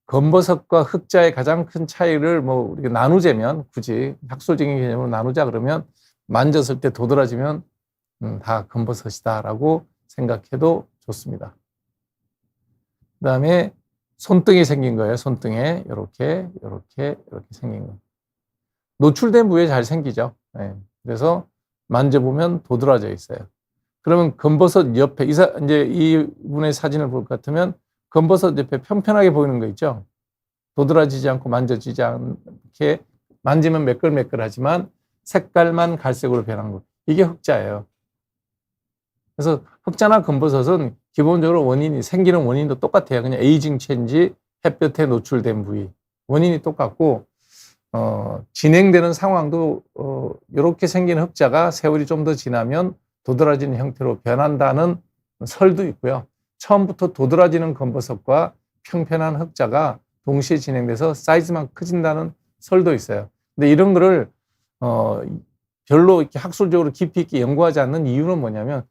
A: 검버섯과 흑자의 가장 큰 차이를 뭐 우리가 나누자면 굳이 학술적인 개념으로 나누자 그러면 만졌을 때 도드라지면 다 검버섯이다라고 생각해도 좋습니다. 그 다음에 손등이 생긴 거예요. 손등에 이렇게 생긴 거. 노출된 부위에 잘 생기죠. 네. 그래서 만져보면 도드라져 있어요. 그러면 검버섯 옆에 이제 이분의 사진을 볼 것 같으면 검버섯 옆에 편편하게 보이는 거 있죠. 도드라지지 않고 만져지지 않게 만지면 매끌매끌하지만 색깔만 갈색으로 변한 거. 이게 흑자예요. 그래서 흑자나 검버섯은 기본적으로 생기는 원인도 똑같아요. 그냥 에이징 체인지, 햇볕에 노출된 부위. 원인이 똑같고, 진행되는 상황도, 이렇게 생긴 흑자가 세월이 좀 더 지나면 도드라지는 형태로 변한다는 설도 있고요. 처음부터 도드라지는 검버섯과 평평한 흑자가 동시에 진행돼서 사이즈만 커진다는 설도 있어요. 근데 이런 거를, 별로 이렇게 학술적으로 깊이 있게 연구하지 않는 이유는 뭐냐면,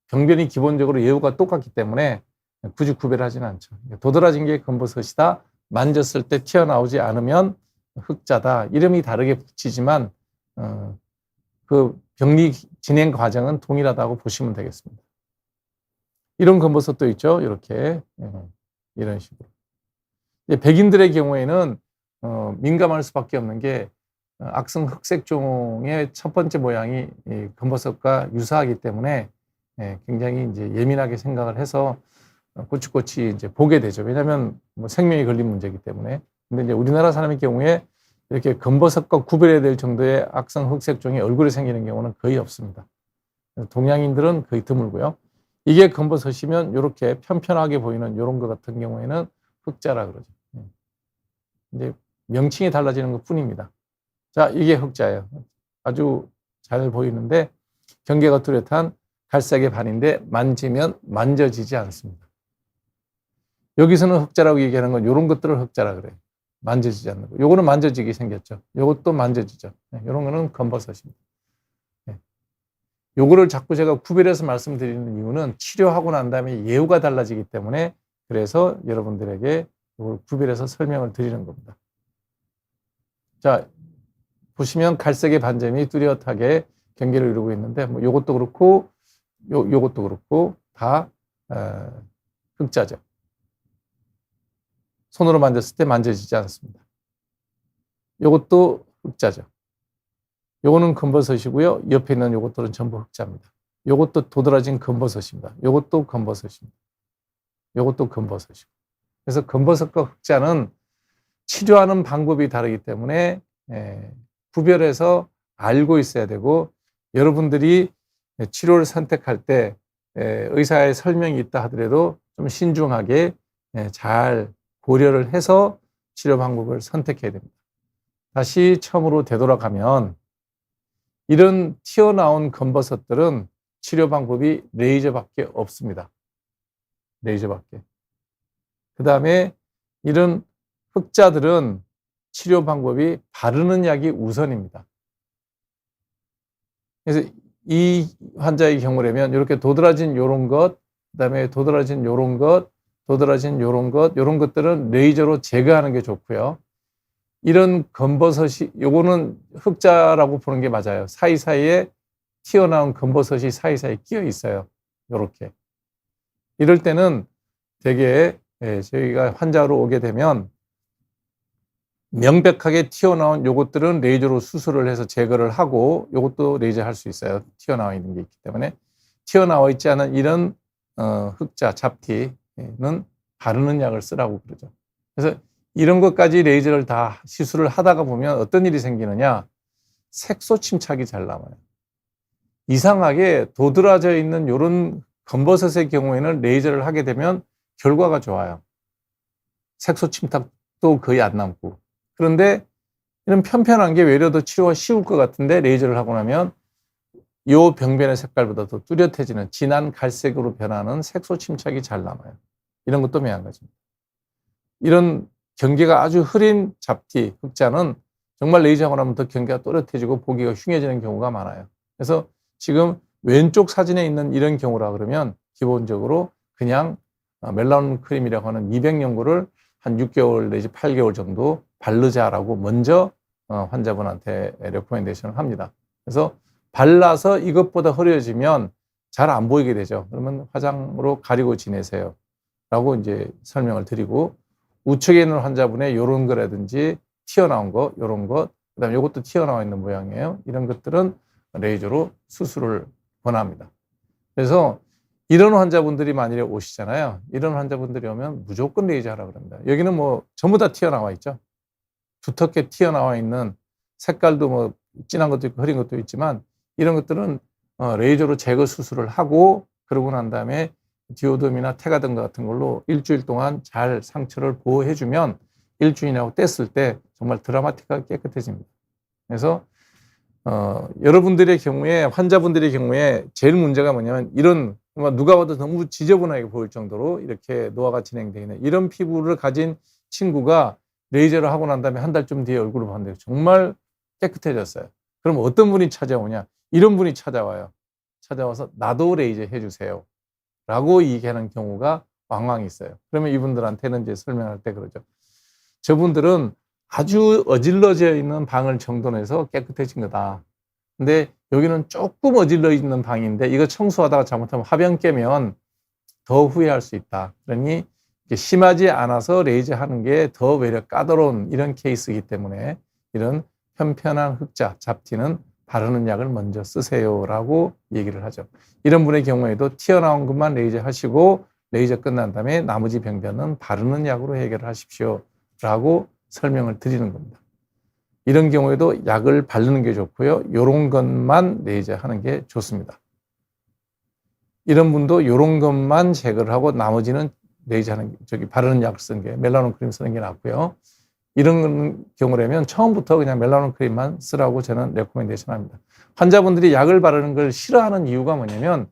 A: 병변이 기본적으로 예후가 똑같기 때문에 굳이 구별하지는 않죠. 도드라진 게 검버섯이다. 만졌을 때 튀어나오지 않으면 흑자다. 이름이 다르게 붙이지만 그 병리 진행 과정은 동일하다고 보시면 되겠습니다. 이런 검버섯도 있죠. 이렇게 이런 식으로. 백인들의 경우에는 민감할 수밖에 없는 게 악성 흑색종의 첫 번째 모양이 검버섯과 유사하기 때문에 굉장히 이제 예민하게 생각을 해서 꼬치꼬치 이제 보게 되죠. 왜냐하면 뭐 생명이 걸린 문제이기 때문에. 근데 이제 우리나라 사람의 경우에 이렇게 검버섯과 구별해야 될 정도의 악성 흑색종이 얼굴에 생기는 경우는 거의 없습니다. 동양인들은 거의 드물고요. 이게 검버섯이면 이렇게 편편하게 보이는 이런 것 같은 경우에는 흑자라 그러죠. 이제 명칭이 달라지는 것 뿐입니다. 자, 이게 흑자예요. 아주 잘 보이는데 경계가 뚜렷한 갈색의 반인데 만지면 만져지지 않습니다. 여기서는 흑자라고 얘기하는 건 이런 것들을 흑자라 그래요. 만져지지 않는 거. 요거는 만져지게 생겼죠. 요것도 만져지죠. 이런 거는 검버섯입니다. 요거를 자꾸 제가 구별해서 말씀드리는 이유는 치료하고 난 다음에 예후가 달라지기 때문에 그래서 여러분들에게 이걸 구별해서 설명을 드리는 겁니다. 자, 보시면 갈색의 반점이 뚜렷하게 경계를 이루고 있는데 뭐 요것도 그렇고 요것도 그렇고 다 흑자죠. 손으로 만졌을 때 만져지지 않습니다. 요것도 흑자죠. 요거는 검버섯이고요. 옆에 있는 요것들은 전부 흑자입니다. 요것도 도드라진 검버섯입니다. 요것도 검버섯입니다. 요것도 검버섯이고. 그래서 검버섯과 흑자는 치료하는 방법이 다르기 때문에 구별해서 알고 있어야 되고 여러분들이 치료를 선택할 때 의사의 설명이 있다 하더라도 좀 신중하게 잘 고려를 해서 치료 방법을 선택해야 됩니다. 다시 처음으로 되돌아가면 이런 튀어나온 검버섯들은 치료 방법이 레이저밖에 없습니다. 레이저밖에. 그 다음에 이런 흑자들은 치료 방법이 바르는 약이 우선입니다. 그래서 이 환자의 경우라면 이렇게 도드라진 요런 것, 그 다음에 도드라진 요런 것, 도드라진 요런 것, 요런 것들은 레이저로 제거하는 게 좋고요. 이런 검버섯이, 요거는 흑자라고 보는 게 맞아요. 사이사이에 튀어나온 검버섯이 사이사이에 끼어 있어요. 요렇게. 이럴 때는 되게 저희가 환자로 오게 되면 명백하게 튀어나온 요것들은 레이저로 수술을 해서 제거를 하고 요것도 레이저 할 수 있어요. 튀어나와 있는 게 있기 때문에 튀어나와 있지 않은 이런 흑자, 잡티는 바르는 약을 쓰라고 그러죠. 그래서 이런 것까지 레이저를 다 시술을 하다가 보면 어떤 일이 생기느냐, 색소 침착이 잘 남아요. 이상하게 도드라져 있는 이런 검버섯의 경우에는 레이저를 하게 되면 결과가 좋아요. 색소 침착도 거의 안 남고. 그런데 이런 편편한 게 외려 더 치료가 쉬울 것 같은데 레이저를 하고 나면 이 병변의 색깔보다 더 뚜렷해지는 진한 갈색으로 변하는 색소 침착이 잘 남아요. 이런 것도 매한가지입니다. 이런 경계가 아주 흐린 잡티, 흑자는 정말 레이저하고 나면 더 경계가 또렷해지고 보기가 흉해지는 경우가 많아요. 그래서 지금 왼쪽 사진에 있는 이런 경우라 그러면 기본적으로 그냥 멜라논 크림이라고 하는 미백 연고를 한 6개월 내지 8개월 정도 바르자라고 먼저 환자분한테 레코멘데이션을 합니다. 그래서 발라서 이것보다 흐려지면 잘 안 보이게 되죠. 그러면 화장으로 가리고 지내세요. 라고 이제 설명을 드리고, 우측에 있는 환자분의 요런 거라든지 튀어나온 거, 요런 것, 그 다음에 요것도 튀어나와 있는 모양이에요. 이런 것들은 레이저로 수술을 권합니다. 그래서 이런 환자분들이 만일에 오시잖아요. 이런 환자분들이 오면 무조건 레이저 하라고 합니다. 여기는 뭐 전부 다 튀어나와 있죠. 두텁게 튀어나와 있는 색깔도 뭐 진한 것도 있고 흐린 것도 있지만 이런 것들은 레이저로 제거 수술을 하고 그러고 난 다음에 디오돔이나 테가든 같은 걸로 일주일 동안 잘 상처를 보호해주면 일주일이라고 뗐을 때 정말 드라마틱하게 깨끗해집니다. 그래서 여러분들의 경우에, 환자분들의 경우에 제일 문제가 뭐냐면 이런 누가 봐도 너무 지저분하게 보일 정도로 이렇게 노화가 진행되어 있는 이런 피부를 가진 친구가 레이저를 하고 난 다음에 한 달쯤 뒤에 얼굴을 봤는데 정말 깨끗해졌어요. 그럼 어떤 분이 찾아오냐? 이런 분이 찾아와요. 찾아와서 나도 레이저 해주세요. 라고 얘기하는 경우가 왕왕 있어요. 그러면 이분들한테는 이제 설명할 때 그러죠. 저분들은 아주 어질러져 있는 방을 정돈해서 깨끗해진 거다. 근데 여기는 조금 어질러 있는 방인데 이거 청소하다가 잘못하면 화병 깨면 더 후회할 수 있다. 그러니 심하지 않아서 레이저 하는 게 더 외려 까다로운 이런 케이스이기 때문에 이런 편편한 흑자, 잡티는 바르는 약을 먼저 쓰세요라고 얘기를 하죠. 이런 분의 경우에도 튀어나온 것만 레이저 하시고 레이저 끝난 다음에 나머지 병변은 바르는 약으로 해결을 하십시오라고 설명을 드리는 겁니다. 이런 경우에도 약을 바르는 게 좋고요. 이런 것만 레이저 하는 게 좋습니다. 이런 분도 이런 것만 제거를 하고 나머지는 레이저 하는 바르는 약을 쓰는 게 멜라논 크림 쓰는 게 낫고요. 이런 경우라면 처음부터 그냥 멜라논 크림만 쓰라고 저는 레코멘데이션 합니다. 환자분들이 약을 바르는 걸 싫어하는 이유가 뭐냐면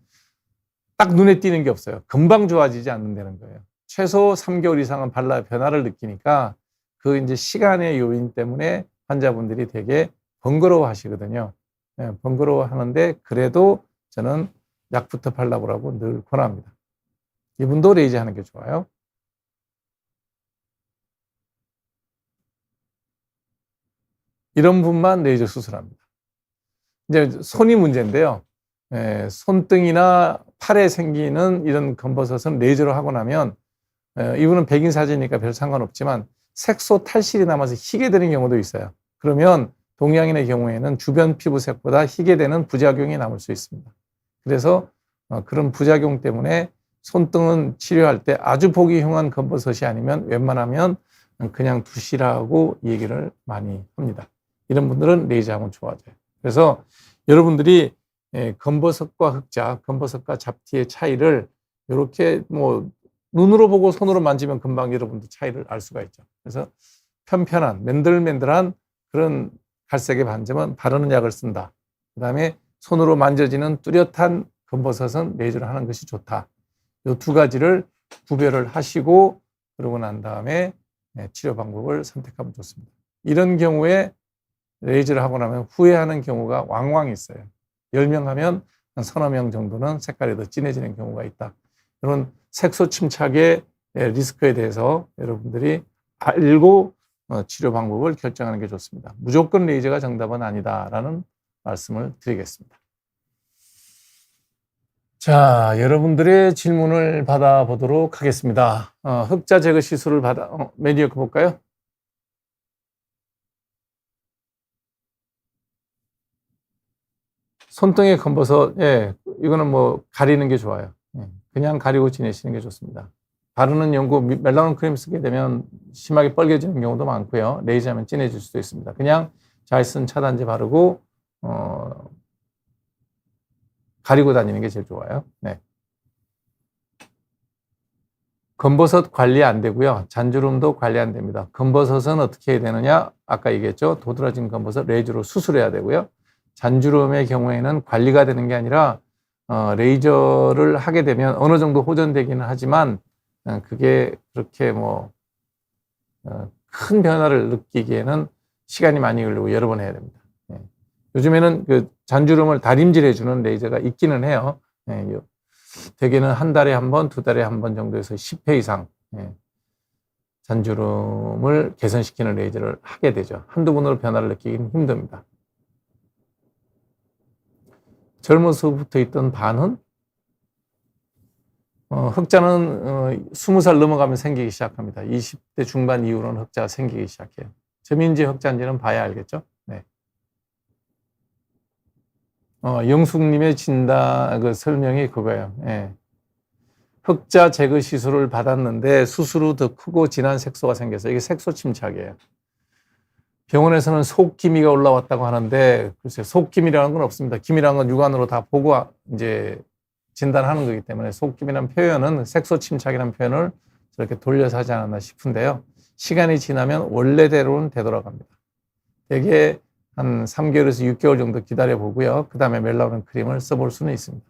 A: 딱 눈에 띄는 게 없어요. 금방 좋아지지 않는다는 거예요. 최소 3개월 이상은 발라야 변화를 느끼니까 그 이제 시간의 요인 때문에 환자분들이 되게 번거로워 하시거든요. 번거로워 하는데 그래도 저는 약부터 발라보라고 늘 권합니다. 이분도 레이저 하는 게 좋아요. 이런 분만 레이저 수술합니다. 이제 손이 문제인데요. 손등이나 팔에 생기는 이런 검버섯은 레이저로 하고 나면 이분은 백인 사진이니까 별 상관없지만 색소 탈실이 남아서 희게 되는 경우도 있어요. 그러면 동양인의 경우에는 주변 피부색보다 희게 되는 부작용이 남을 수 있습니다. 그래서 그런 부작용 때문에 손등은 치료할 때 아주 보기 흉한 검버섯이 아니면 웬만하면 그냥 두시라고 얘기를 많이 합니다. 이런 분들은 레이저하면 좋아져요. 그래서 여러분들이 검버섯과 흑자, 검버섯과 잡티의 차이를 이렇게 뭐 눈으로 보고 손으로 만지면 금방 여러분들 차이를 알 수가 있죠. 그래서 편편한 맨들맨들한 그런 갈색의 반점은 바르는 약을 쓴다. 그 다음에 손으로 만져지는 뚜렷한 검버섯은 레이저를 하는 것이 좋다. 이 두 가지를 구별을 하시고 그러고 난 다음에 치료 방법을 선택하면 좋습니다. 이런 경우에 레이저를 하고 나면 후회하는 경우가 왕왕 있어요. 10명 하면 한 서너 명 정도는 색깔이 더 진해지는 경우가 있다. 이런 색소 침착의 리스크에 대해서 여러분들이 알고 치료 방법을 결정하는 게 좋습니다. 무조건 레이저가 정답은 아니다라는 말씀을 드리겠습니다. 자, 여러분들의 질문을 받아보도록 하겠습니다. 흑자 제거 시술을 메뉴 볼까요? 손등에 검버섯, 예, 이거는 뭐 가리는 게 좋아요. 예, 그냥 가리고 지내시는 게 좋습니다. 바르는 연고, 멜라논 크림 쓰게 되면 심하게 빨개지는 경우도 많고요. 레이저하면 진해질 수도 있습니다. 그냥 잘 쓴 차단제 바르고, 가리고 다니는 게 제일 좋아요. 네. 검버섯 관리 안 되고요. 잔주름도 관리 안 됩니다. 검버섯은 어떻게 해야 되느냐? 아까 얘기했죠. 도드라진 검버섯 레이저로 수술해야 되고요. 잔주름의 경우에는 관리가 되는 게 아니라 레이저를 하게 되면 어느 정도 호전되기는 하지만 그게 그렇게 뭐 큰 변화를 느끼기에는 시간이 많이 걸리고 여러 번 해야 됩니다. 예. 요즘에는 그 잔주름을 다림질해주는 레이저가 있기는 해요. 예. 대개는 한 달에 한 번, 두 달에 한 번 정도에서 10회 이상 잔주름을 개선시키는 레이저를 하게 되죠. 한두 번으로 변화를 느끼기는 힘듭니다. 젊어서부터 있던 반은 흑자는 20살 넘어가면 생기기 시작합니다. 20대 중반 이후로는 흑자가 생기기 시작해요. 점인지 흑자인지는 봐야 알겠죠? 네. 영숙님의 진단, 그 설명이 그거예요. 예. 흑자 제거 시술을 받았는데 수술 후 더 크고 진한 색소가 생겨서 이게 색소 침착이에요. 병원에서는 속기미가 올라왔다고 하는데 글쎄요, 속기미라는 건 없습니다. 기미라는 건 육안으로 다 보고 이제 진단하는 거기 때문에 속기미라는 표현은 색소 침착이라는 표현을 저렇게 돌려서 하지 않았나 싶은데요. 시간이 지나면 원래대로는 되돌아갑니다. 되게 한 3개월에서 6개월 정도 기다려 보고요. 그 다음에 멜라논 크림을 써볼 수는 있습니다.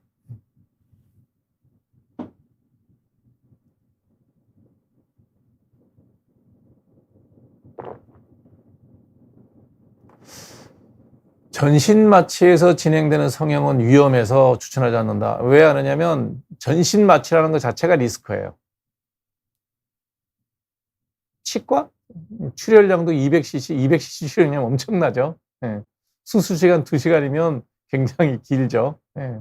A: 전신 마취에서 진행되는 성형은 위험해서 추천하지 않는다. 왜 하느냐면 전신 마취라는 것 자체가 리스크예요. 치과? 출혈량도 200cc, 200cc 출혈량 엄청나죠. 예. 수술 시간 2시간이면 굉장히 길죠. 예.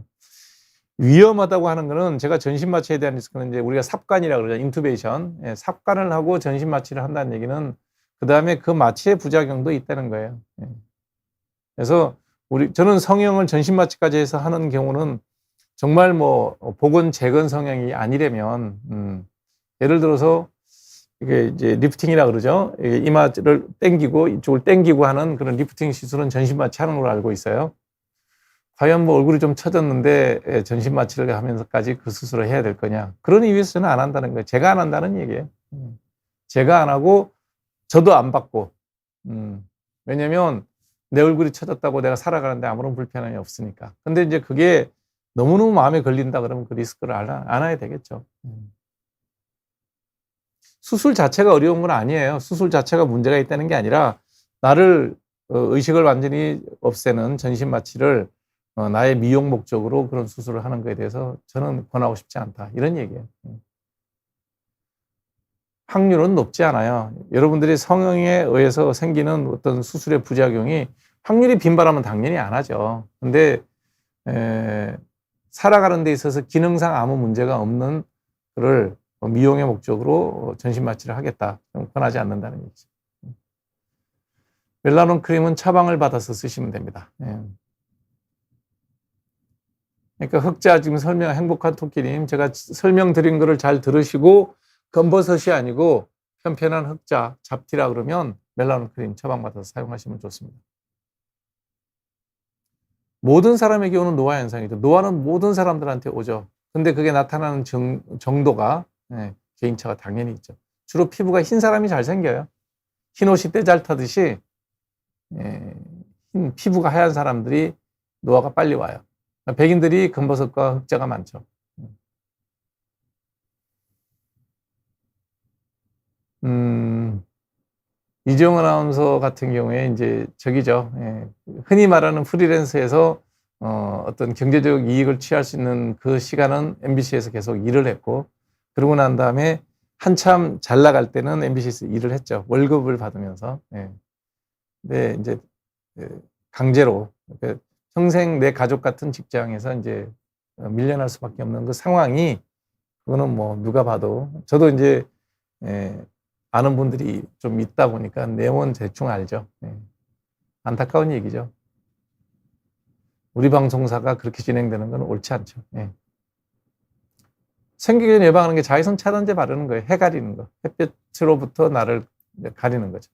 A: 위험하다고 하는 거는 제가 전신 마취에 대한 리스크는 이제 우리가 삽관이라고 그러죠. 인투베이션. 예. 삽관을 하고 전신 마취를 한다는 얘기는 그 다음에 그 마취의 부작용도 있다는 거예요. 예. 그래서 저는 성형을 전신 마취까지 해서 하는 경우는 정말 뭐 복원 재건 성형이 아니라면 예를 들어서 이게 이제 리프팅이라 그러죠. 이마를 당기고 이쪽을 당기고 하는 그런 리프팅 시술은 전신 마취하는 걸로 알고 있어요. 과연 뭐 얼굴이 좀 처졌는데 전신 마취를 하면서까지 그 수술을 해야 될 거냐? 그런 이유에서 저는 안 한다는 거예요. 제가 안 한다는 얘기예요. 제가 안 하고 저도 안 받고. 왜냐면 내 얼굴이 처졌다고 내가 살아가는데 아무런 불편함이 없으니까. 근데 이제 그게 너무너무 마음에 걸린다 그러면 그 리스크를 안아야 되겠죠. 수술 자체가 어려운 건 아니에요. 수술 자체가 문제가 있다는 게 아니라 나를 의식을 완전히 없애는 전신 마취를 나의 미용 목적으로 그런 수술을 하는 것에 대해서 저는 권하고 싶지 않다. 이런 얘기예요. 확률은 높지 않아요. 여러분들이 성형에 의해서 생기는 어떤 수술의 부작용이 확률이 빈발하면 당연히 안 하죠. 근데 살아가는 데 있어서 기능상 아무 문제가 없는 그를 미용의 목적으로 전신 마취를 하겠다. 권하지 않는다는 얘기죠. 멜라논 크림은 처방을 받아서 쓰시면 됩니다. 그러니까 흑자 지금 행복한 토끼님, 제가 설명드린 거를 잘 들으시고 검버섯이 아니고 편편한 흑자, 잡티라 그러면 멜라논 크림 처방받아서 사용하시면 좋습니다. 모든 사람에게 오는 노화 현상이죠. 노화는 모든 사람들한테 오죠. 근데 그게 나타나는 정도가 개인차가 당연히 있죠. 주로 피부가 흰 사람이 잘 생겨요. 흰 옷이 때 잘 타듯이 피부가 하얀 사람들이 노화가 빨리 와요. 백인들이 검버섯과 흑자가 많죠. 이정은 아나운서 같은 경우에 이제 저기죠. 흔히 말하는 프리랜서에서 어떤 경제적 이익을 취할 수 있는 그 시간은 MBC에서 계속 일을 했고, 그러고 난 다음에 한참 잘 나갈 때는 MBC에서 일을 했죠. 월급을 받으면서. 근데 이제 강제로 평생 내 가족 같은 직장에서 이제 밀려날 수밖에 없는 그 상황이, 그거는 뭐 누가 봐도, 저도 이제 아는 분들이 좀 있다 보니까 내용은 대충 알죠. 안타까운 얘기죠. 우리 방송사가 그렇게 진행되는 건 옳지 않죠. 생기기 전에 예방하는 게 자외선 차단제 바르는 거예요. 해 가리는 거. 햇빛으로부터 나를 가리는 거죠.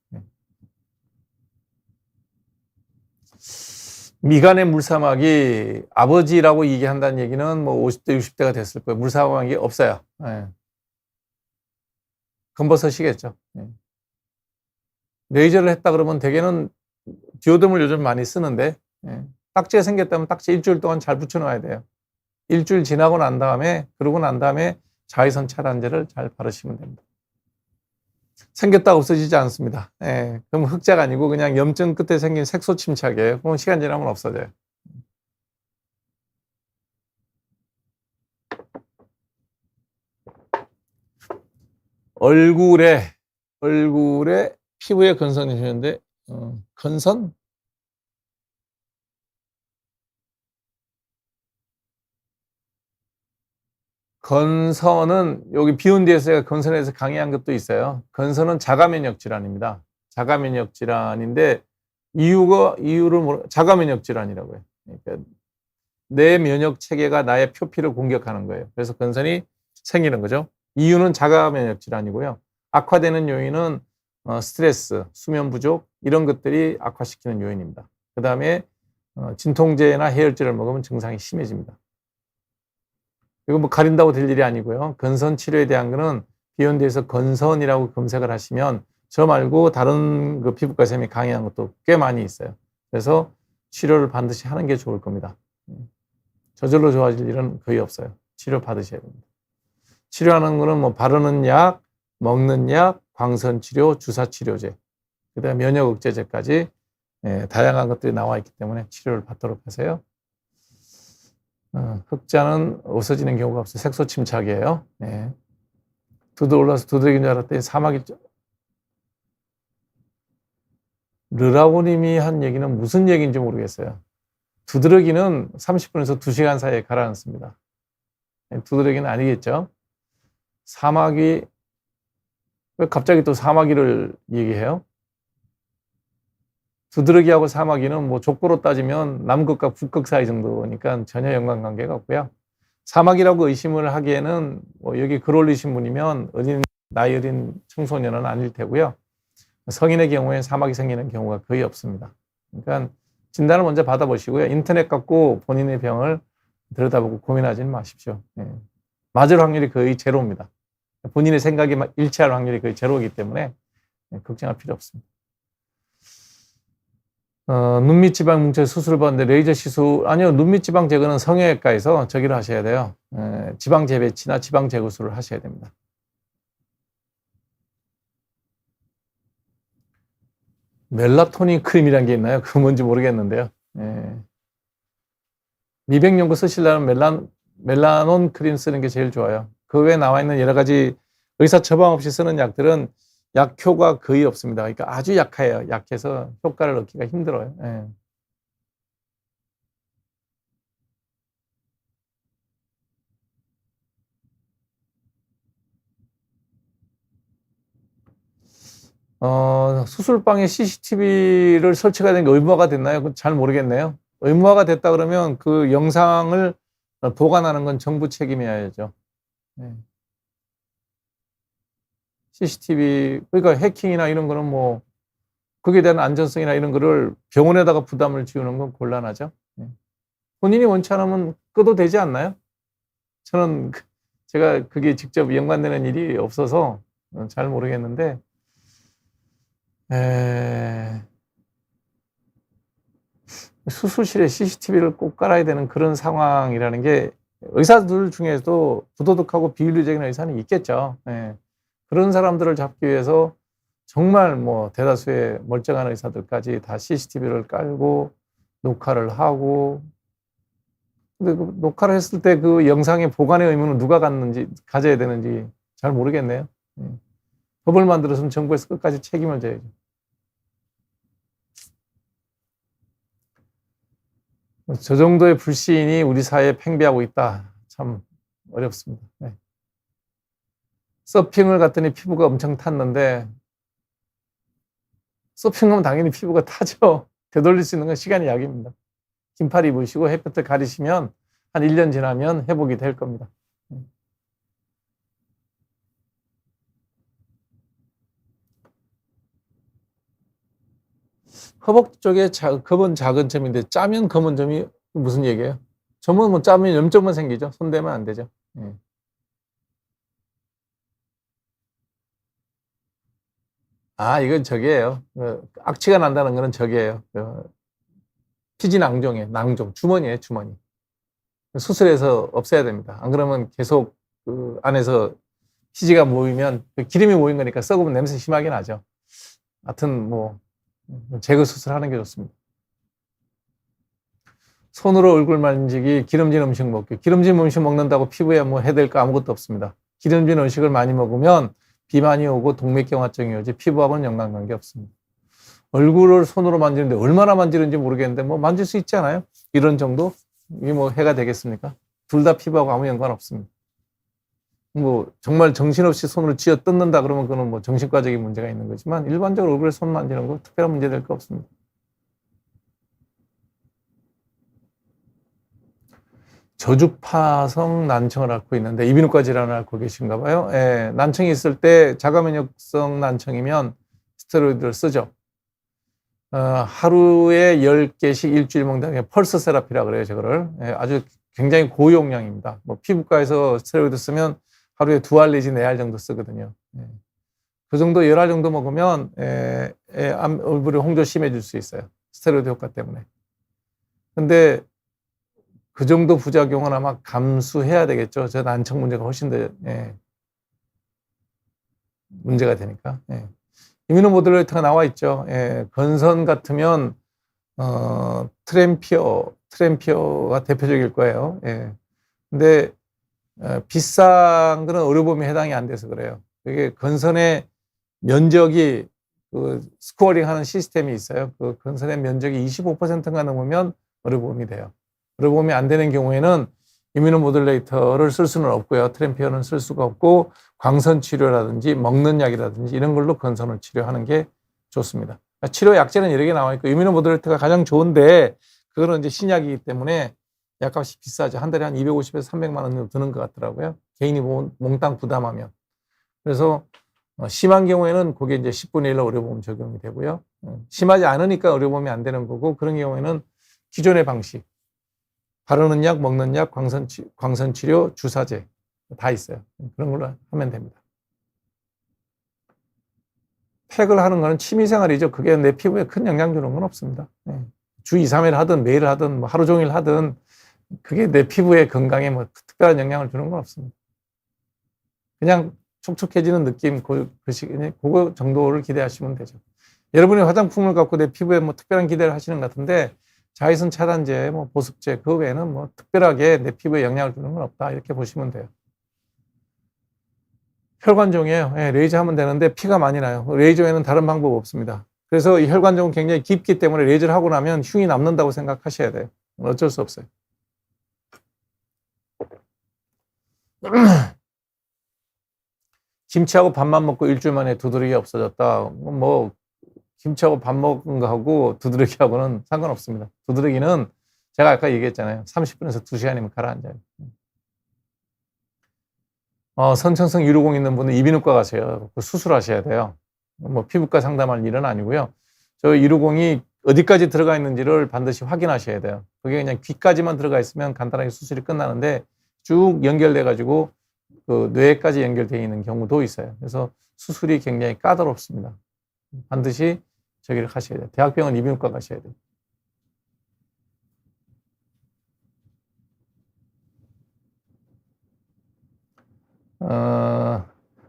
A: 미간의 물사막이 아버지라고 얘기한다는 얘기는 뭐 50대, 60대가 됐을 거예요. 물사막이 없어요. 검버섯이겠죠. 레이저를 했다 그러면 대개는 디오덤을 요즘 많이 쓰는데, 딱지가 생겼다면 딱지 일주일 동안 잘 붙여놔야 돼요. 일주일 지나고 난 다음에, 그러고 난 다음에 자외선 차단제를 잘 바르시면 됩니다. 생겼다 없어지지 않습니다. 그럼 흑자가 아니고 그냥 염증 끝에 생긴 색소 침착이에요. 그럼 시간 지나면 없어져요. 얼굴에 피부에 건선이 있는데, 건선? 건선은 여기 비온 뒤에서 건선에서 강의한 것도 있어요. 건선은 자가면역 질환입니다. 자가면역 질환인데 이유를 자가면역 질환이라고 해요. 그러니까 내 면역 체계가 나의 표피를 공격하는 거예요. 그래서 건선이 생기는 거죠. 이유는 자가면역 질환이고요. 악화되는 요인은 스트레스, 수면 부족 이런 것들이 악화시키는 요인입니다. 그 다음에 진통제나 해열제를 먹으면 증상이 심해집니다. 이거 뭐 가린다고 될 일이 아니고요. 건선 치료에 대한 거는 비욘드에서 건선이라고 검색을 하시면 저 말고 다른 그 피부과 선생님이 강의한 것도 꽤 많이 있어요. 그래서 치료를 반드시 하는 게 좋을 겁니다. 저절로 좋아질 일은 거의 없어요. 치료 받으셔야 됩니다. 치료하는 거는 뭐 바르는 약, 먹는 약, 광선 치료, 주사 치료제, 그다음에 면역 억제제까지 다양한 것들이 나와 있기 때문에 치료를 받도록 하세요. 흑자는 없어지는 경우가 없어요. 색소 침착이에요. 두드 올라서 두드러기인 줄 알았더니 사막이. 르라고님이 한 얘기는 무슨 얘기인지 모르겠어요. 두드러기는 30분에서 2시간 사이에 가라앉습니다. 두드러기는 아니겠죠. 사마귀, 왜 갑자기 또 사마귀를 얘기해요? 두드러기하고 사마귀는 뭐 족보로 따지면 남극과 북극 사이 정도니까 전혀 연관관계가 없고요. 사마귀라고 의심을 하기에는 뭐 여기 글 올리신 분이면 나이 어린 청소년은 아닐 테고요. 성인의 경우에 사마귀 생기는 경우가 거의 없습니다. 그러니까 진단을 먼저 받아보시고요. 인터넷 갖고 본인의 병을 들여다보고 고민하지는 마십시오. 맞을 확률이 거의 제로입니다. 본인의 생각이 일치할 확률이 거의 제로이기 때문에 걱정할 필요 없습니다. 눈밑 지방 뭉쳐 수술을 받는데 레이저 시술, 아니요, 눈밑 지방 제거는 성형외과에서 저기를 하셔야 돼요. 지방 재배치나 지방 제거술을 하셔야 됩니다. 멜라토닌 크림이라는 게 있나요? 그건 뭔지 모르겠는데요. 미백 연고 쓰시려면 멜라논 크림 쓰는 게 제일 좋아요. 그 외에 나와 있는 여러 가지 의사 처방 없이 쓰는 약들은 약효가 거의 없습니다. 그러니까 아주 약해요. 약해서 효과를 얻기가 힘들어요. 수술방에 CCTV를 설치가 된 게 의무화가 됐나요? 그건 잘 모르겠네요. 의무화가 됐다 그러면 그 영상을 보관하는 건 정부 책임이어야죠. CCTV, 그러니까 해킹이나 이런 거는 뭐, 거기에 대한 안전성이나 이런 거를 병원에다가 부담을 지우는 건 곤란하죠. 본인이 원치 않으면 끄도 되지 않나요? 저는 제가 그게 직접 연관되는 일이 없어서 잘 모르겠는데, 수술실에 CCTV를 꼭 깔아야 되는 그런 상황이라는 게 의사들 중에도 부도덕하고 비윤리적인 의사는 있겠죠. 그런 사람들을 잡기 위해서 정말 뭐 대다수의 멀쩡한 의사들까지 다 CCTV를 깔고 녹화를 하고, 근데 그 녹화를 했을 때 그 영상의 보관의 의무는 누가 가져야 되는지 잘 모르겠네요. 법을 만들었으면 정부에서 끝까지 책임을 져야죠. 저 정도의 불신이 우리 사회에 팽배하고 있다. 참 어렵습니다. 네. 서핑을 갔더니 피부가 엄청 탔는데 서핑하면 당연히 피부가 타죠. 되돌릴 수 있는 건 시간이 약입니다. 긴팔 입으시고 햇볕을 가리시면 한 1년 지나면 회복이 될 겁니다. 허벅지 쪽에 검은 작은 점인데 짜면 검은 점이 무슨 얘기예요? 점은 뭐 짜면 염점은 생기죠. 손대면 안 되죠. 예. 아, 이건 저기예요. 악취가 난다는 거는 저기예요. 피지낭종이에요. 낭종. 주머니에요, 주머니. 수술해서 없애야 됩니다. 안 그러면 계속 그 안에서 피지가 모이면 기름이 모인 거니까 썩으면 냄새 심하게 나죠. 하여튼 뭐 제거 수술하는 게 좋습니다. 손으로 얼굴 만지기, 기름진 음식 먹기. 기름진 음식 먹는다고 피부에 뭐 해될 거 아무것도 없습니다. 기름진 음식을 많이 먹으면 비만이 오고 동맥경화증이 오지 피부하고는 연관관계 없습니다. 얼굴을 손으로 만지는데 얼마나 만지는지 모르겠는데 뭐 만질 수 있지 않아요? 이런 정도? 이게 뭐 해가 되겠습니까? 둘 다 피부하고 아무 연관 없습니다. 뭐 정말 정신없이 손으로 쥐어 뜯는다 그러면 그건 뭐 정신과적인 문제가 있는 거지만 일반적으로 얼굴에 손 만지는 거 특별한 문제 될 거 없습니다. 저주파성 난청을 앓고 있는데 이비인후과 질환을 앓고 계신가 봐요. 예, 난청이 있을 때 자가면역성 난청이면 스테로이드를 쓰죠. 하루에 10개씩 일주일 먹는 게 펄스 세라피라 그래요, 저거를. 예, 아주 굉장히 고용량입니다. 뭐 피부과에서 스테로이드 쓰면 하루에 2알 내지 4알 정도 쓰거든요. 예. 그 정도 10알 정도 먹으면 얼굴에 홍조 심해질 수 있어요. 스테로이드 효과 때문에. 근데 그 정도 부작용은 아마 감수해야 되겠죠. 저 난청 문제가 훨씬 더 문제가 되니까. 이뮤노모듈레이터가 나와 있죠. 건선 같으면 트램피어가 대표적일 거예요. 근데 비싼 거는 의료보험에 해당이 안 돼서 그래요. 이게 건선의 면적이 그 스코어링 하는 시스템이 있어요. 그 건선의 면적이 25%가 넘으면 의료보험이 돼요. 의료보험이 안 되는 경우에는 이뮤노모듈레이터를 쓸 수는 없고요. 트램피어는 쓸 수가 없고 광선 치료라든지 먹는 약이라든지 이런 걸로 건선을 치료하는 게 좋습니다. 치료 약제는 여러 개 나와 있고 이뮤노모듈레이터가 가장 좋은데 그거는 이제 신약이기 때문에 약값이 비싸죠. 한 달에 한 250에서 300만 원 정도 드는 것 같더라고요. 개인이 몽땅 부담하면. 그래서 심한 경우에는 그게 이제 10분의 1로 의료보험 적용이 되고요. 심하지 않으니까 의료보험이 안 되는 거고 그런 경우에는 기존의 방식 바르는 약, 먹는 약, 광선치료, 주사제 다 있어요. 그런 걸로 하면 됩니다. 팩을 하는 거는 취미생활이죠. 그게 내 피부에 큰 영향 주는 건 없습니다. 주 2, 3일 하든 매일 하든 뭐 하루 종일 하든 그게 내 피부의 건강에 뭐 특별한 영향을 주는 건 없습니다. 그냥 촉촉해지는 느낌, 그거 정도를 기대하시면 되죠. 여러분이 화장품을 갖고 내 피부에 뭐 특별한 기대를 하시는 것 같은데 자외선 차단제, 뭐 보습제, 그 외에는 뭐 특별하게 내 피부에 영향을 주는 건 없다. 이렇게 보시면 돼요. 혈관종이에요. 레이저 하면 되는데 피가 많이 나요. 레이저에는 다른 방법 없습니다. 그래서 이 혈관종은 굉장히 깊기 때문에 레이저를 하고 나면 흉이 남는다고 생각하셔야 돼요. 어쩔 수 없어요. 김치하고 밥만 먹고 일주일 만에 두드러기 없어졌다. 뭐 김치하고 밥 먹은 거하고 두드러기하고는 상관없습니다. 두드러기는 제가 아까 얘기했잖아요. 30분에서 2시간이면 가라앉아요. 선천성 유루공 있는 분은 이비인후과 가세요. 수술하셔야 돼요. 뭐 피부과 상담할 일은 아니고요. 저 유루공이 어디까지 들어가 있는지를 반드시 확인하셔야 돼요. 그게 그냥 귀까지만 들어가 있으면 간단하게 수술이 끝나는데 쭉 연결돼 가지고 그 뇌까지 연결되어 있는 경우도 있어요. 그래서 수술이 굉장히 까다롭습니다. 반드시 저기를 가셔야 돼요. 대학병원 이비인후과 가셔야 돼요.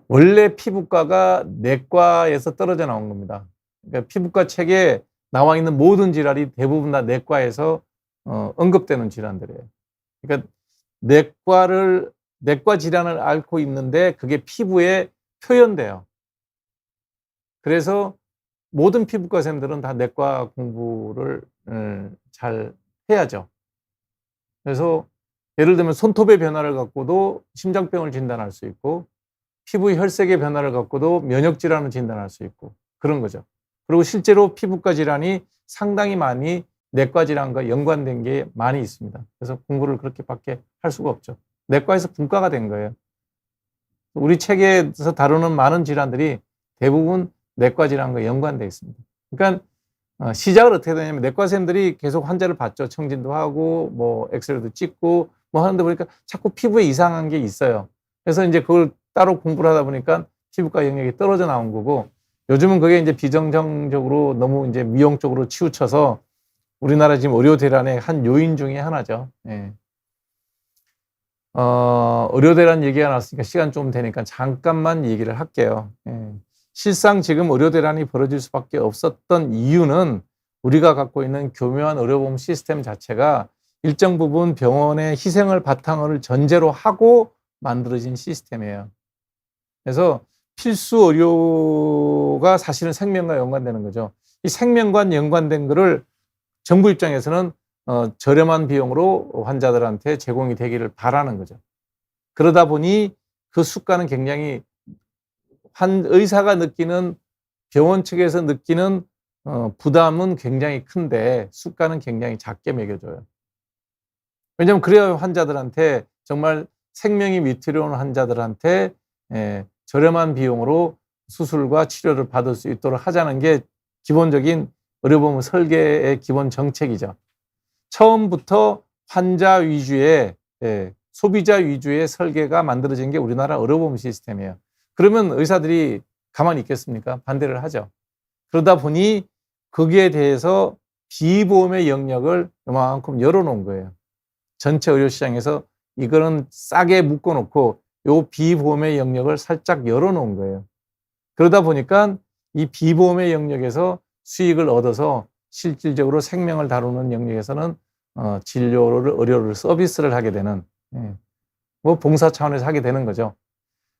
A: 원래 피부과가 내과에서 떨어져 나온 겁니다. 그러니까 피부과 책에 나와 있는 모든 질환이 대부분 다 내과에서 언급되는 질환들이에요. 그러니까 내과 질환을 앓고 있는데 그게 피부에 표현돼요. 그래서 모든 피부과 선생님들은 다 내과 공부를 잘 해야죠. 그래서 예를 들면 손톱의 변화를 갖고도 심장병을 진단할 수 있고 피부 혈색의 변화를 갖고도 면역 질환을 진단할 수 있고 그런 거죠. 그리고 실제로 피부과 질환이 상당히 많이 내과 질환과 연관된 게 많이 있습니다. 그래서 공부를 그렇게밖에 할 수가 없죠. 내과에서 분과가 된 거예요. 우리 책에서 다루는 많은 질환들이 대부분 내과 질환과 연관되어 있습니다. 그러니까 시작을 어떻게 되냐면 내과 선생님들이 계속 환자를 봤죠. 청진도 하고 뭐 엑스레이도 찍고 뭐 하는데 보니까 자꾸 피부에 이상한 게 있어요. 그래서 이제 그걸 따로 공부를 하다 보니까 피부과 영역이 떨어져 나온 거고 요즘은 그게 이제 비정상적으로 너무 이제 미용 쪽으로 치우쳐서 우리나라 지금 의료 대란의 한 요인 중에 하나죠. 예. 의료 대란 얘기가 나왔으니까 시간 좀 되니까 잠깐만 얘기를 할게요. 예. 실상 지금 의료 대란이 벌어질 수밖에 없었던 이유는 우리가 갖고 있는 교묘한 의료보험 시스템 자체가 일정 부분 병원의 희생을 바탕을 전제로 하고 만들어진 시스템이에요. 그래서 필수 의료가 사실은 생명과 연관되는 거죠. 이 생명과 연관된 거를 정부 입장에서는 저렴한 비용으로 환자들한테 제공이 되기를 바라는 거죠. 그러다 보니 그 수가는 굉장히 의사가 느끼는 병원 측에서 느끼는 부담은 굉장히 큰데 수가는 굉장히 작게 매겨져요. 왜냐하면 그래야 환자들한테 정말 생명이 위태로운 환자들한테 저렴한 비용으로 수술과 치료를 받을 수 있도록 하자는 게 기본적인 의료보험 설계의 기본 정책이죠. 처음부터 환자 위주의 소비자 위주의 설계가 만들어진 게 우리나라 의료보험 시스템이에요. 그러면 의사들이 가만히 있겠습니까? 반대를 하죠. 그러다 보니 거기에 대해서 비보험의 영역을 이만큼 열어놓은 거예요. 전체 의료시장에서 이거는 싸게 묶어놓고 요 비보험의 영역을 살짝 열어놓은 거예요. 그러다 보니까 이 비보험의 영역에서 수익을 얻어서 실질적으로 생명을 다루는 영역에서는 진료를, 의료를, 서비스를 하게 되는, 뭐 봉사 차원에서 하게 되는 거죠.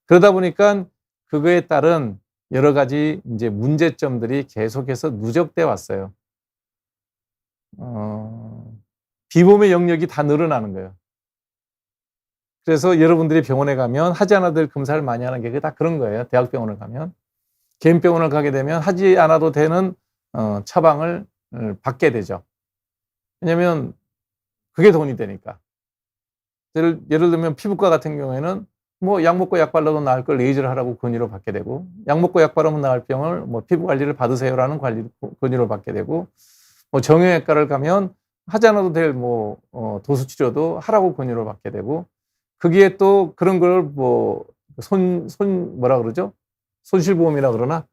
A: 그러다 보니까 그거에 따른 여러 가지 이제 문제점들이 계속해서 누적돼 왔어요. 비보험의 영역이 다 늘어나는 거예요. 그래서 여러분들이 병원에 가면 하지 않아도 될 검사를 많이 하는 게 다 그런 거예요. 대학병원을 가면. 개인병원을 가게 되면 하지 않아도 되는 처방을 받게 되죠. 왜냐하면 그게 돈이 되니까. 예를 들면 피부과 같은 경우에는 뭐 약 먹고 약 발라도 나을 걸 레이저를 하라고 권유를 받게 되고 약 먹고 약 바르면 나을 병을 뭐 피부 관리를 받으세요라는 권유를 받게 되고 뭐 정형외과를 가면 하지 않아도 될 뭐 도수 치료도 하라고 권유를 받게 되고 거기에 또 그런 걸 뭐 뭐라 그러죠? 손실보험이라 그러나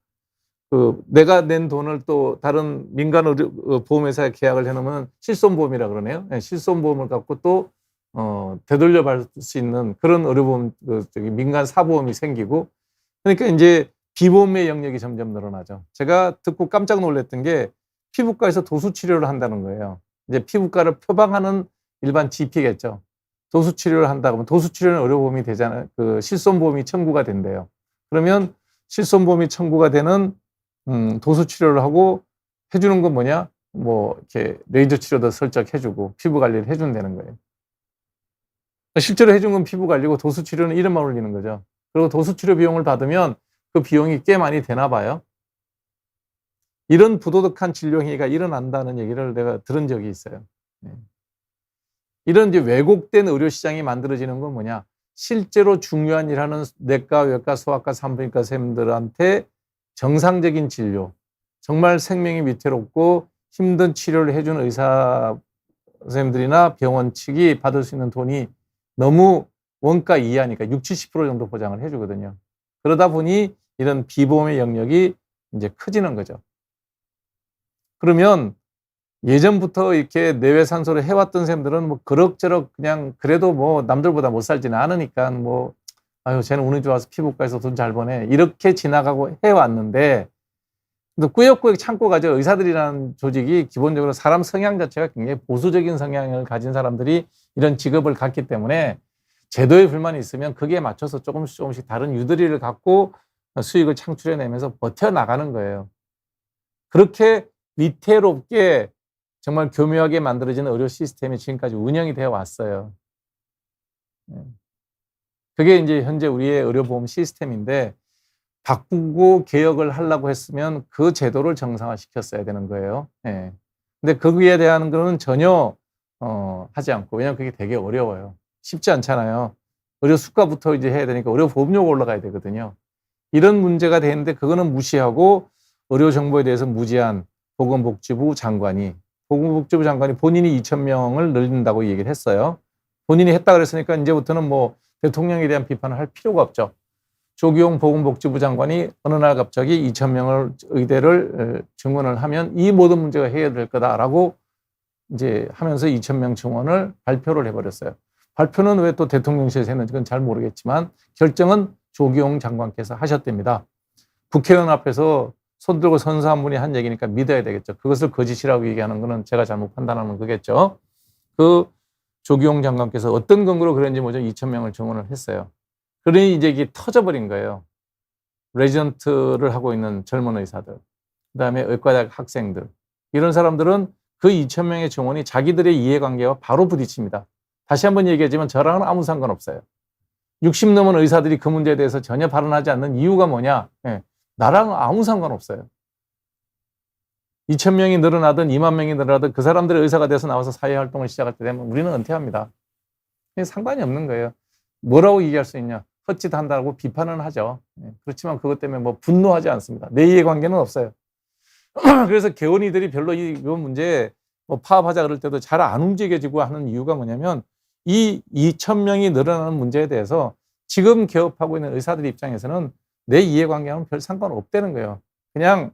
A: 그 내가 낸 돈을 또 다른 민간 의료 보험회사에 계약을 해놓으면 실손보험이라 그러네요. 네, 실손보험을 갖고 또 되돌려 받을 수 있는 그런 의료보험 민간 사보험이 생기고 그러니까 이제 비보험의 영역이 점점 늘어나죠. 제가 듣고 깜짝 놀랐던 게 피부과에서 도수 치료를 한다는 거예요. 이제 피부과를 표방하는 일반 GP겠죠. 도수 치료를 한다 그러면 도수 치료는 의료보험이 되잖아요. 그 실손보험이 청구가 된대요. 그러면 실손보험이 청구가 되는 도수 치료를 하고 해주는 건 뭐냐? 뭐 이렇게 레이저 치료도 슬쩍 해주고 피부 관리를 해준다는 거예요. 실제로 해준 건 피부 관리고 도수 치료는 이름만 올리는 거죠. 그리고 도수 치료 비용을 받으면 그 비용이 꽤 많이 되나 봐요. 이런 부도덕한 진료 행위가 일어난다는 얘기를 내가 들은 적이 있어요. 이런 이제 왜곡된 의료 시장이 만들어지는 건 뭐냐? 실제로 중요한 일하는 내과, 외과, 소아과, 산부인과 선생님들한테 정상적인 진료, 정말 생명이 위태롭고 힘든 치료를 해주는 의사 선생님들이나 병원 측이 받을 수 있는 돈이 너무 원가 이하니까 60, 70% 정도 보장을 해주거든요. 그러다 보니 이런 비보험의 영역이 이제 커지는 거죠. 그러면 예전부터 이렇게 내외산소를 해왔던 쌤들은 뭐 그럭저럭 그냥 그래도 뭐 남들보다 못 살지는 않으니까 뭐 아유 쟤는 운이 좋아서 피부과에서 돈 잘 버네 이렇게 지나가고 해왔는데 꾸역꾸역 참고 가죠. 의사들이라는 조직이 기본적으로 사람 성향 자체가 굉장히 보수적인 성향을 가진 사람들이 이런 직업을 갖기 때문에 제도에 불만이 있으면 거기에 맞춰서 조금씩 다른 유도리를 갖고 수익을 창출해내면서 버텨나가는 거예요. 그렇게 위태롭게
C: 정말 교묘하게 만들어진 의료 시스템이 지금까지 운영이 되어 왔어요. 그게 이제 현재 우리의 의료보험 시스템인데 바꾸고 개혁을 하려고 했으면 그 제도를 정상화시켰어야 되는 거예요. 예. 근데 거기에 대한 거는 전혀 하지 않고, 왜냐하면 그게 되게 어려워요. 쉽지 않잖아요. 의료 수가부터 이제 해야 되니까 의료 보험료가 올라가야 되거든요. 이런 문제가 되는데 그거는 무시하고 의료 정보에 대해서 무지한 보건복지부 장관이 본인이 2,000명을 늘린다고 얘기를 했어요. 본인이 했다 그랬으니까 이제부터는 뭐 대통령에 대한 비판을 할 필요가 없죠. 조기용 보건복지부 장관이 어느 날 갑자기 2,000명을 의대를 증원을 하면 이 모든 문제가 해결될 거다라고 이제 하면서 2,000명 증원을 발표를 해버렸어요. 발표는 왜 또 대통령실에서 했는지 그건 잘 모르겠지만 결정은 조기용 장관께서 하셨답니다. 국회의원 앞에서 손 들고 선서한 분이 한 얘기니까 믿어야 되겠죠. 그것을 거짓이라고 얘기하는 거는 제가 잘못 판단하는 거겠죠. 그 조기용 장관께서 어떤 근거로 그런지 뭐죠? 2,000명을 증원을 했어요. 그러니 이제 이게 터져버린 거예요. 레지던트를 하고 있는 젊은 의사들, 그다음에 의과대학 학생들, 이런 사람들은 그 2,000명의 증원이 자기들의 이해관계와 바로 부딪힙니다. 다시 한번 얘기하지만 저랑은 아무 상관없어요. 60 넘은 의사들이 그 문제에 대해서 전혀 발언하지 않는 이유가 뭐냐? 나랑 아무 상관없어요. 2,000명이 늘어나든 2만 명이 늘어나든 그 사람들의 의사가 돼서 나와서 사회활동을 시작할 때 되면 우리는 은퇴합니다. 상관이 없는 거예요. 뭐라고 얘기할 수 있냐? 헛짓 한다고 비판은 하죠. 그렇지만 그것 때문에 뭐 분노하지 않습니다. 내 이해관계는 없어요. 그래서 개원이들이 별로 이 문제에 뭐 파업하자 그럴 때도 잘 안 움직여지고 하는 이유가 뭐냐면 이 2,000명이 늘어나는 문제에 대해서 지금 개업하고 있는 의사들 입장에서는 내 이해관계는 별 상관없다는 거예요. 그냥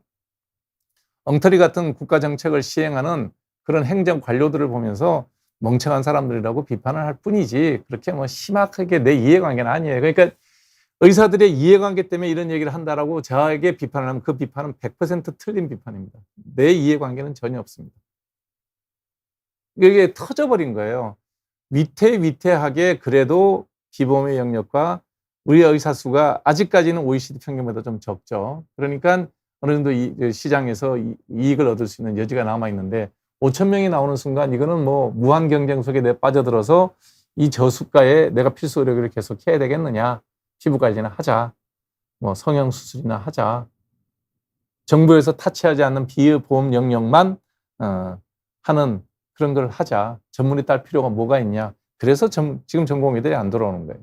C: 엉터리 같은 국가 정책을 시행하는 그런 행정 관료들을 보면서 멍청한 사람들이라고 비판을 할 뿐이지 그렇게 뭐 심하게 내 이해관계는 아니에요. 그러니까 의사들의 이해관계 때문에 이런 얘기를 한다라고 저에게 비판을 하면 그 비판은 100% 틀린 비판입니다. 내 이해관계는 전혀 없습니다. 이게 터져버린 거예요. 위태위태하게 그래도 비보험의 영역과 우리 의사 수가 아직까지는 OECD 평균보다 좀 적죠. 그러니까 어느 정도 시장에서 이익을 얻을 수 있는 여지가 남아있는데 5,000명이 나오는 순간 이거는 뭐 무한 경쟁 속에 내 빠져들어서 이 저수가에 내가 필수 의료기를 계속 해야 되겠느냐. 피부 관리나 하자. 뭐 성형수술이나 하자. 정부에서 타치하지 않는 비보험 영역만 하는 그런 걸 하자. 전문의 딸 필요가 뭐가 있냐. 그래서 지금 전공의들이 안 들어오는 거예요.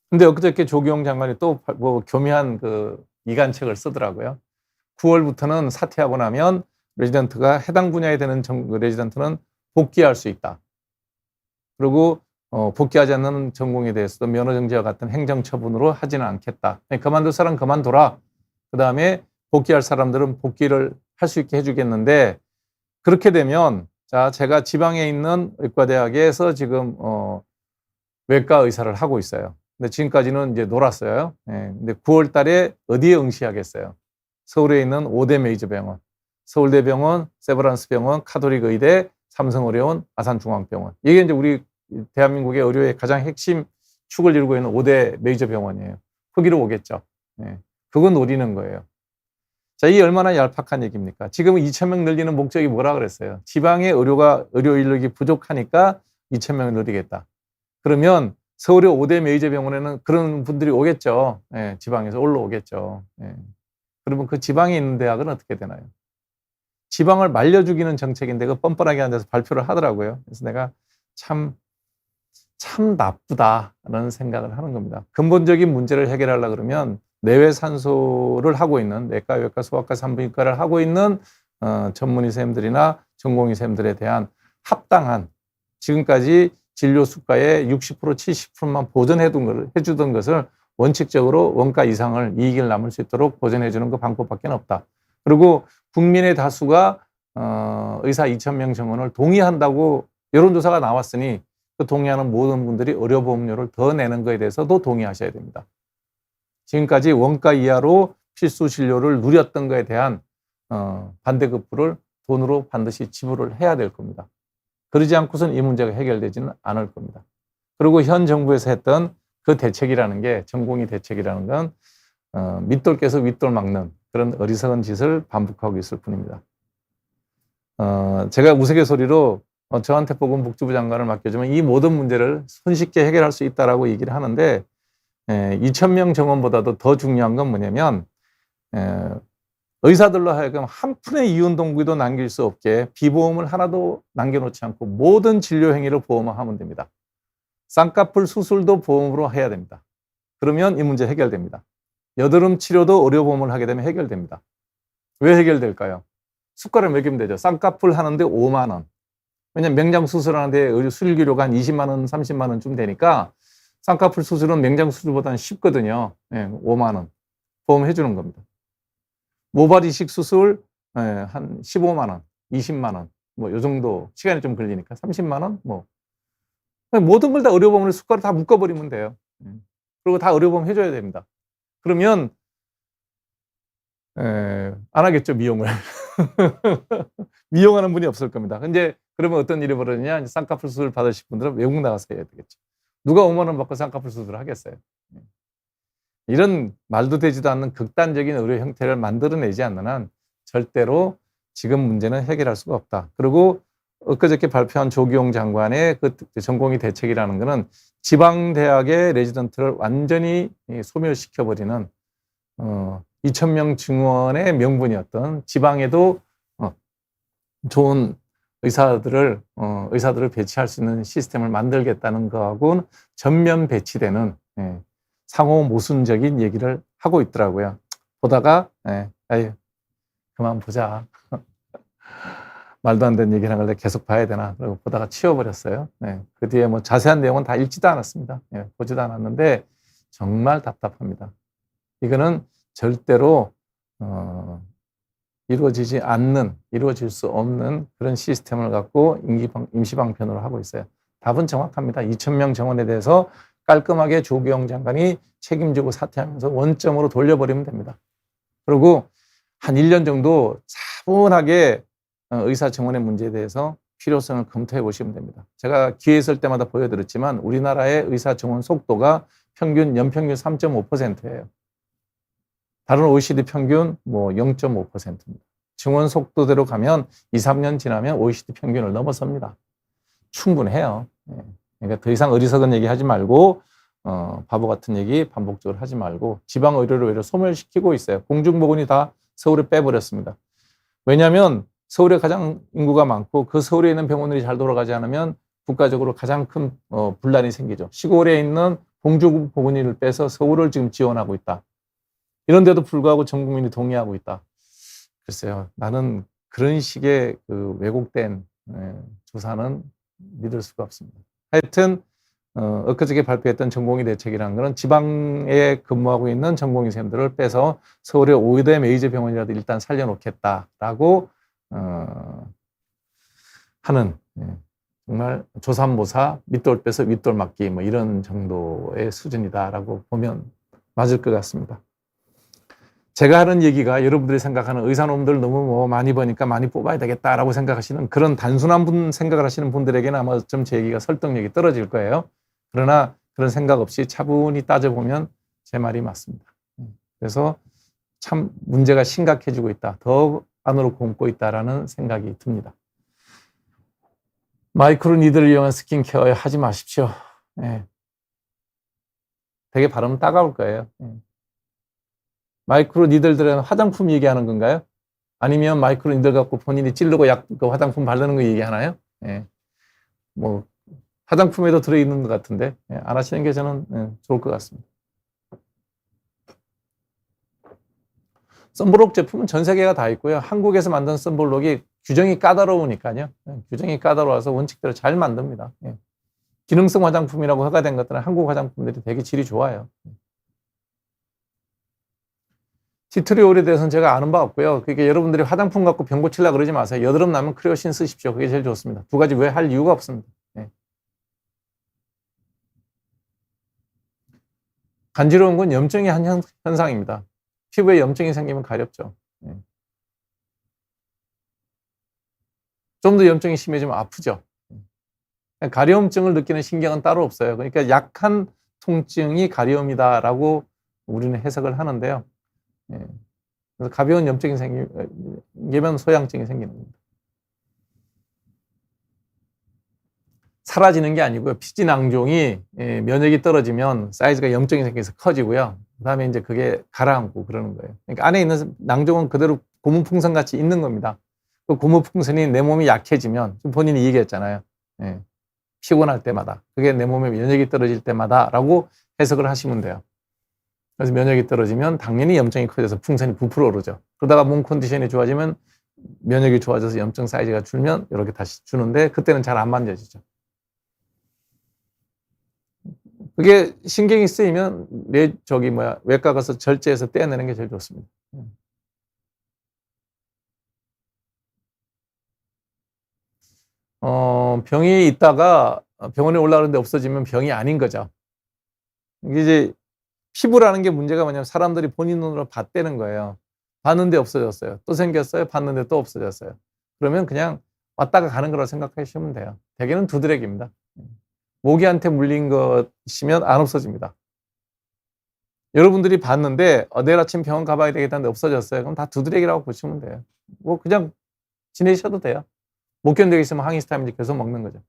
C: 근데 엊그저께 조기용 장관이 또 뭐 교묘한 그 이간책을 쓰더라고요. 9월부터는 사퇴하고 나면 레지던트가 해당 분야에 되는 레지던트는 복귀할 수 있다. 그리고 복귀하지 않는 전공에 대해서도 면허정지와 같은 행정처분으로 하지는 않겠다. 그만둘 사람 그만둬라. 그 다음에 복귀할 사람들은 복귀를 할 수 있게 해주겠는데 그렇게 되면 자 제가 지방에 있는 의과대학에서 지금 외과 의사를 하고 있어요. 근데 지금까지는 이제 놀았어요. 근데 9월 달에 어디에 응시하겠어요? 서울에 있는 5대 메이저 병원. 서울대병원, 세브란스병원, 카톨릭 의대, 삼성의료원, 아산중앙병원. 이게 이제 우리 대한민국의 의료의 가장 핵심 축을 이루고 있는 5대 메이저 병원이에요. 거기로 오겠죠. 그거 노리는 거예요. 자, 이 얼마나 얄팍한 얘기입니까? 지금 2,000명 늘리는 목적이 뭐라 그랬어요? 지방의 의료 인력이 부족하니까 2,000명을 늘리겠다. 그러면 서울의 5대 메이저 병원에는 그런 분들이 오겠죠. 지방에서 올라오겠죠. 그러면 그 지방에 있는 대학은 어떻게 되나요? 지방을 말려 죽이는 정책인데 그 뻔뻔하게 앉아서 발표를 하더라고요. 그래서 내가 참 나쁘다라는 생각을 하는 겁니다. 근본적인 문제를 해결하려고 그러면 내외 산소를 하고 있는 내과, 외과, 소아과, 산부인과를 하고 있는 전문의 쌤들이나 전공의 쌤들에 대한 합당한 지금까지 진료 수가의 60% 70%만 해주던 것을 원칙적으로 원가 이상을 이익을 남을 수 있도록 보전해 주는 그 방법밖에 없다. 그리고 국민의 다수가 의사 2,000명 정원을 동의한다고 여론조사가 나왔으니 그 동의하는 모든 분들이 의료보험료를 더 내는 것에 대해서도 동의하셔야 됩니다. 지금까지 원가 이하로 필수 진료를 누렸던 것에 대한 반대급부를 돈으로 반드시 지불을 해야 될 겁니다. 그러지 않고선 이 문제가 해결되지는 않을 겁니다. 그리고 현 정부에서 했던 그 대책이라는 게 전공의 대책이라는 건 밑돌 깨서 윗돌 막는 그런 어리석은 짓을 반복하고 있을 뿐입니다. 제가 우스갯소리로 저한테 보건복지부 장관을 맡겨주면 이 모든 문제를 손쉽게 해결할 수 있다라고 얘기를 하는데 2,000명 정원보다도 더 중요한 건 뭐냐면 의사들로 하여금 한 푼의 이윤 동기도 남길 수 없게 비보험을 하나도 남겨놓지 않고 모든 진료 행위를 보험화하면 됩니다. 쌍꺼풀 수술도 보험으로 해야 됩니다. 그러면 이 문제 해결됩니다. 여드름 치료도 의료보험을 하게 되면 해결됩니다. 왜 해결될까요? 숟가락 먹이면 되죠. 쌍꺼풀 하는데 5만 원. 왜냐면 명장 수술하는데 수술비료가 한 20만 원, 30만 원쯤 되니까 쌍꺼풀 수술은 명장 수술보다는 쉽거든요. 5만 원. 보험해 주는 겁니다. 모발 이식 수술 한 15만 원, 20만 원. 뭐 요 정도 시간이 좀 걸리니까 30만 원 뭐 모든 걸 다 의료보험으로 숟가락 다 묶어 버리면 돼요. 그리고 다 의료보험 해 줘야 됩니다. 그러면 안 하겠죠, 미용을. 미용하는 분이 없을 겁니다. 근데 그러면 어떤 일이 벌어지냐? 쌍꺼풀 수술 받으실 분들은 외국 나가서 해야 되겠죠. 누가 5만 원 받고 쌍꺼풀 수술을 하겠어요? 이런 말도 되지도 않는 극단적인 의료 형태를 만들어내지 않는 한 절대로 지금 문제는 해결할 수가 없다. 그리고 엊그저께 발표한 조기용 장관의 그 전공의 대책이라는 것은 지방대학의 레지던트를 완전히 소멸시켜버리는 2,000명 증원의 명분이었던 지방에도 좋은 의사들을 배치할 수 있는 시스템을 만들겠다는 거하고는 전면 배치되는 상호 모순적인 얘기를 하고 있더라고요. 보다가 아유 그만 보자. 말도 안 되는 얘기를 하길래 계속 봐야 되나. 그리고 보다가 치워버렸어요. 그 뒤에 뭐 자세한 내용은 다 읽지도 않았습니다. 보지도 않았는데 정말 답답합니다. 이거는 절대로 이루어질 수 없는 그런 시스템을 갖고 임시방편으로 하고 있어요. 답은 정확합니다. 2,000명 정원에 대해서 깔끔하게 조기용 장관이 책임지고 사퇴하면서 원점으로 돌려버리면 됩니다. 그리고 한 1년 정도 차분하게 의사 정원의 문제에 대해서 필요성을 검토해 보시면 됩니다. 제가 기회 있을 때마다 보여드렸지만 우리나라의 의사 정원 속도가 연평균 3.5%예요. 다른 OECD 평균 뭐 0.5%입니다. 증원 속도대로 가면 2, 3년 지나면 OECD 평균을 넘어섭니다. 충분해요. 그러니까 더 이상 어리석은 얘기 하지 말고 바보 같은 얘기 반복적으로 하지 말고 지방 의료를 오히려 소멸시키고 있어요. 공중보건이 다 서울에 빼버렸습니다. 왜냐하면 서울에 가장 인구가 많고 그 서울에 있는 병원들이 잘 돌아가지 않으면 국가적으로 가장 큰 분란이 생기죠. 시골에 있는 공중보건의를 빼서 서울을 지금 지원하고 있다. 이런데도 불구하고 전 국민이 동의하고 있다. 글쎄요, 나는 그런 식의 그 왜곡된 조사는 믿을 수가 없습니다. 하여튼 엊그저께 발표했던 전공의 대책이라는 것은 지방에 근무하고 있는 전공의 쌤들을 빼서 서울의 5대 메이저 병원이라도 일단 살려놓겠다라고 하는 정말 조삼모사 밑돌 빼서 윗돌 맞기 뭐 이런 정도의 수준이다라고 보면 맞을 것 같습니다. 제가 하는 얘기가 여러분들이 생각하는 의사놈들 너무 뭐 많이 버니까 많이 뽑아야 되겠다라고 생각하시는 그런 단순한 생각을 하시는 분들에게는 아마 좀 제 얘기가 설득력이 떨어질 거예요. 그러나 그런 생각 없이 차분히 따져보면 제 말이 맞습니다. 그래서 참 문제가 심각해지고 있다. 더 안으로 곰고 있다라는 생각이 듭니다. 마이크로 니들을 이용한 스킨케어 하지 마십시오. 되게 발음 따가울 거예요. 마이크로 니들들은 화장품 얘기하는 건가요? 아니면 마이크로 니들 갖고 본인이 찌르고 그 화장품 바르는 거 얘기하나요? 뭐 화장품에도 들어있는 것 같은데 안 하시는 게 저는 좋을 것 같습니다. 썬블록 제품은 전 세계가 다 있고요. 한국에서 만든 썬블록이 규정이 까다로우니까요. 규정이 까다로워서 원칙대로 잘 만듭니다. 기능성 화장품이라고 허가된 것들은 한국 화장품들이 되게 질이 좋아요. 티트리올에 대해서는 제가 아는 바 없고요. 그러니까 여러분들이 화장품 갖고 병 고치려고 그러지 마세요. 여드름 나면 크레오신 쓰십시오. 그게 제일 좋습니다. 두 가지 왜 할 이유가 없습니다. 간지러운 건 염증의 한 현상입니다. 피부에 염증이 생기면 가렵죠. 좀 더 염증이 심해지면 아프죠. 가려움증을 느끼는 신경은 따로 없어요. 그러니까 약한 통증이 가려움이다라고 우리는 해석을 하는데요. 그래서 가벼운 염증이 생기면 소양증이 생기는 겁니다. 사라지는 게 아니고요. 피지낭종이 면역이 떨어지면 사이즈가 염증이 생겨서 커지고요. 그다음에 이제 그게 가라앉고 그러는 거예요. 그러니까 안에 있는 낭종은 그대로 고무풍선 같이 있는 겁니다. 그 고무풍선이 내 몸이 약해지면 본인이 얘기했잖아요. 예. 피곤할 때마다 그게 내 몸에 면역이 떨어질 때마다라고 해석을 하시면 돼요. 그래서 면역이 떨어지면 당연히 염증이 커져서 풍선이 부풀어 오르죠. 그러다가 몸 컨디션이 좋아지면 면역이 좋아져서 염증 사이즈가 줄면 이렇게 다시 주는데 그때는 잘 안 만져지죠. 그게 신경이 쓰이면 외과 가서 절제해서 떼어내는 게 제일 좋습니다. 병이 있다가 병원에 올라가는데 없어지면 병이 아닌 거죠. 이게 이제 피부라는 게 문제가 뭐냐면 사람들이 본인 눈으로 봤다는 거예요. 봤는데 없어졌어요. 또 생겼어요. 봤는데 또 없어졌어요. 그러면 그냥 왔다가 가는 거라고 생각하시면 돼요. 대개는 두드러기입니다. 모기한테 물린 것이면 안 없어집니다. 여러분들이 봤는데 내일 아침 병원 가봐야 되겠다는데 없어졌어요. 그럼 다 두드러기라고 보시면 돼요. 뭐 그냥 지내셔도 돼요. 못 견디겠으면 항히스타민제 계속 먹는 거죠.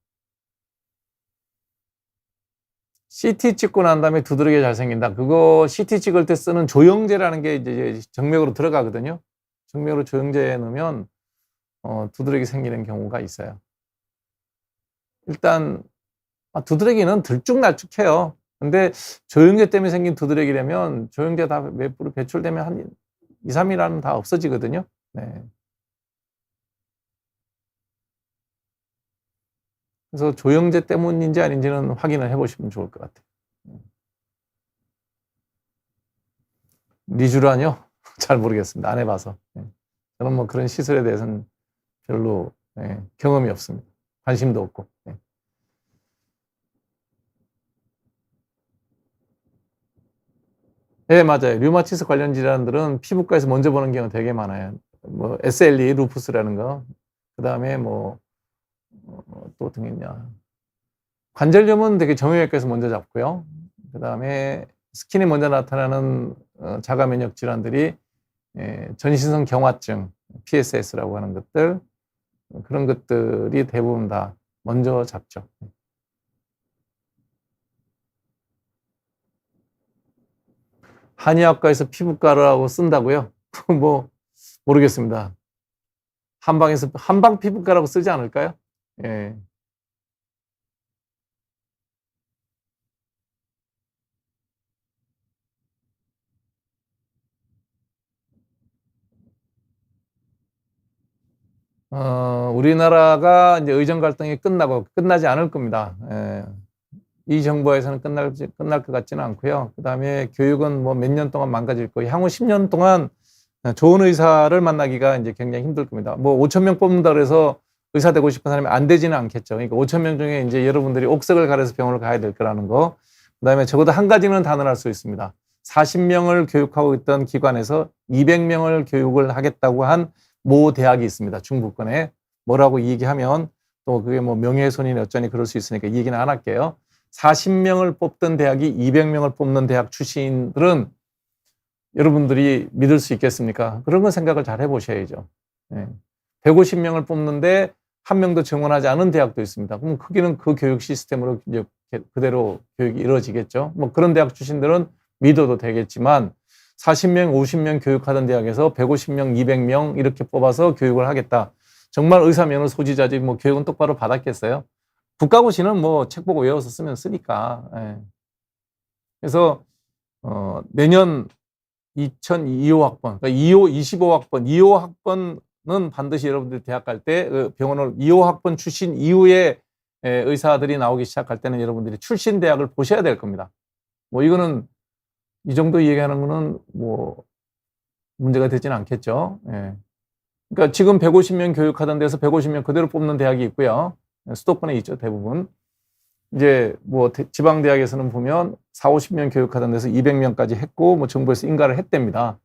C: CT 찍고 난 다음에 두드러기가 잘 생긴다. 그거 CT 찍을 때 쓰는 조영제라는 게 이제 정맥으로 들어가거든요. 정맥으로 조영제 넣으면 두드러기 생기는 경우가 있어요. 일단 두드러기는 들쭉날쭉해요. 근데 조영제 때문에 생긴 두드러기라면 조영제 다 외부로 배출되면 한 2, 3일 안은 다 없어지거든요. 네. 그래서 조영제 때문인지 아닌지는 확인을 해보시면 좋을 것 같아요. 리쥬란요? 잘 모르겠습니다. 안 해봐서. 저는 뭐 그런 시설에 대해서는 별로 경험이 없습니다. 관심도 없고. 네, 맞아요. 류마티스 관련 질환들은 피부과에서 먼저 보는 경우가 되게 많아요. 뭐 SLE, 루푸스라는 거. 그 다음에 또 어떤 게 있냐. 관절염은 되게 정형외과에서 먼저 잡고요. 그 다음에 스킨에 먼저 나타나는 자가 면역 질환들이 전신성 경화증, PSS라고 하는 것들, 그런 것들이 대부분 다 먼저 잡죠. 한의학과에서 피부과라고 쓴다고요? 뭐 모르겠습니다. 한방에서 한방 피부과라고 쓰지 않을까요? 예. 우리나라가 이제 의정 갈등이 끝나지 않을 겁니다. 예. 이 정부에서는 끝날 것 같지는 않고요. 그 다음에 교육은 뭐 몇 년 동안 망가질 거예요. 향후 10년 동안 좋은 의사를 만나기가 이제 굉장히 힘들 겁니다. 뭐 5천 명 뽑는다 그래서 의사 되고 싶은 사람이 안 되지는 않겠죠. 그러니까 5천 명 중에 이제 여러분들이 옥석을 가려서 병원을 가야 될 거라는 거. 그 다음에 적어도 한 가지는 단언할 수 있습니다. 40명을 교육하고 있던 기관에서 200명을 교육을 하겠다고 한 모 대학이 있습니다. 중부권에. 뭐라고 얘기하면 또 그게 뭐 명예훼손이니 어쩌니 그럴 수 있으니까 이 얘기는 안 할게요. 40명을 뽑던 대학이 200명을 뽑는 대학 출신들은 여러분들이 믿을 수 있겠습니까? 그런 건 생각을 잘 해보셔야죠. 150명을 뽑는데 한 명도 정원하지 않은 대학도 있습니다. 그럼 거기는 그 교육 시스템으로 이제 그대로 교육이 이루어지겠죠. 뭐 그런 대학 출신들은 믿어도 되겠지만 40명, 50명 교육하던 대학에서 150명, 200명 이렇게 뽑아서 교육을 하겠다. 정말 의사면허 소지자지 뭐 교육은 똑바로 받았겠어요? 국가고시는 뭐 책 보고 외워서 쓰면 쓰니까. 그래서 내년 2025학번, 그러니까 25학번, 25학번은 반드시 여러분들이 대학 갈 때 병원을 25학번 출신 이후에 의사들이 나오기 시작할 때는 여러분들이 출신 대학을 보셔야 될 겁니다. 뭐 이거는 이 정도 얘기하는 거는 뭐 문제가 되지는 않겠죠. 그러니까 지금 150명 교육하던 데서 150명 그대로 뽑는 대학이 있고요. 수도권에 있죠, 대부분. 이제 뭐 지방 대학에서는 보면 40, 50명 교육하던 데서 200명까지 했고 뭐 정부에서 인가를 했답니다.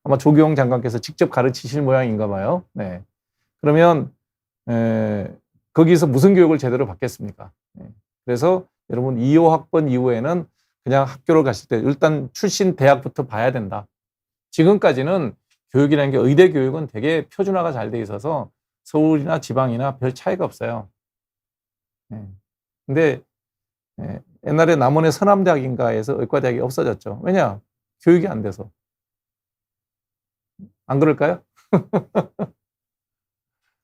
C: 아마 조규홍 장관께서 직접 가르치실 모양인가 봐요. 그러면 거기서 무슨 교육을 제대로 받겠습니까? 그래서 여러분 25학번 이후에는 그냥 학교를 가실 때 일단 출신 대학부터 봐야 된다. 지금까지는 교육이라는 게 의대 교육은 되게 표준화가 잘 돼 있어서 서울이나 지방이나 별 차이가 없어요. 근데 옛날에 남원의 서남대학인가에서 의과대학이 없어졌죠. 왜냐? 교육이 안 돼서. 안 그럴까요?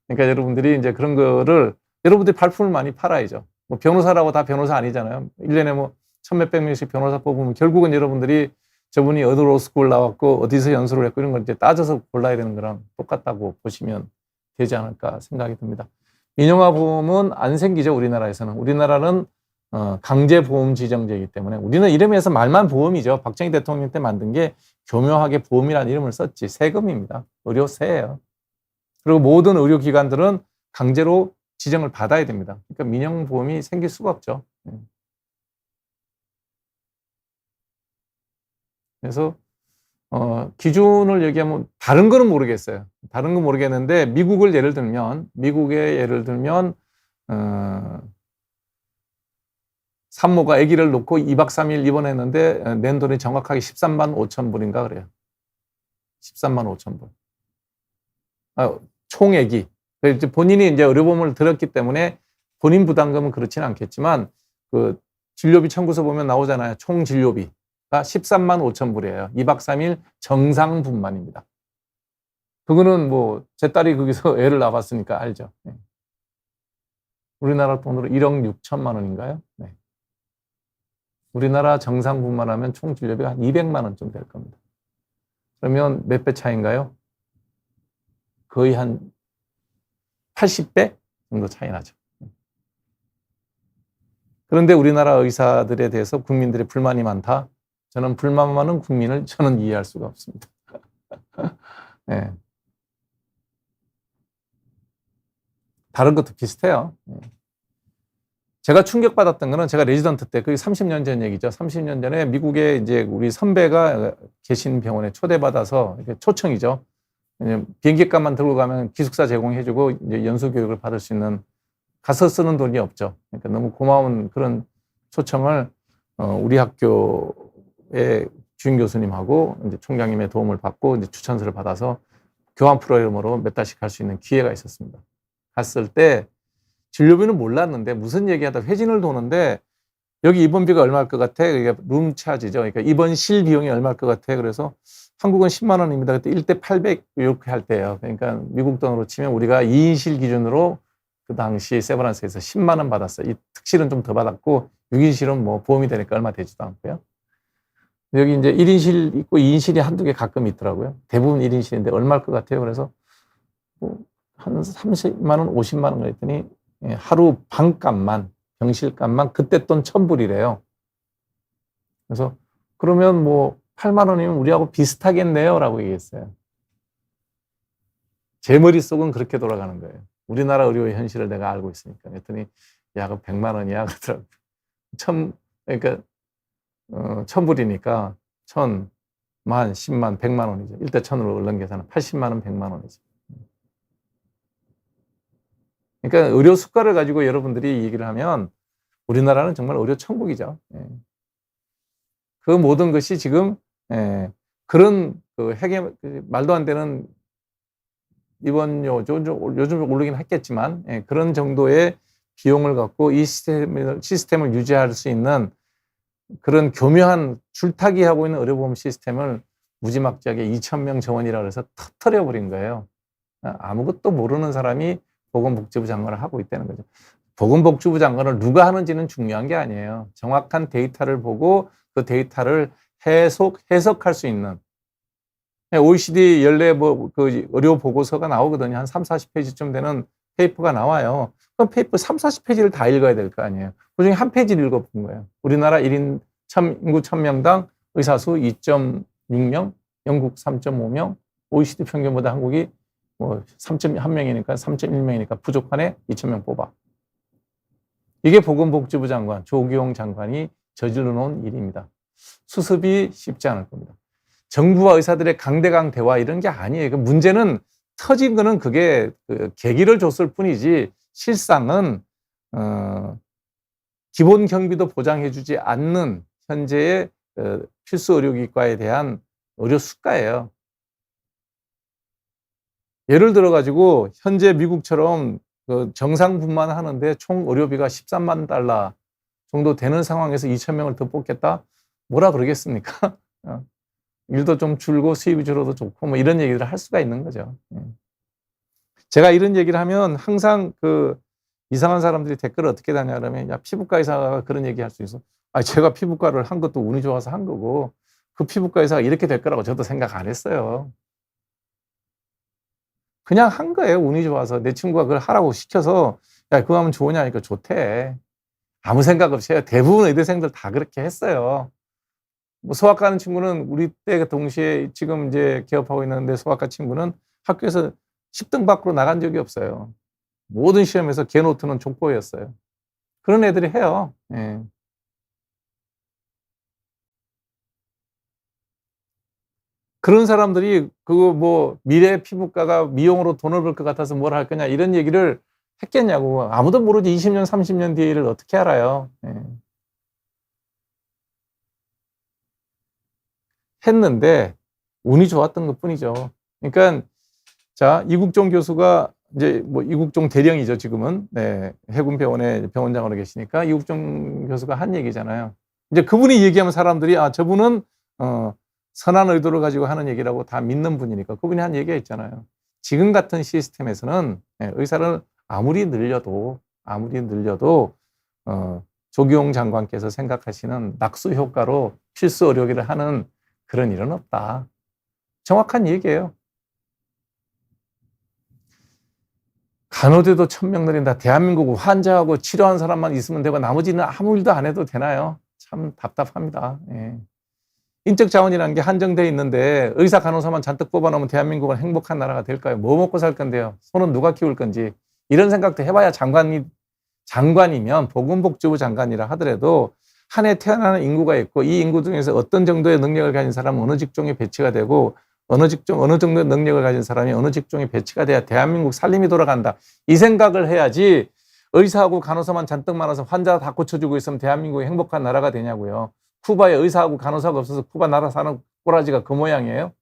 C: 그러니까 여러분들이 이제 그런 거를 여러분들이 발품을 많이 팔아야죠. 뭐 변호사라고 다 변호사 아니잖아요. 1년에 뭐 천몇백 명씩 변호사 뽑으면 결국은 여러분들이 저분이 어느 로스쿨 나왔고 어디서 연수를 했고 이런 걸 이제 따져서 골라야 되는 거랑 똑같다고 보시면 되지 않을까 생각이 듭니다. 민영화 보험은 안 생기죠, 우리나라에서는. 우리나라는 강제보험 지정제이기 때문에 우리는 이름에서 말만 보험이죠. 박정희 대통령 때 만든 게 교묘하게 보험이라는 이름을 썼지 세금입니다. 의료세예요. 그리고 모든 의료기관들은 강제로 지정을 받아야 됩니다. 그러니까 민영보험이 생길 수가 없죠. 그래서 기준을 얘기하면 다른 거는 모르겠어요. 다른 건 모르겠는데 미국의 예를 들면 산모가 아기를 놓고 2박 3일 입원했는데 낸 돈이 정확하게 13만 5천 불인가 그래요. 13만 5천 불. 총액이. 본인이 이제 의료보험을 들었기 때문에 본인 부담금은 그렇지는 않겠지만 그 진료비 청구서 보면 나오잖아요. 총 진료비가 13만 5천 불이에요. 2박 3일 정상분만입니다. 그거는 뭐 제 딸이 거기서 애를 낳았으니까 알죠. 네. 우리나라 돈으로 1억 6천만 원인가요? 네. 우리나라 정상분만하면 총 진료비가 한 200만 원쯤 될 겁니다. 그러면 몇 배 차이인가요? 거의 한 80배 정도 차이 나죠. 그런데 우리나라 의사들에 대해서 국민들의 불만이 많다. 저는 불만 많은 국민을 저는 이해할 수가 없습니다. 네. 다른 것도 비슷해요. 제가 충격받았던 거는 제가 레지던트 때, 그게 30년 전 얘기죠. 30년 전에 미국에 이제 우리 선배가 계신 병원에 초대받아서, 초청이죠. 비행기 값만 들고 가면 기숙사 제공해주고 이제 연수 교육을 받을 수 있는, 가서 쓰는 돈이 없죠. 그러니까 너무 고마운 그런 초청을 우리 학교의 주임 교수님하고 이제 총장님의 도움을 받고 이제 추천서를 받아서 교환 프로그램으로 몇 달씩 갈 수 있는 기회가 있었습니다. 갔을 때 진료비는 몰랐는데 무슨 얘기하다 회진을 도는데 여기 입원비가 얼마일 것 같아? 그러니까 룸 차지죠. 그러니까 입원실 비용이 얼마일 것 같아? 그래서 한국은 10만 원입니다. 그때 1대 800 이렇게 할 때예요. 그러니까 미국 돈으로 치면 우리가 2인실 기준으로 그 당시 세브란스에서 10만 원 받았어요. 이 특실은 좀 더 받았고 6인실은 뭐 보험이 되니까 얼마 되지도 않고요. 여기 이제 1인실 있고 2인실이 한두 개 가끔 있더라고요. 대부분 1인실인데 얼마일 것 같아요? 그래서 뭐 한 30만 원, 50만 원 그랬더니 하루 방값만, 병실값만 그때 돈 1,000불이래요. 그래서 그러면 뭐 8만 원이면 우리하고 비슷하겠네요 라고 얘기했어요. 제 머릿속은 그렇게 돌아가는 거예요. 우리나라 의료의 현실을 내가 알고 있으니까. 그랬더니 야, 그 100만 원이야 그러더라고요. 그러니까 1,000불이니까 1,000, 만, 10만, 100만 원이죠. 1대 1,000으로 얼른 계산하면 80만 원, 100만 원이죠. 그러니까 의료 수가를 가지고 여러분들이 얘기를 하면 우리나라는 정말 의료 천국이죠. 그 모든 것이 지금 그런 그 말도 안 되는 입원료 요즘 오르긴 했겠지만 그런 정도의 비용을 갖고 이 시스템을 유지할 수 있는 그런 교묘한 줄타기 하고 있는 의료보험 시스템을 무지막지하게 2,000명 정원이라고 해서 터뜨려 버린 거예요. 아무것도 모르는 사람이 보건복지부 장관을 하고 있다는 거죠. 보건복지부 장관을 누가 하는지는 중요한 게 아니에요. 정확한 데이터를 보고 그 데이터를 해석할 수 있는 OECD 연례 그 의료 보고서가 나오거든요. 한 3, 40페이지쯤 되는 페이퍼가 나와요. 그럼 페이퍼 3, 40페이지를 다 읽어야 될 거 아니에요. 그중에 한 페이지를 읽어본 거예요. 우리나라 인구 1,000명당 의사수 2.6명, 영국 3.5명, OECD 평균보다 한국이 뭐 3.1명이니까 3.1명이니까 부족하네. 2,000명 뽑아. 이게 보건복지부 장관 조기용 장관이 저질러 놓은 일입니다. 수습이 쉽지 않을 겁니다. 정부와 의사들의 강대강 대화 이런 게 아니에요. 그 문제는 터진 거는 그게 그 계기를 줬을 뿐이지 실상은 기본 경비도 보장해주지 않는 현재의 필수 의료기과에 대한 의료 수가예요. 예를 들어 가지고 현재 미국처럼 그 정상분만 하는데 총 의료비가 13만 달러 정도 되는 상황에서 2,000명을 더 뽑겠다? 뭐라 그러겠습니까? 일도 좀 줄고 수입이 줄어도 좋고 뭐 이런 얘기를 할 수가 있는 거죠. 제가 이런 얘기를 하면 항상 그 이상한 사람들이 댓글을 어떻게 다냐 그러면 야 피부과 의사가 그런 얘기 할 수 있어. 아 제가 피부과를 한 것도 운이 좋아서 한 거고 그 피부과 의사가 이렇게 될 거라고 저도 생각 안 했어요. 그냥 한 거예요. 운이 좋아서. 내 친구가 그걸 하라고 시켜서 야 그거 하면 좋으냐 하니까 좋대. 아무 생각 없이 해요. 대부분 의대생들 다 그렇게 했어요. 뭐 소아과 하는 친구는 우리 때 동시에 지금 이제 개업하고 있는데 소아과 친구는 학교에서 10등 밖으로 나간 적이 없어요. 모든 시험에서 개노트는 족보였어요. 그런 애들이 해요. 예. 그런 사람들이 그거 뭐 미래 피부과가 미용으로 돈을 벌 것 같아서 뭘 할 거냐 이런 얘기를 했겠냐고. 아무도 모르지 20년 30년 뒤에 일을 어떻게 알아요. 예. 했는데 운이 좋았던 것 뿐이죠. 그러니까 자 이국종 교수가 이제 뭐 이국종 대령이죠 지금은. 네, 해군병원에 병원장으로 계시니까 이국종 교수가 한 얘기잖아요. 이제 그분이 얘기하면 사람들이 아 저분은 선한 의도를 가지고 하는 얘기라고 다 믿는 분이니까 그분이 한 얘기가 있잖아요. 지금 같은 시스템에서는 의사를 아무리 늘려도 조기용 장관께서 생각하시는 낙수 효과로 필수 의료기를 하는 그런 일은 없다. 정확한 얘기예요. 간호대도 1,000명 늘린다. 대한민국 환자하고 치료한 사람만 있으면 되고 나머지는 아무 일도 안 해도 되나요? 참 답답합니다. 예. 인적 자원이라는 게 한정되어 있는데 의사 간호사만 잔뜩 뽑아놓으면 대한민국은 행복한 나라가 될까요? 뭐 먹고 살 건데요? 손은 누가 키울 건지 이런 생각도 해봐야 장관이면 보건복지부 장관이라 하더라도 한 해 태어나는 인구가 있고 이 인구 중에서 어떤 정도의 능력을 가진 사람은 어느 직종에 배치가 되고 어느 정도의 능력을 가진 사람이 어느 직종에 배치가 돼야 대한민국 살림이 돌아간다. 이 생각을 해야지 의사하고 간호사만 잔뜩 많아서 환자 다 고쳐주고 있으면 대한민국이 행복한 나라가 되냐고요. 쿠바에 의사하고 간호사가 없어서 쿠바 나라 사는 꼬라지가 그 모양이에요.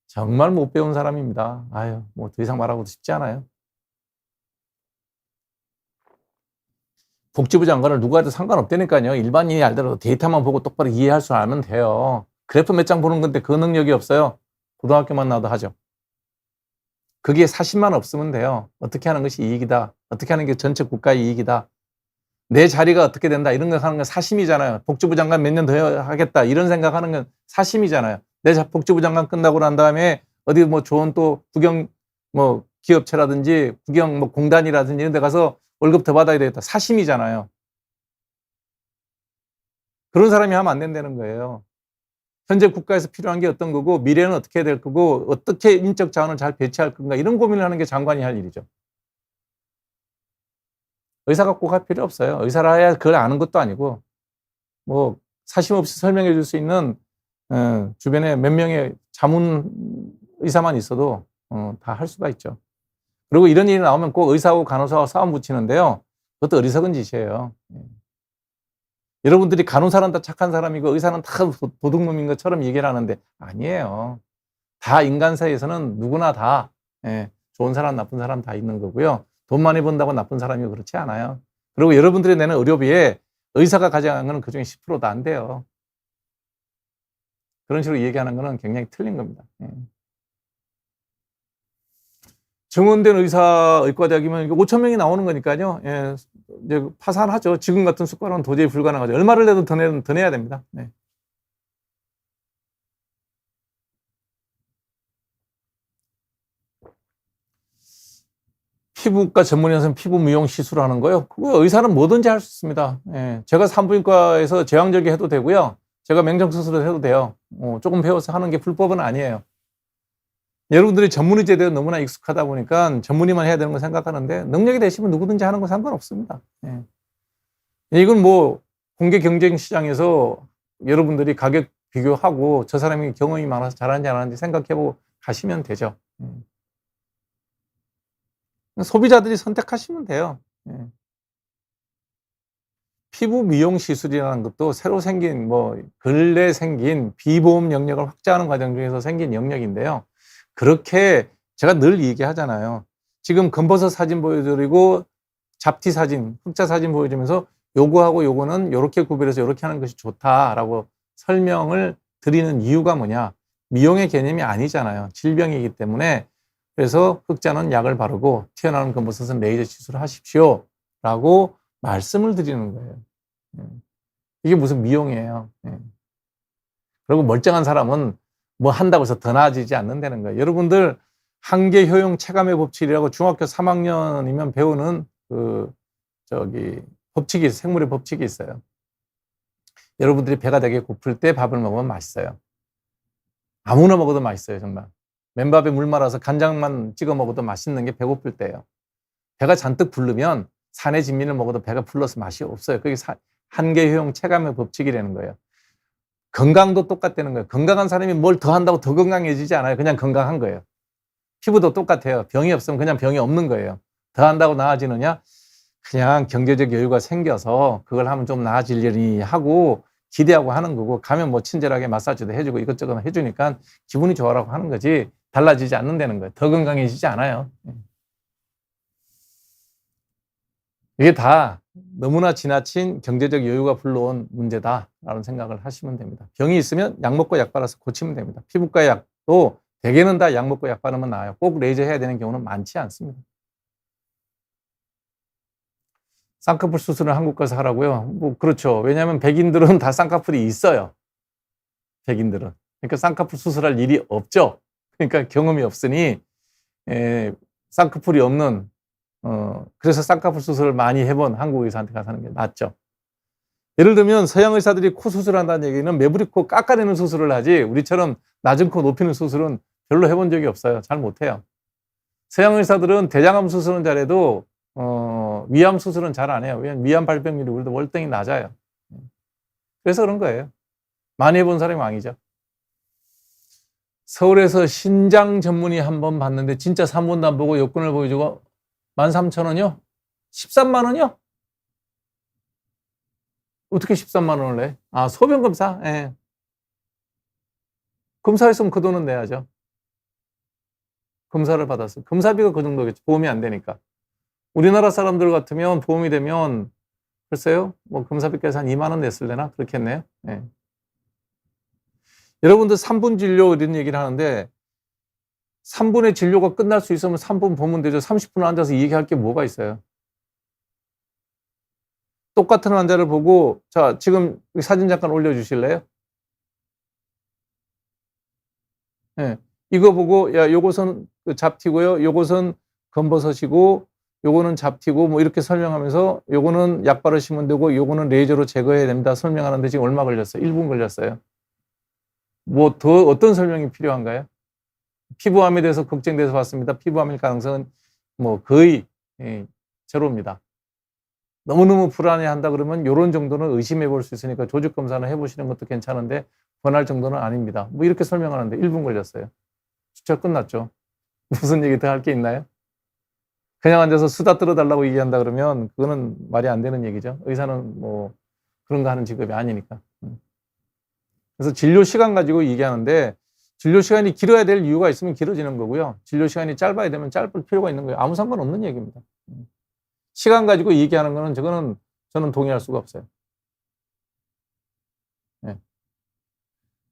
C: 정말 못 배운 사람입니다. 아유, 뭐 더 이상 말하고도 쉽지 않아요. 복지부 장관을 누가 해도 상관없다니까요. 일반인이 알더라도 데이터만 보고 똑바로 이해할 줄 알면 돼요. 그래프 몇 장 보는 건데 그 능력이 없어요. 고등학교만 나와도 하죠. 그게 40만 없으면 돼요. 어떻게 하는 것이 이익이다. 어떻게 하는 게 전체 국가의 이익이다. 내 자리가 어떻게 된다. 이런 거 하는 건 사심이잖아요. 복지부 장관 몇 년 더 하겠다. 이런 생각하는 건 사심이잖아요. 내 복지부 장관 끝나고 난 다음에 어디 뭐 좋은 또 국영 뭐 기업체라든지 국영 뭐 공단이라든지 이런 데 가서 월급 더 받아야 되겠다. 사심이잖아요. 그런 사람이 하면 안 된다는 거예요. 현재 국가에서 필요한 게 어떤 거고 미래는 어떻게 될 거고 어떻게 인적 자원을 잘 배치할 건가 이런 고민을 하는 게 장관이 할 일이죠. 의사가 꼭 할 필요 없어요. 의사라 해야 그걸 아는 것도 아니고 뭐 사심 없이 설명해 줄 수 있는 주변에 몇 명의 자문 의사만 있어도 다 할 수가 있죠. 그리고 이런 일이 나오면 꼭 의사하고 간호사와 싸움 붙이는데요. 그것도 어리석은 짓이에요. 여러분들이 간호사는 다 착한 사람이고 의사는 다 도둑놈인 것처럼 얘기를 하는데 아니에요. 다 인간 사이에서는 누구나 다 좋은 사람 나쁜 사람 다 있는 거고요. 돈 많이 번다고 나쁜 사람이 그렇지 않아요. 그리고 여러분들이 내는 의료비에 의사가 가져가는 거는 그중에 10%도 안 돼요. 그런 식으로 얘기하는 거는 굉장히 틀린 겁니다. 증원된 의사 의과대학이면 5,000명이 나오는 거니까요. 예, 이제 파산하죠. 지금 같은 수가로는 도저히 불가능하죠. 얼마를 내도 더 내야 됩니다. 네. 피부과 전문의에서는 피부 미용 시술을 하는 거요. 그거 의사는 뭐든지 할 수 있습니다. 예, 제가 산부인과에서 제왕절개 해도 되고요. 제가 맹장수술을 해도 돼요. 조금 배워서 하는 게 불법은 아니에요. 여러분들이 전문의 제도에 너무나 익숙하다 보니까 전문의만 해야 되는 거 생각하는데 능력이 되시면 누구든지 하는 거 상관없습니다. 예. 이건 뭐 공개 경쟁 시장에서 여러분들이 가격 비교하고 저 사람이 경험이 많아서 잘하는지 안 하는지 생각해보고 가시면 되죠. 소비자들이 선택하시면 돼요. 예. 피부 미용 시술이라는 것도 새로 생긴 뭐 근래 생긴 비보험 영역을 확장하는 과정 중에서 생긴 영역인데요. 그렇게 제가 늘 얘기하잖아요. 지금 검버섯 사진 보여드리고 잡티 사진, 흑자 사진 보여주면서 요거하고 요거는 요렇게 구별해서 요렇게 하는 것이 좋다라고 설명을 드리는 이유가 뭐냐? 미용의 개념이 아니잖아요. 질병이기 때문에. 그래서 흑자는 약을 바르고 튀어나오는 검버섯은 레이저 시술을 하십시오 라고 말씀을 드리는 거예요. 이게 무슨 미용이에요. 그리고 멀쩡한 사람은 뭐 한다고 해서 더 나아지지 않는다는 거예요. 여러분들 한계 효용 체감의 법칙이라고 중학교 3학년이면 배우는 법칙이, 생물의 법칙이 있어요. 여러분들이 배가 되게 고플 때 밥을 먹으면 맛있어요. 아무나 먹어도 맛있어요, 정말. 맨밥에 물 말아서 간장만 찍어 먹어도 맛있는 게 배고플 때예요. 배가 잔뜩 부르면 산의 진미를 먹어도 배가 불러서 맛이 없어요. 그게 한계 효용 체감의 법칙이라는 거예요. 건강도 똑같다는 거예요. 건강한 사람이 뭘 더 한다고 더 건강해지지 않아요. 그냥 건강한 거예요. 피부도 똑같아요. 병이 없으면 그냥 병이 없는 거예요. 더 한다고 나아지느냐? 그냥 경제적 여유가 생겨서 그걸 하면 좀 나아지려니 하고 기대하고 하는 거고, 가면 뭐 친절하게 마사지도 해주고 이것저것 해주니까 기분이 좋아라고 하는 거지 달라지지 않는다는 거예요. 더 건강해지지 않아요. 이게 다 너무나 지나친 경제적 여유가 불러온 문제다라는 생각을 하시면 됩니다. 병이 있으면 약 먹고 약 발라서 고치면 됩니다. 피부과 약도 대개는 다 약 먹고 약 바르면 나아요. 꼭 레이저 해야 되는 경우는 많지 않습니다. 쌍꺼풀 수술을 한국 가서 하라고요? 뭐 그렇죠. 왜냐하면 백인들은 다 쌍꺼풀이 있어요. 백인들은. 그러니까 쌍꺼풀 수술할 일이 없죠. 그러니까 경험이 없으니 쌍꺼풀이 없는 그래서 쌍꺼풀 수술을 많이 해본 한국 의사한테 가서 하는 게 낫죠. 예를 들면 서양 의사들이 코 수술한다는 얘기는 매부리 코 깎아내는 수술을 하지 우리처럼 낮은 코 높이는 수술은 별로 해본 적이 없어요. 잘 못해요. 서양 의사들은 대장암 수술은 잘해도 위암 수술은 잘 안 해요. 왜냐하면 위암 발병률이 우리도 월등히 낮아요. 그래서 그런 거예요. 많이 해본 사람이 왕이죠. 서울에서 신장 전문의 한 번 봤는데 진짜 3분도 안 보고 여권을 보여주고 13,000원이요? 13만 원이요? 어떻게 13만 원을 내? 아, 소변검사? 예. 검사했으면 그 돈은 내야죠. 검사를 받았어요. 검사비가 그 정도겠죠. 보험이 안 되니까. 우리나라 사람들 같으면 보험이 되면 글쎄요, 뭐 검사비께서 한 2만 원 냈을래나? 그렇겠네요. 예. 여러분들 3분 진료 이런 얘기를 하는데 3분의 진료가 끝날 수 있으면 3분 보면 되죠. 30분 앉아서 얘기할 게 뭐가 있어요? 똑같은 환자를 보고 자, 지금 사진 잠깐 올려주실래요? 예. 이거 보고 야, 요것은 잡티고요. 요것은 검버섯이고 요거는 잡티고 뭐 이렇게 설명하면서 요거는 약 바르시면 되고 요거는 레이저로 제거해야 됩니다. 설명하는데 지금 얼마 걸렸어요? 1분 걸렸어요. 뭐 더 어떤 설명이 필요한가요? 피부암에 대해서 걱정돼서 봤습니다. 피부암일 가능성은 뭐 거의 제로입니다. 너무너무 불안해한다 그러면 이런 정도는 의심해 볼 수 있으니까 조직 검사는 해보시는 것도 괜찮은데 권할 정도는 아닙니다. 뭐 이렇게 설명하는데 1분 걸렸어요. 진짜 끝났죠. 무슨 얘기 더 할 게 있나요? 그냥 앉아서 수다 떨어달라고 얘기한다 그러면 그거는 말이 안 되는 얘기죠. 의사는 뭐 그런 거 하는 직업이 아니니까. 그래서 진료 시간 가지고 얘기하는데 진료 시간이 길어야 될 이유가 있으면 길어지는 거고요. 진료 시간이 짧아야 되면 짧을 필요가 있는 거예요. 아무 상관없는 얘기입니다. 시간 가지고 얘기하는 거는 저는 동의할 수가 없어요. 네.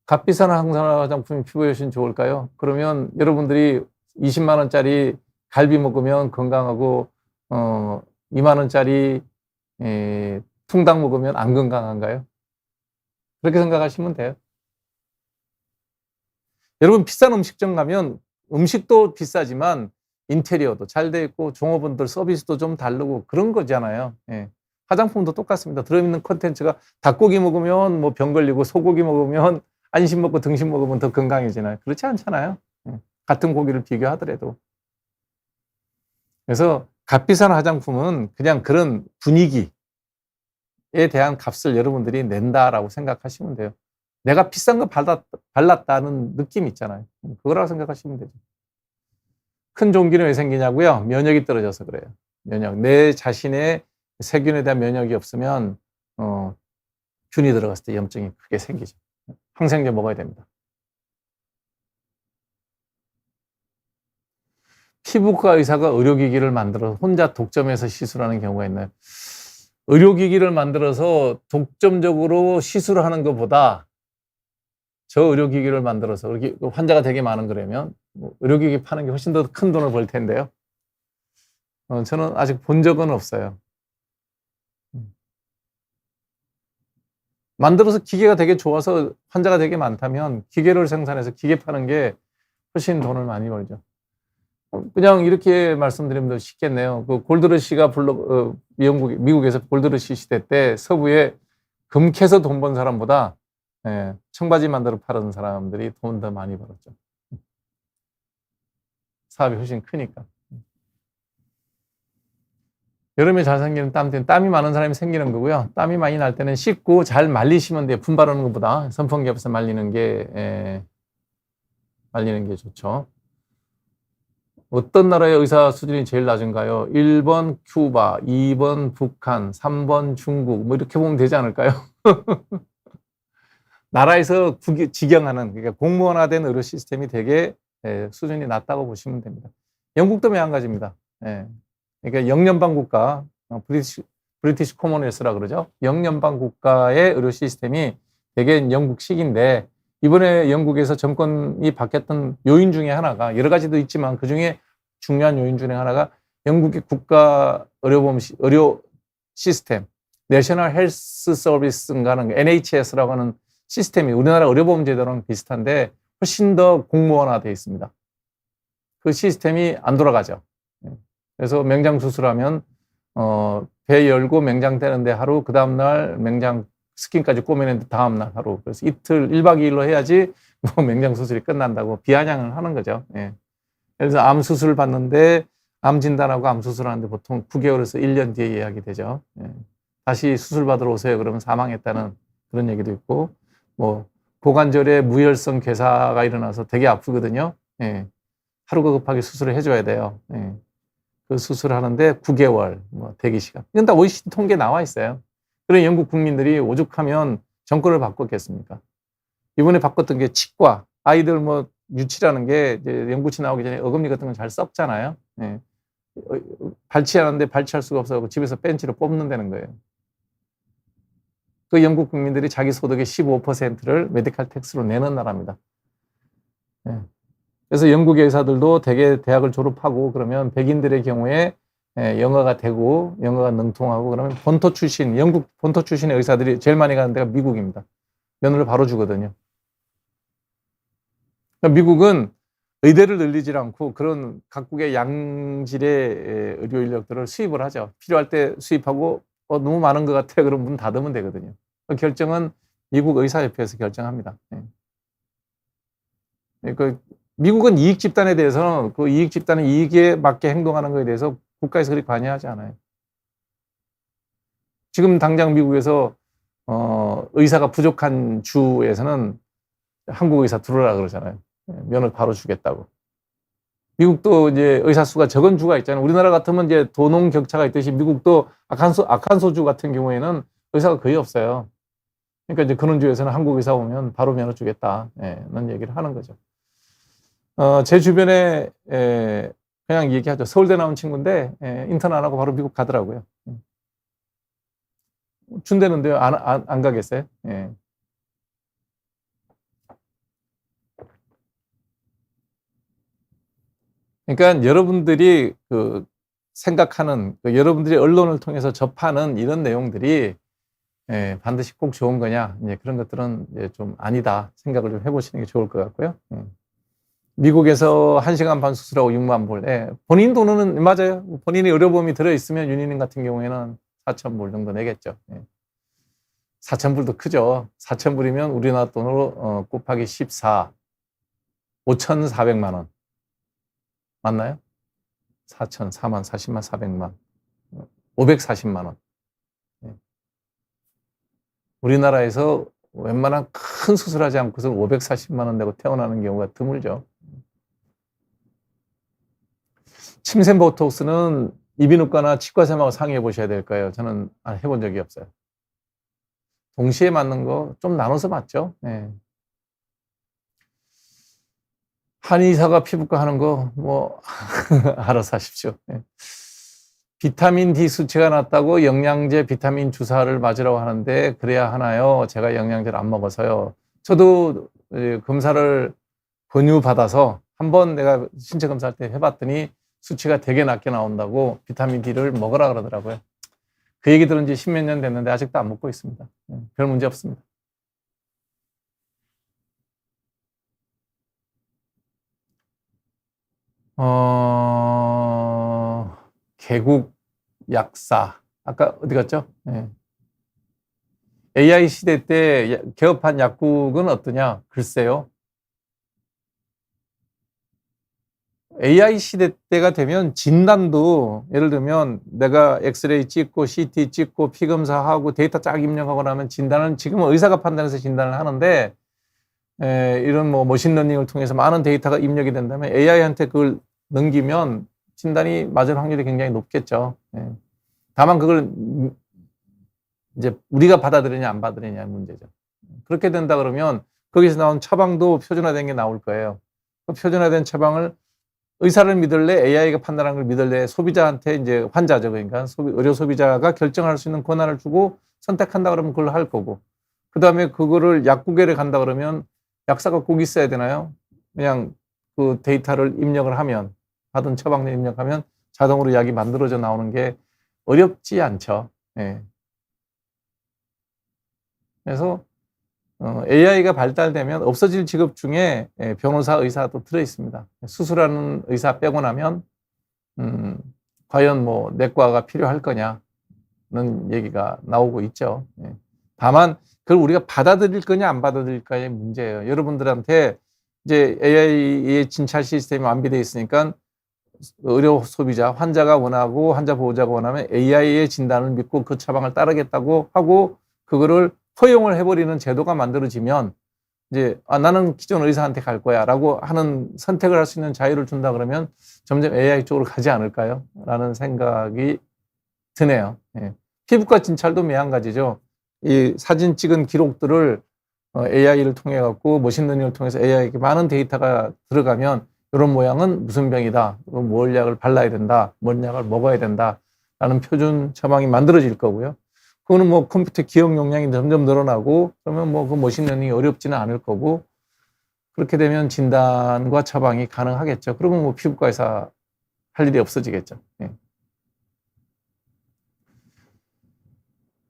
C: 값비싼 항산화 화장품이 피부에 훨씬 좋을까요? 그러면 여러분들이 20만 원짜리 갈비 먹으면 건강하고 2만 원짜리 통닭 먹으면 안 건강한가요? 그렇게 생각하시면 돼요. 여러분 비싼 음식점 가면 음식도 비싸지만 인테리어도 잘 돼 있고 종업원들 서비스도 좀 다르고 그런 거잖아요. 예. 화장품도 똑같습니다. 들어있는 콘텐츠가 닭고기 먹으면 뭐 병 걸리고 소고기 먹으면 안심 먹고 등심 먹으면 더 건강해지나요? 그렇지 않잖아요. 예. 같은 고기를 비교하더라도. 그래서 값비싼 화장품은 그냥 그런 분위기에 대한 값을 여러분들이 낸다라고 생각하시면 돼요. 내가 비싼 거 발랐다는 느낌 있잖아요. 그거라고 생각하시면 되죠. 큰 종기는 왜 생기냐고요? 면역이 떨어져서 그래요. 면역. 내 자신의 세균에 대한 면역이 없으면 균이 들어갔을 때 염증이 크게 생기죠. 항생제 먹어야 됩니다. 피부과 의사가 의료기기를 만들어서 혼자 독점해서 시술하는 경우가 있나요? 의료기기를 만들어서 독점적으로 시술하는 것보다 저 의료기기를 만들어서 환자가 되게 많은 거라면 의료기기 파는 게 훨씬 더 큰 돈을 벌 텐데요. 저는 아직 본 적은 없어요. 만들어서 기계가 되게 좋아서 환자가 되게 많다면 기계를 생산해서 기계 파는 게 훨씬 돈을 많이 벌죠. 그냥 이렇게 말씀드리면 더 쉽겠네요. 그 골드러시가 미국에서 골드러시 시대 때 서부에 금 캐서 돈 번 사람보다 청바지 만들어 파는 사람들이 돈 더 많이 벌었죠. 사업이 훨씬 크니까. 여름에 잘 생기는 땀이 많은 사람이 생기는 거고요. 땀이 많이 날 때는 씻고 잘 말리시면 돼요. 분발하는 것보다 선풍기 앞에서 말리는 게 좋죠. 어떤 나라의 의사 수준이 제일 낮은가요? 1번 큐바, 2번 북한, 3번 중국 뭐 이렇게 보면 되지 않을까요? 나라에서 직영하는 그러니까 공무원화된 의료 시스템이 되게 수준이 낮다고 보시면 됩니다. 영국도 마찬가지입니다. 그러니까 영연방 국가, 브리티시 코먼웰스라 그러죠. 영연방 국가의 의료 시스템이 되게 영국식인데 이번에 영국에서 정권이 바뀌었던 요인 중에 하나가 여러 가지도 있지만 그 중에 중요한 요인 중에 하나가 영국의 국가 의료 시스템, 내셔널 헬스 서비스인가는 NHS라고 하는 시스템이 우리나라 의료보험 제도랑 비슷한데 훨씬 더 공무원화되어 있습니다. 그 시스템이 안 돌아가죠. 그래서 맹장 수술하면 배 열고 맹장 떼는데 하루, 그 다음날 맹장 스킨까지 꼬매는데 다음날 하루. 그래서 이틀 1박 2일로 해야지 뭐 맹장 수술이 끝난다고 비아냥을 하는 거죠. 그래서 암 수술 받는데 암 진단하고 암 수술하는데 보통 9개월에서 1년 뒤에 예약이 되죠. 다시 수술 받으러 오세요. 그러면 사망했다는 그런 얘기도 있고 뭐 고관절에 무혈성 괴사가 일어나서 되게 아프거든요. 하루가 급하게 수술을 해줘야 돼요. 그 수술하는데 9개월 뭐 대기 시간. 이건 다 OECD 통계에 나와 있어요. 그런 영국 국민들이 오죽하면 정권을 바꿨겠습니까? 이번에 바꿨던 게 치과, 아이들 뭐 유치라는 게 이제 연구치 나오기 전에 어금니 같은 건 잘 썩잖아요. 발치하는데 발치할 수가 없어서 집에서 벤치로 뽑는다는 거예요. 그 영국 국민들이 자기 소득의 15%를 메디칼 텍스로 내는 나라입니다. 그래서 영국의 의사들도 대개 대학을 졸업하고 그러면 백인들의 경우에 영어가 되고 영어가 능통하고 그러면 본토 출신, 영국 본토 출신의 의사들이 제일 많이 가는 데가 미국입니다. 면허를 바로 주거든요. 그러니까 미국은 의대를 늘리지 않고 그런 각국의 양질의 의료 인력들을 수입을 하죠. 필요할 때 수입하고 너무 많은 것 같아 그럼 문 닫으면 되거든요. 그 결정은 미국 의사협회에서 결정합니다. 그 미국은 이익 집단에 대해서는 그 이익 집단의 이익에 맞게 행동하는 것에 대해서 국가에서 그리 관여하지 않아요. 지금 당장 미국에서 의사가 부족한 주에서는 한국 의사 들어오라 그러잖아요. 면허 바로 주겠다고. 미국도 이제 의사 수가 적은 주가 있잖아요. 우리나라 같으면 이제 도농 격차가 있듯이 미국도 아칸소주 같은 경우에는 의사가 거의 없어요. 그러니까 이제 그런 주에서는 한국 의사 오면 바로 면허 주겠다는 얘기를 하는 거죠. 제 주변에 그냥 얘기하죠. 서울대 나온 친구인데 인턴 안 하고 바로 미국 가더라고요. 준대는데요. 안 가겠어요? 그러니까 여러분들이 그 생각하는 여러분들이 언론을 통해서 접하는 이런 내용들이 반드시 꼭 좋은 거냐 이제 그런 것들은 이제 좀 아니다 생각을 좀 해보시는 게 좋을 것 같고요. 미국에서 1시간 반 수술하고 6만 불. 본인 돈은 맞아요. 본인이 의료보험이 들어있으면 윤희님 같은 경우에는 4,000불 정도 내겠죠. 4,000불도 크죠. 4,000불이면 우리나라 돈으로 곱하기 14, 5,400만 원. 맞나요? 4천, 4만, 40만, 400만, 540만 원. 우리나라에서 웬만한 큰 수술하지 않고서 540만 원 내고 태어나는 경우가 드물죠. 침샘 보톡스는 이비인후과나 치과쌤하고 상의해 보셔야 될 거예요. 저는 해본 적이 없어요. 동시에 맞는 거 좀 나눠서 맞죠. 한의사가 피부과 하는 거 뭐 알아서 하십시오. 예. 비타민 D 수치가 낮다고 영양제 비타민 주사를 맞으라고 하는데 그래야 하나요? 제가 영양제를 안 먹어서요. 저도 검사를 권유받아서 한번 내가 신체 검사할 때 해봤더니 수치가 되게 낮게 나온다고 비타민 D를 먹으라 그러더라고요. 그 얘기 들은 지 십몇 년 됐는데 아직도 안 먹고 있습니다. 별 문제 없습니다. 개국 약사. 아까 어디 갔죠? 네. AI 시대 때 개업한 약국은 어떠냐? 글쎄요. AI 시대 때가 되면 진단도 예를 들면 내가 엑스레이 찍고 CT 찍고 피검사하고 데이터 쫙 입력하고 나면 진단은 지금은 의사가 판단해서 진단을 하는데 이런 뭐 머신러닝을 통해서 많은 데이터가 입력이 된다면 AI한테 그걸 넘기면 진단이 맞을 확률이 굉장히 높겠죠. 다만 그걸 이제 우리가 받아들이냐 안 받아들이냐의 문제죠. 그렇게 된다 그러면 거기서 나온 처방도 표준화된 게 나올 거예요. 그 표준화된 처방을 의사를 믿을래, AI가 판단하는 걸 믿을래, 소비자한테 이제 환자죠. 그러니까 의료 소비자가 결정할 수 있는 권한을 주고 선택한다 그러면 그걸 할 거고. 그 다음에 그거를 약국에 간다 그러면 약사가 꼭 있어야 되나요? 그냥 그 데이터를 입력을 하면, 받은 처방을 입력하면 자동으로 약이 만들어져 나오는 게 어렵지 않죠. 예. 그래서 AI가 발달되면 없어질 직업 중에 변호사, 의사도 들어 있습니다. 수술하는 의사 빼고 나면 과연 뭐 내과가 필요할 거냐는 얘기가 나오고 있죠. 다만 그걸 우리가 받아들일 거냐 안 받아들일 거냐의 문제예요. 여러분들한테 이제 AI의 진찰 시스템이 완비되어 있으니까 의료 소비자, 환자가 원하고 환자 보호자가 원하면 AI의 진단을 믿고 그 처방을 따르겠다고 하고 그거를 허용을 해버리는 제도가 만들어지면 이제 나는 기존 의사한테 갈 거야 라고 하는 선택을 할 수 있는 자유를 준다 그러면 점점 AI 쪽으로 가지 않을까요? 라는 생각이 드네요. 예. 피부과 진찰도 매한가지죠. 이 사진 찍은 기록들을 AI를 통해 갖고 머신러닝을 통해서 AI에게 많은 데이터가 들어가면 이런 모양은 무슨 병이다, 뭘 약을 발라야 된다, 뭔 약을 먹어야 된다 라는 표준 처방이 만들어질 거고요. 그거는 뭐 컴퓨터 기억 용량이 점점 늘어나고 그러면 뭐 그 머신러닝이 어렵지는 않을 거고 그렇게 되면 진단과 처방이 가능하겠죠. 그러면 뭐 피부과에서 할 일이 없어지겠죠. 예.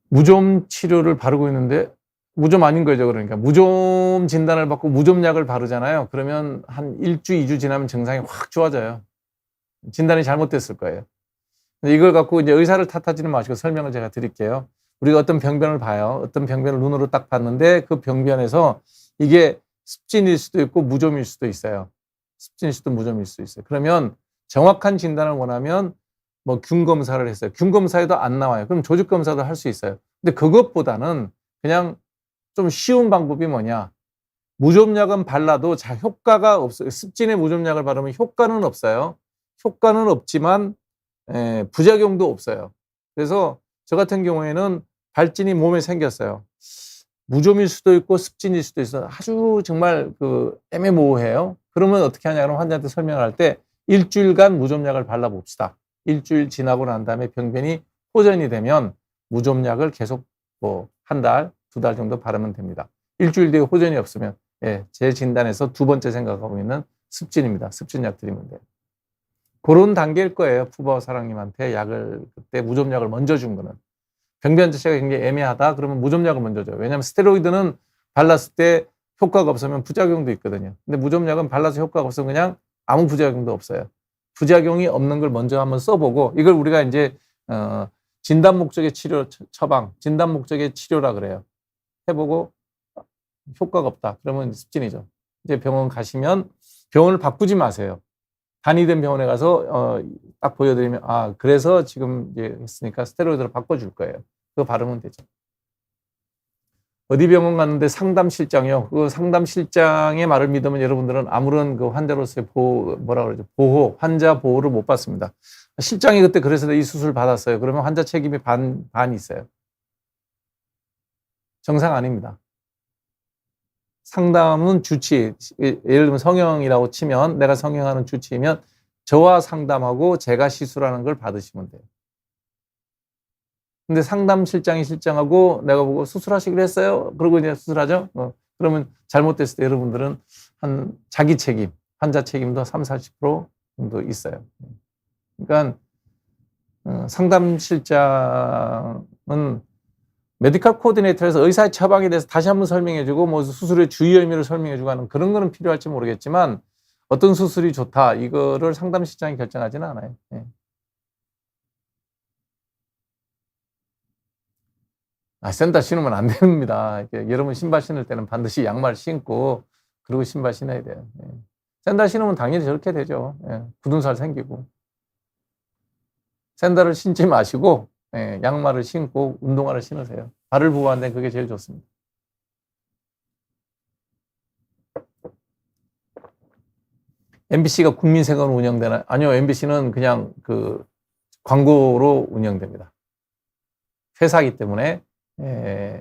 C: 무좀 치료를 바르고 있는데 무좀 아닌 거죠. 그러니까 무좀 진단을 받고 무좀 약을 바르잖아요. 그러면 한 1주, 2주 지나면 증상이 확 좋아져요. 진단이 잘못됐을 거예요. 이걸 갖고 이제 의사를 탓하지는 마시고 설명을 제가 드릴게요. 우리가 어떤 병변을 봐요. 어떤 병변을 눈으로 딱 봤는데 그 병변에서 이게 습진일 수도 있고 무좀일 수도 있어요. 습진일 수도 무좀일 수도 있어요. 그러면 정확한 진단을 원하면 뭐 균 검사를 했어요. 균 검사에도 안 나와요. 그럼 조직 검사도 할 수 있어요. 근데 그것보다는 그냥 좀 쉬운 방법이 뭐냐? 무좀약은 발라도 효과가 없어요. 습진에 무좀약을 바르면 효과는 없어요. 효과는 없지만 부작용도 없어요. 그래서 저 같은 경우에는 발진이 몸에 생겼어요. 무좀일 수도 있고 습진일 수도 있어요. 아주 정말 그 애매모호해요. 그러면 어떻게 하냐? 그럼 환자한테 설명할 때 일주일간 무좀약을 발라봅시다. 일주일 지나고 난 다음에 병변이 호전이 되면 무좀약을 계속 뭐 한 달, 2달 정도 바르면 됩니다. 일주일 뒤에 호전이 없으면 제 진단에서 두 번째 생각하고 있는 습진입니다. 습진약 드리면 돼요. 그런 단계일 거예요. 푸바오 사랑님한테 약을 그때 무좀약을 먼저 준 거는. 병변 자체가 굉장히 애매하다. 그러면 무좀약을 먼저 줘요. 왜냐하면 스테로이드는 발랐을 때 효과가 없으면 부작용도 있거든요. 근데 무좀약은 발라서 효과가 없으면 그냥 아무 부작용도 없어요. 부작용이 없는 걸 먼저 한번 써보고 이걸 우리가 이제 진단 목적의 치료 처방, 진단 목적의 치료라 그래요. 해보고 효과가 없다. 그러면 습진이죠. 이제 병원 가시면 병원을 바꾸지 마세요. 단위된 병원에 가서 딱 보여드리면 그래서 지금 이제 했으니까 스테로이드로 바꿔줄 거예요. 그거 바르면 되죠. 어디 병원 갔는데 상담실장이요. 그 상담실장의 말을 믿으면 여러분들은 아무런 그 환자로서의 보호, 환자 보호를 못 받습니다. 실장이 그때 그래서 이 수술 받았어요. 그러면 환자 책임이 반 있어요. 정상 아닙니다. 상담은 주치, 예를 들면 성형이라고 치면 내가 성형하는 주치이면 저와 상담하고 제가 시술하는 걸 받으시면 돼요. 근데 상담실장이 실장하고 내가 보고 수술하시기로 했어요. 그러고 이제 수술하죠. 그러면 잘못됐을 때 여러분들은 한 자기 책임, 환자 책임도 30-40% 정도 있어요. 그러니까 상담실장은 메디컬 코디네이터에서 의사의 처방에 대해서 다시 한번 설명해주고 뭐 수술의 주의 의미를 설명해주고 하는 그런 거는 필요할지 모르겠지만 어떤 수술이 좋다 이거를 상담실장이 결정하지는 않아요. 예. 샌들 신으면 안 됩니다. 여러분 신발 신을 때는 반드시 양말 신고 그리고 신발 신어야 돼요. 예. 샌들 신으면 당연히 저렇게 되죠. 예. 굳은 살 생기고. 샌들을 신지 마시고 예. 양말을 신고 운동화를 신으세요. 발을 보호하는데 그게 제일 좋습니다. MBC가 국민세금으로 운영되나요? 아니요. MBC는 그냥 그 광고로 운영됩니다. 회사이기 때문에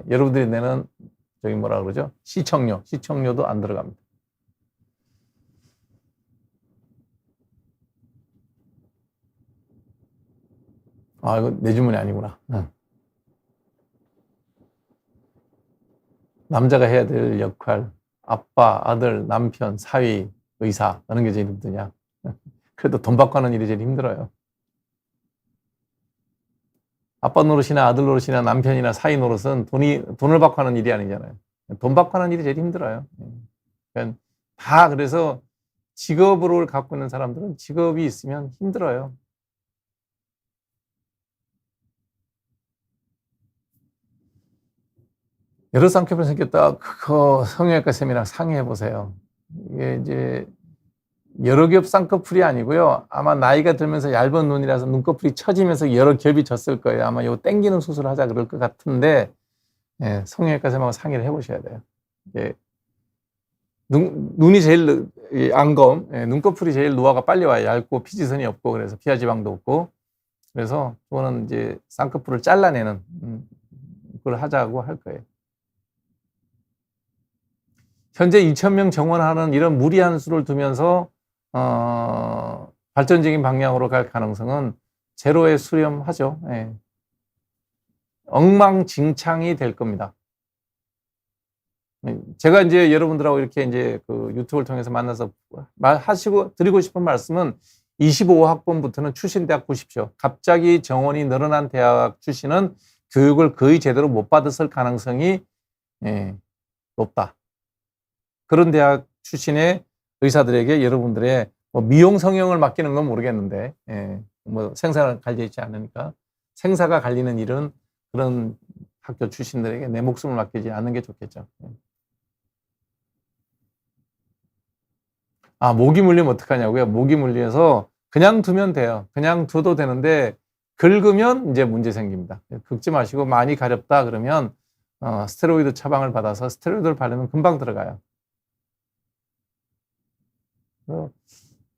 C: 여러분들이 내는 저기 뭐라 그러죠? 시청료도 안 들어갑니다. 아, 이거 내 주문이 아니구나. 남자가 해야 될 역할, 아빠, 아들, 남편, 사위, 의사, 어느 게 제일 힘드냐? 그래도 돈 받고 하는 일이 제일 힘들어요. 아빠 노릇이나 아들 노릇이나 남편이나 사위 노릇은 돈을 받고 하는 일이 아니잖아요. 돈 받고 하는 일이 제일 힘들어요. 그러니까 다 그래서 직업을 갖고 있는 사람들은 직업이 있으면 힘들어요. 여러 쌍꺼풀이 생겼다. 그거 성형외과 쌤이랑 상의해 보세요. 이게 이제 여러 겹 쌍꺼풀이 아니고요. 아마 나이가 들면서 얇은 눈이라서 눈꺼풀이 처지면서 여러 겹이 졌을 거예요. 아마 이거 땡기는 수술을 하자 그럴 것 같은데 예, 성형외과 쌤하고 상의를 해보셔야 돼요. 예, 눈이 제일 안검, 예, 눈꺼풀이 제일 노화가 빨리 와요. 얇고 피지선이 없고 그래서 피하지방도 없고 그래서 그거는 이제 쌍꺼풀을 잘라내는 그걸 하자고 할 거예요. 현재 2,000명 정원하는 이런 무리한 수를 두면서 발전적인 방향으로 갈 가능성은 제로에 수렴하죠. 예. 엉망진창이 될 겁니다. 제가 이제 여러분들하고 이렇게 이제 그 유튜브를 통해서 만나서 드리고 싶은 말씀은 25학번부터는 출신대학 보십시오. 갑자기 정원이 늘어난 대학 출신은 교육을 거의 제대로 못 받았을 가능성이 높다. 그런 대학 출신의 의사들에게 여러분들의 뭐 미용 성형을 맡기는 건 모르겠는데, 뭐 생사가 갈려 있지 않으니까 생사가 갈리는 일은 그런 학교 출신들에게 내 목숨을 맡기지 않는 게 좋겠죠. 아, 모기 물리면 어떡하냐고요? 모기 물려서 그냥 두면 돼요. 그냥 둬도 되는데 긁으면 이제 문제 생깁니다. 긁지 마시고 많이 가렵다 그러면 스테로이드 처방을 받아서 스테로이드를 바르면 금방 들어가요.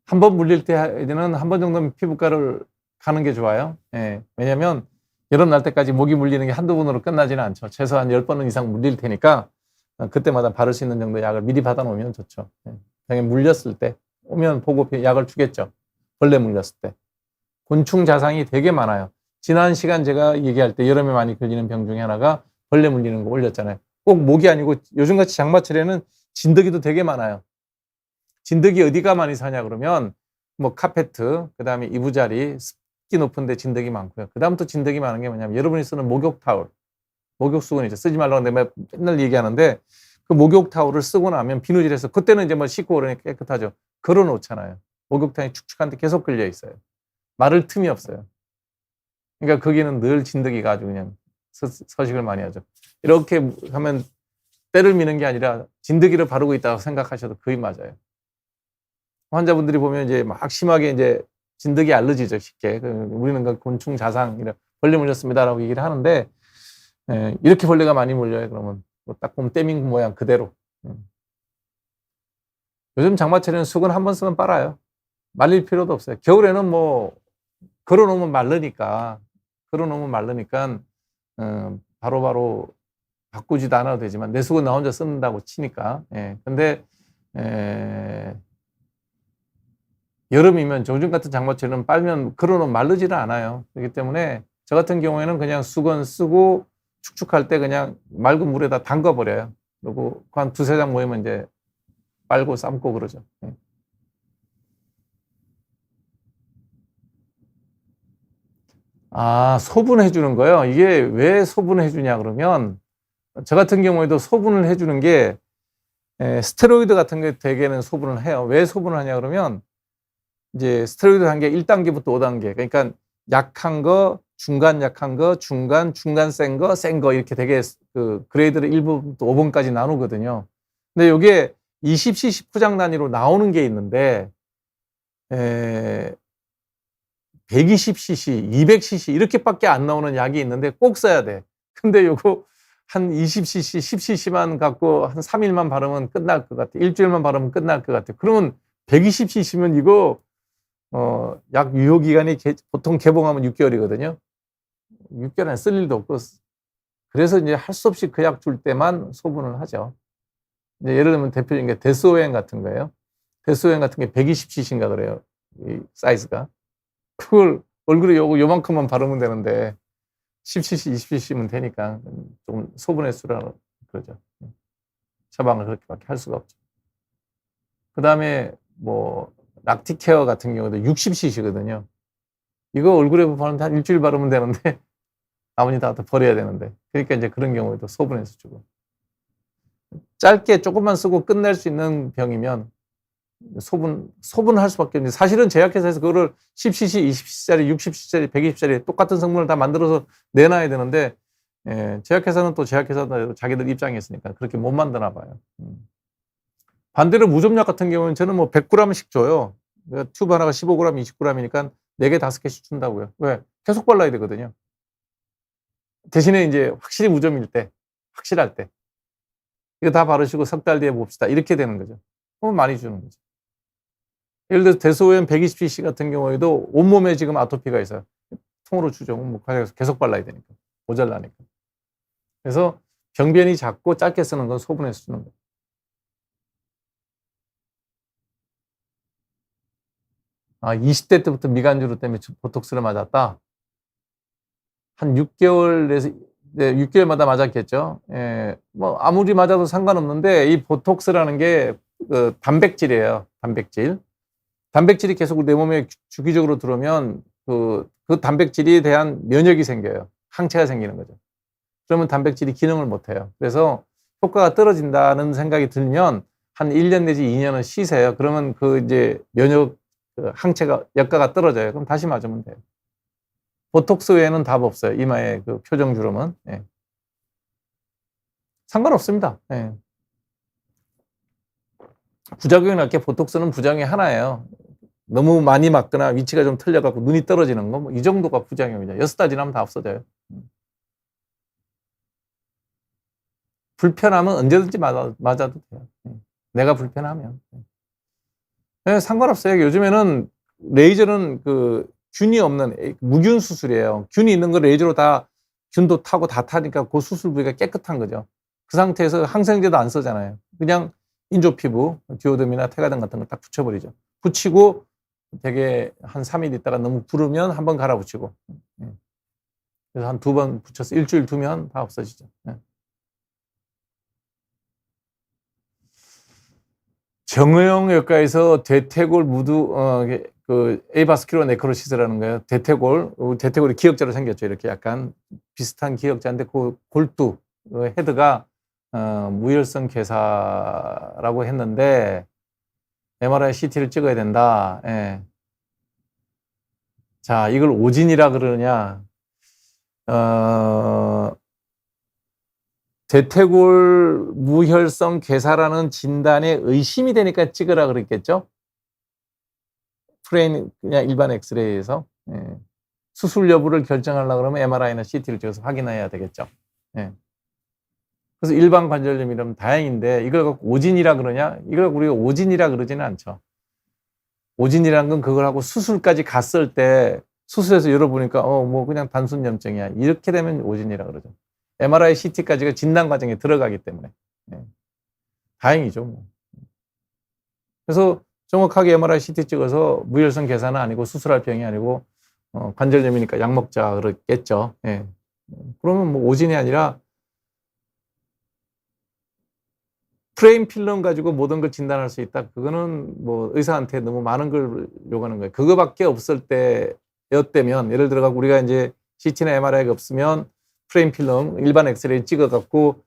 C: 한 번 물릴 때는 한 번 정도는 피부과를 가는 게 좋아요. 예, 왜냐하면 여름 날 때까지 모기 물리는 게 한두 번으로 끝나지는 않죠. 최소한 10번은 이상 물릴 테니까 그때마다 바를 수 있는 정도 약을 미리 받아 놓으면 좋죠. 예, 병에 물렸을 때 오면 보고 약을 주겠죠. 벌레 물렸을 때. 곤충 자상이 되게 많아요. 지난 시간 제가 얘기할 때 여름에 많이 걸리는 병 중에 하나가 벌레 물리는 거 올렸잖아요. 꼭 목이 아니고 요즘같이 장마철에는 진드기도 되게 많아요. 진드기 어디가 많이 사냐 그러면 뭐 카페트, 그 다음에 이부자리, 습기 높은데 진드기 많고요. 그 다음 또 진드기 많은 게 뭐냐면 여러분이 쓰는 목욕 타올, 목욕 수건이죠. 쓰지 말라고 내가 맨날 얘기하는데 그 목욕 타올을 쓰고 나면 비누질해서 그때는 이제 뭐 씻고 그러니까 깨끗하죠. 걸어 놓잖아요. 목욕탕이 축축한데 계속 걸려 있어요. 마를 틈이 없어요. 그러니까 거기는 늘 진드기가 아주 그냥 서식을 많이 하죠. 이렇게 하면 때를 미는 게 아니라 진드기를 바르고 있다고 생각하셔도 거의 맞아요. 환자분들이 보면 이제 막 심하게 이제 진드기 알러지죠, 쉽게. 우리는 그 곤충 자상, 벌레 물렸습니다라고 얘기를 하는데, 이렇게 벌레가 많이 물려요, 그러면. 딱 보면 때민 모양 그대로. 요즘 장마철에는 수건 한 번 쓰면 빨아요. 말릴 필요도 없어요. 겨울에는 뭐, 걸어놓으면 마르니까, 바로바로 바꾸지도 않아도 되지만 내 속은 나 혼자 쓴다고 치니까. 근데 여름이면 요즘 같은 장마철은 빨면 걸어놓으면 마르지는 않아요. 그렇기 때문에 저 같은 경우에는 그냥 수건 쓰고 축축할 때 그냥 맑은 물에다 담가 버려요. 그리고 한 두세 장 모이면 이제 빨고 삶고 그러죠. 소분해 주는 거요. 이게 왜 소분해 주냐 그러면 저 같은 경우에도 소분을 해 주는 게 스테로이드 같은 게 대개는 소분을 해요. 왜 소분을 하냐 그러면 이제 스테로이드 단계 1단계부터 5단계. 그러니까 약한 거, 중간 약한 거, 중간 센 거, 센 거 이렇게 되게 그 그레이드를 1번부터 5번까지 나누거든요. 근데 이게 20cc 포장 단위로 나오는 게 있는데 120cc, 200cc 이렇게밖에 안 나오는 약이 있는데 꼭 써야 돼. 근데 요거 한 20cc, 10cc만 갖고 한 3일만 바르면 끝날 것 같아. 일주일만 바르면 끝날 것 같아. 그러면 120cc면 이거 약 유효 기간이 보통 개봉하면 6개월이거든요. 6개월 안에 쓸 일도 없고. 그래서 이제 할 수 없이 그 약 줄 때만 소분을 하죠. 이제 예를 들면 대표적인 게 데스오엔 같은 거예요. 데스오엔 같은 게 120cc인가 그래요. 이 사이즈가. 그걸 얼굴에 요만큼만 바르면 되는데 10cc, 20cc면 되니까 좀 소분해 쓰라고 그러죠. 처방을 그렇게밖에 할 수가 없죠. 그 다음에 뭐 락티케어 같은 경우도 60cc거든요. 이거 얼굴에 바르는데 한 일주일 바르면 되는데 나머지 다 버려야 되는데. 그러니까 이제 그런 경우에도 소분해서 주고. 짧게 조금만 쓰고 끝낼 수 있는 병이면 소분할 수밖에 없는데 사실은 제약회사에서 그거를 10cc, 20cc짜리, 60cc짜리, 120cc짜리 똑같은 성분을 다 만들어서 내놔야 되는데 제약회사는 또 제약회사도 자기들 입장이 있으니까 그렇게 못 만드나 봐요. 반대로 무좀약 같은 경우는 저는 뭐 100g씩 줘요. 튜브 하나가 15g, 20g이니까 4개, 5개씩 준다고요. 왜? 계속 발라야 되거든요. 대신에 이제 확실히 무좀일 때, 확실할 때 이거 다 바르시고 석 달 뒤에 봅시다. 이렇게 되는 거죠. 그럼 많이 주는 거죠. 예를 들어서 데스오엔 120cc 같은 경우에도 온몸에 지금 아토피가 있어요. 통으로 주죠. 뭐 계속 발라야 되니까. 모자라니까. 그래서 병변이 작고 짧게 쓰는 건 소분해서 쓰는 거예요. 아, 20대 때부터 미간주로 때문에 보톡스를 맞았다. 한 6개월에서 6개월마다 맞았겠죠. 뭐 아무리 맞아도 상관없는데 이 보톡스라는 게 그 단백질이에요. 단백질이 계속 내 몸에 주기적으로 들어오면 그 단백질에 대한 면역이 생겨요. 항체가 생기는 거죠. 그러면 단백질이 기능을 못 해요. 그래서 효과가 떨어진다는 생각이 들면 한 1년 내지 2년은 쉬세요. 그러면 그 이제 면역 항체가 역가가 떨어져요. 그럼 다시 맞으면 돼요. 보톡스 외에는 답 없어요. 이마에 그 표정 주름은. 상관없습니다. 부작용이 날 게 보톡스는 부작용이 하나예요. 너무 많이 맞거나 위치가 좀 틀려갖고 눈이 떨어지는 거, 뭐 이 정도가 부작용이죠. 6달 지나면 다 없어져요. 불편하면 언제든지 맞아도 돼요. 내가 불편하면. 상관없어요. 요즘에는 레이저는 그 균이 없는 무균 수술이에요. 균이 있는 거 레이저로 다 균도 타고 다 타니까 그 수술 부위가 깨끗한 거죠. 그 상태에서 항생제도 안 쓰잖아요. 그냥 인조 피부, 디오덤이나 테가든 같은 거 딱 붙여버리죠. 붙이고 되게 한 3일 있다가 너무 부르면 한번 갈아붙이고. 그래서 한 2번 붙여서 일주일 두면 다 없어지죠. 정형외과에서 대퇴골 그 에이바스큘러 네크로시스라는 거예요. 대퇴골이 기역자로 생겼죠. 이렇게 약간 비슷한 기역자인데 그 골두 헤드가 무혈성 괴사라고 했는데 MRI, CT를 찍어야 된다. 자, 이걸 오진이라 그러냐? 대퇴골 무혈성 괴사라는 진단에 의심이 되니까 찍으라 그랬겠죠? 그냥 일반 엑스레이에서 수술 여부를 결정하려고 그러면 MRI나 CT를 찍어서 확인해야 되겠죠. 그래서 일반 관절염이라면 다행인데 이걸 갖고 오진이라 그러냐? 이걸 갖고 우리가 오진이라 그러지는 않죠. 오진이라는 건 그걸 하고 수술까지 갔을 때 수술해서 열어보니까 뭐 그냥 단순 염증이야. 이렇게 되면 오진이라 그러죠. MRI, CT까지가 진단 과정에 들어가기 때문에. 예. 다행이죠. 뭐. 그래서 정확하게 MRI, CT 찍어서 무혈성 괴사는 아니고 수술할 병이 아니고 관절염이니까 약 먹자 그랬겠죠. 예. 그러면 뭐 오진이 아니라 프레임 필름 가지고 모든 걸 진단할 수 있다. 그거는 뭐 의사한테 너무 많은 걸 요구하는 거예요. 그거밖에 없을 때였다면, 예를 들어 우리가 이제 CT나 MRI가 없으면 프레임 필름 일반 엑스레이 찍어갖고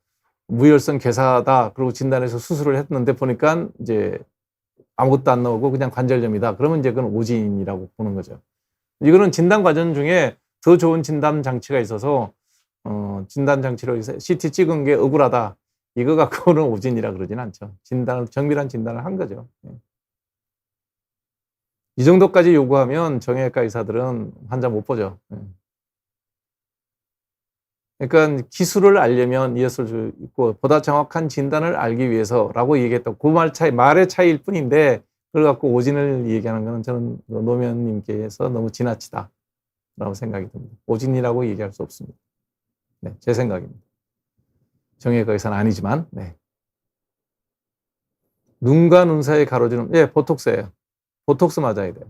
C: 무혈성 괴사다 그러고 진단해서 수술을 했는데 보니까 이제 아무것도 안 나오고 그냥 관절염이다. 그러면 이제 그건 오진이라고 보는 거죠. 이거는 진단 과정 중에 더 좋은 진단 장치가 있어서 진단 장치로 CT 찍은 게 억울하다. 이거 갖고는 오진이라 그러진 않죠. 정밀한 진단을 한 거죠. 이 정도까지 요구하면 정형외과 의사들은 환자 못 보죠. 그러니까 기술을 알려면 이었을 수 있고 보다 정확한 진단을 알기 위해서라고 얘기했던 그 말의 차이일 뿐인데 그걸 갖고 오진을 얘기하는 것은 저는 노무현님께서 너무 지나치다라고 생각이 듭니다. 오진이라고 얘기할 수 없습니다. 네, 제 생각입니다. 정형외과 의사는 아니지만, 네. 눈과 눈 사이 가로주름, 예, 보톡스예요. 보톡스 맞아야 돼요.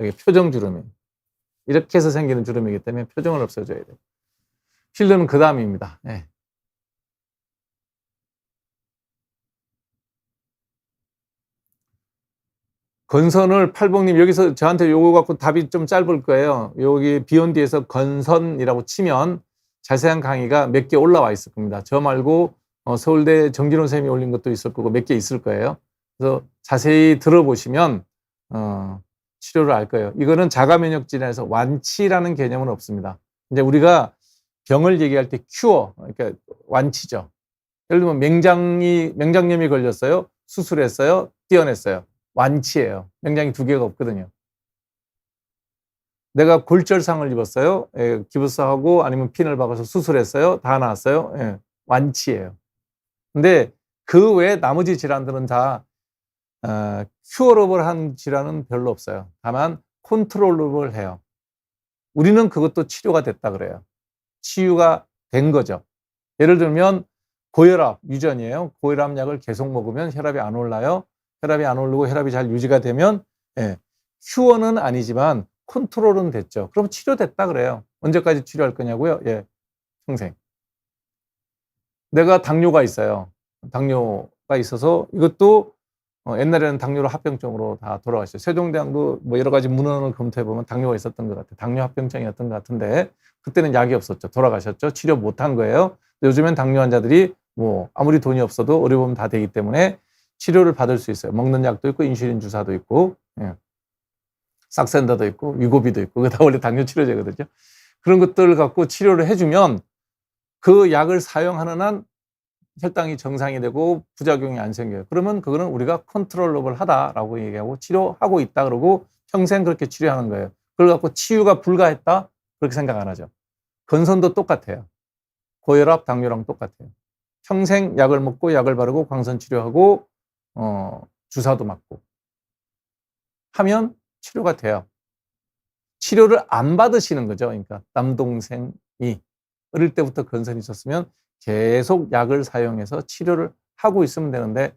C: 여기 표정 주름이. 이렇게 해서 생기는 주름이기 때문에 표정을 없애줘야 돼요. 필러는 그 다음입니다. 예. 건선을 팔봉님 여기서 저한테 요거 갖고 답이 좀 짧을 거예요. 여기 비욘디에서 건선이라고 치면 자세한 강의가 몇 개 올라와 있을 겁니다. 저 말고 서울대 정진원 선생님이 올린 것도 있을 거고 몇 개 있을 거예요. 그래서 자세히 들어보시면 치료를 알 거예요. 이거는 자가면역 질환에서 완치라는 개념은 없습니다. 이제 우리가 병을 얘기할 때 큐어, 그러니까 완치죠. 예를 들면 맹장염이 걸렸어요. 수술했어요. 떼어냈어요. 완치예요. 맹장이 두 개가 없거든요. 내가 골절상을 입었어요. 예, 기부스하고 아니면 핀을 박아서 수술했어요. 다 나았어요. 예, 완치예요. 근데 그 외에 나머지 질환들은 다 큐어러블한 질환은 별로 없어요. 다만 컨트롤러블 해요. 우리는 그것도 치료가 됐다 그래요. 치유가 된 거죠. 예를 들면 고혈압 유전이에요. 고혈압 약을 계속 먹으면 혈압이 안 올라요. 혈압이 안 오르고 혈압이 잘 유지가 되면 큐어는 아니지만 컨트롤은 됐죠. 그럼 치료됐다 그래요. 언제까지 치료할 거냐고요? 예, 평생. 내가 당뇨가 있어요. 당뇨가 있어서 이것도 옛날에는 당뇨로 합병증으로 다 돌아가셨어요. 세종대왕도 뭐 여러 가지 문헌을 검토해보면 당뇨가 있었던 것 같아요. 당뇨 합병증이었던 것 같은데 그때는 약이 없었죠. 돌아가셨죠. 치료 못한 거예요. 요즘엔 당뇨 환자들이 뭐 아무리 돈이 없어도 의료보험 다 되기 때문에 치료를 받을 수 있어요. 먹는 약도 있고 인슐린 주사도 있고 삭센다도 있고 위고비도 있고 그게 다 원래 당뇨 치료제거든요. 그런 것들을 갖고 치료를 해주면 그 약을 사용하는 한 혈당이 정상이 되고 부작용이 안 생겨요. 그러면 그거는 우리가 컨트롤러블 하다라고 얘기하고 치료하고 있다 그러고 평생 그렇게 치료하는 거예요. 그걸 갖고 치유가 불가했다? 그렇게 생각 안 하죠. 건선도 똑같아요. 고혈압, 당뇨랑 똑같아요. 평생 약을 먹고 약을 바르고 광선 치료하고 주사도 맞고 하면 치료가 돼요. 치료를 안 받으시는 거죠. 그러니까 남동생이 어릴 때부터 건선이 있었으면 계속 약을 사용해서 치료를 하고 있으면 되는데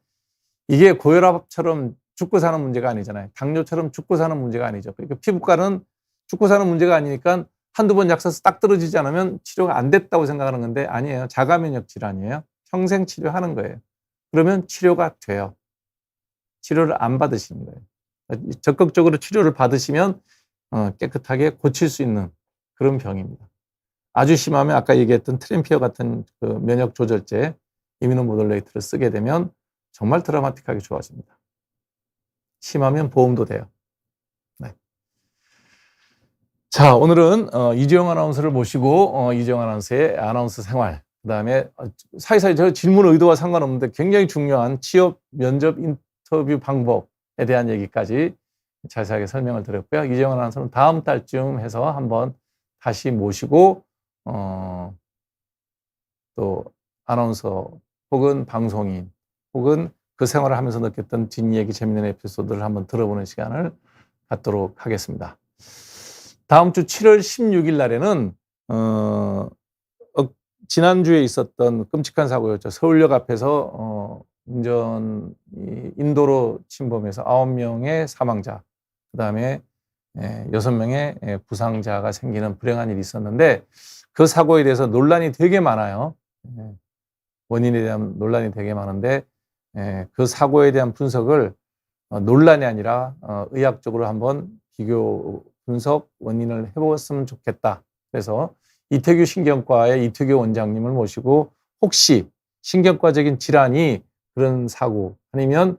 C: 이게 고혈압처럼 죽고 사는 문제가 아니잖아요. 당뇨처럼 죽고 사는 문제가 아니죠. 그러니까 피부과는 죽고 사는 문제가 아니니까 한두 번 약 써서 딱 떨어지지 않으면 치료가 안 됐다고 생각하는 건데 아니에요. 자가면역 질환이에요. 평생 치료하는 거예요. 그러면 치료가 돼요. 치료를 안 받으시는 거예요. 적극적으로 치료를 받으시면 깨끗하게 고칠 수 있는 그런 병입니다. 아주 심하면 아까 얘기했던 트램피어 같은 그 면역 조절제, 이뮤노모듈레이터를 쓰게 되면 정말 드라마틱하게 좋아집니다. 심하면 보험도 돼요. 네. 자, 오늘은 이재용 아나운서를 모시고 이재용 아나운서의 아나운서 생활, 그다음에 사이사이 저 질문 의도와 상관없는데 굉장히 중요한 취업 면접 인터뷰 방법에 대한 얘기까지 자세하게 설명을 드렸고요. 이재용 아나운서는 다음 달쯤 해서 한번 다시 모시고 또 아나운서 혹은 방송인 혹은 그 생활을 하면서 느꼈던 뒷얘기 재미있는 에피소드를 한번 들어보는 시간을 갖도록 하겠습니다. 다음 주 7월 16일 날에는 지난주에 있었던 끔찍한 사고였죠. 서울역 앞에서 인도로 침범해서 9명의 사망자, 그다음에 6명의 부상자가 생기는 불행한 일이 있었는데 그 사고에 대해서 논란이 되게 많아요. 원인에 대한 논란이 되게 많은데 그 사고에 대한 분석을 논란이 아니라 의학적으로 한번 비교 분석 원인을 해보았으면 좋겠다. 그래서 이태규 신경과의 이태규 원장님을 모시고 혹시 신경과적인 질환이 그런 사고 아니면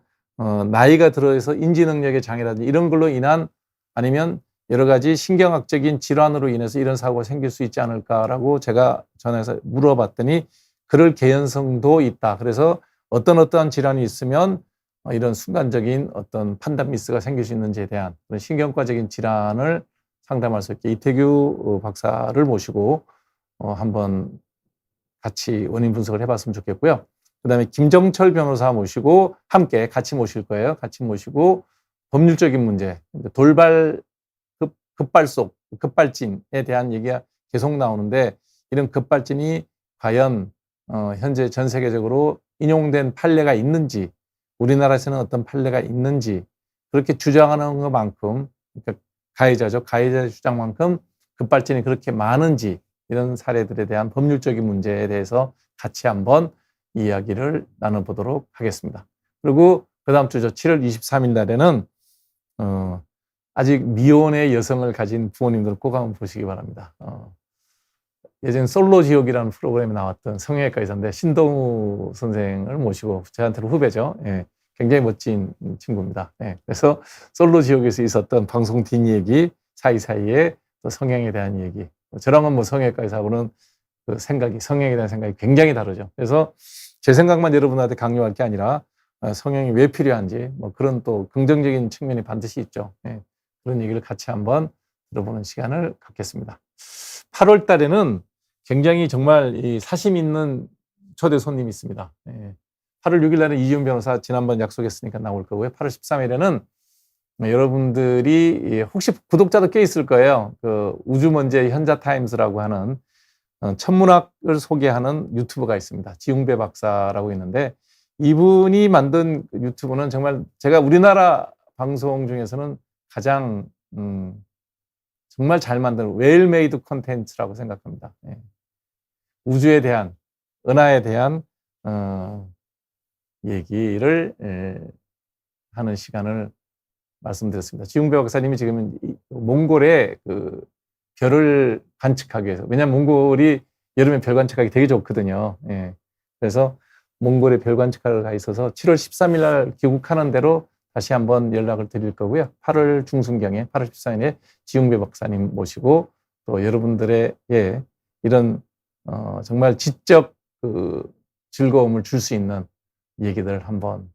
C: 나이가 들어서 인지 능력의 장애라든지 이런 걸로 인한 아니면 여러 가지 신경학적인 질환으로 인해서 이런 사고가 생길 수 있지 않을까라고 제가 전화해서 물어봤더니 그럴 개연성도 있다. 그래서 어떠한 질환이 있으면 이런 순간적인 어떤 판단 미스가 생길 수 있는지에 대한 그런 신경과적인 질환을 상담할 수 있게 이태규 박사를 모시고 한번 같이 원인 분석을 해봤으면 좋겠고요. 그다음에 김정철 변호사 모시고 함께 같이 모실 거예요. 같이 모시고 법률적인 문제, 돌발 급발속, 급발진에 대한 얘기가 계속 나오는데 이런 급발진이 과연 현재 전 세계적으로 인용된 판례가 있는지, 우리나라에서는 어떤 판례가 있는지 그렇게 주장하는 것만큼, 그러니까 가해자죠. 가해자 주장만큼 급발진이 그렇게 많은지 이런 사례들에 대한 법률적인 문제에 대해서 같이 한번 이야기를 나눠보도록 하겠습니다. 그리고 그 다음 주죠. 7월 23일 날에는 아직 미혼의 여성을 가진 부모님들 꼭 한번 보시기 바랍니다. 예전 솔로 지옥이라는 프로그램에 나왔던 성형외과 의사인데 신동우 선생을 모시고 저한테는 후배죠. 예, 굉장히 멋진 친구입니다. 예, 그래서 솔로 지옥에서 있었던 방송 뒷얘기 사이사이에 또 성형에 대한 얘기. 저랑은 뭐 성형외과 의사하고는 그 생각이 성형에 대한 생각이 굉장히 다르죠. 그래서 제 생각만 여러분한테 강요할 게 아니라 성형이 왜 필요한지 뭐 그런 또 긍정적인 측면이 반드시 있죠. 예, 그런 얘기를 같이 한번 들어보는 시간을 갖겠습니다. 8월 달에는 굉장히 정말 이 사심 있는 초대 손님이 있습니다. 예, 8월 6일 날은 이지훈 변호사 지난번 약속했으니까 나올 거고요. 8월 13일에는 여러분들이 혹시 구독자도 꽤 있을 거예요. 그 우주먼지의 현자타임스라고 하는 천문학을 소개하는 유튜브가 있습니다. 지웅배 박사라고 있는데 이분이 만든 유튜브는 정말 제가 우리나라 방송 중에서는 가장 정말 잘 만든 웰메이드 콘텐츠라고 생각합니다. 예. 우주에 대한 은하에 대한 얘기를 하는 시간을 말씀드렸습니다. 지웅배 박사님이 지금 몽골의 그 별을 관측하기 위해서, 왜냐하면 몽골이 여름에 별 관측하기 되게 좋거든요. 예. 그래서 몽골에 별 관측하러 가 있어서 7월 13일 날 귀국하는 대로 다시 한번 연락을 드릴 거고요. 8월 중순경에 8월 14일에 지웅배 박사님 모시고 또 여러분들의 이런 정말 지적 그 즐거움을 줄 수 있는 얘기들 한번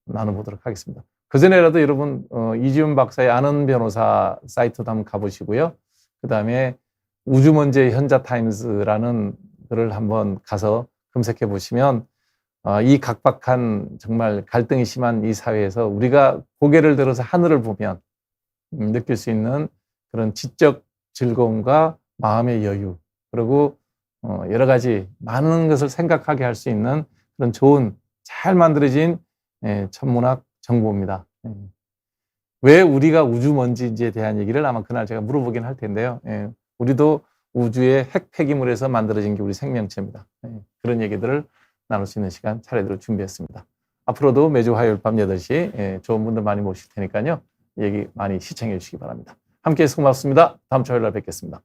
C: 나눠보도록 하겠습니다. 그전에라도 여러분 이지훈 박사의 아는 변호사 사이트도 한번 가보시고요. 그 다음에 우주먼지의 현자타임스라는 글을 한번 가서 검색해 보시면 이 각박한 정말 갈등이 심한 이 사회에서 우리가 고개를 들어서 하늘을 보면 느낄 수 있는 그런 지적 즐거움과 마음의 여유, 그리고 여러 가지 많은 것을 생각하게 할 수 있는 그런 좋은 잘 만들어진 천문학 정보입니다. 왜 우리가 우주먼지인지에 대한 얘기를 아마 그날 제가 물어보긴 할 텐데요. 우리도 우주의 핵 폐기물에서 만들어진 게 우리 생명체입니다. 그런 얘기들을 나눌 수 있는 시간 차례대로 준비했습니다. 앞으로도 매주 화요일 밤 8시 좋은 분들 많이 모실 테니까요. 얘기 많이 시청해 주시기 바랍니다. 함께 해서 고맙습니다. 다음 주 화요일 날 뵙겠습니다.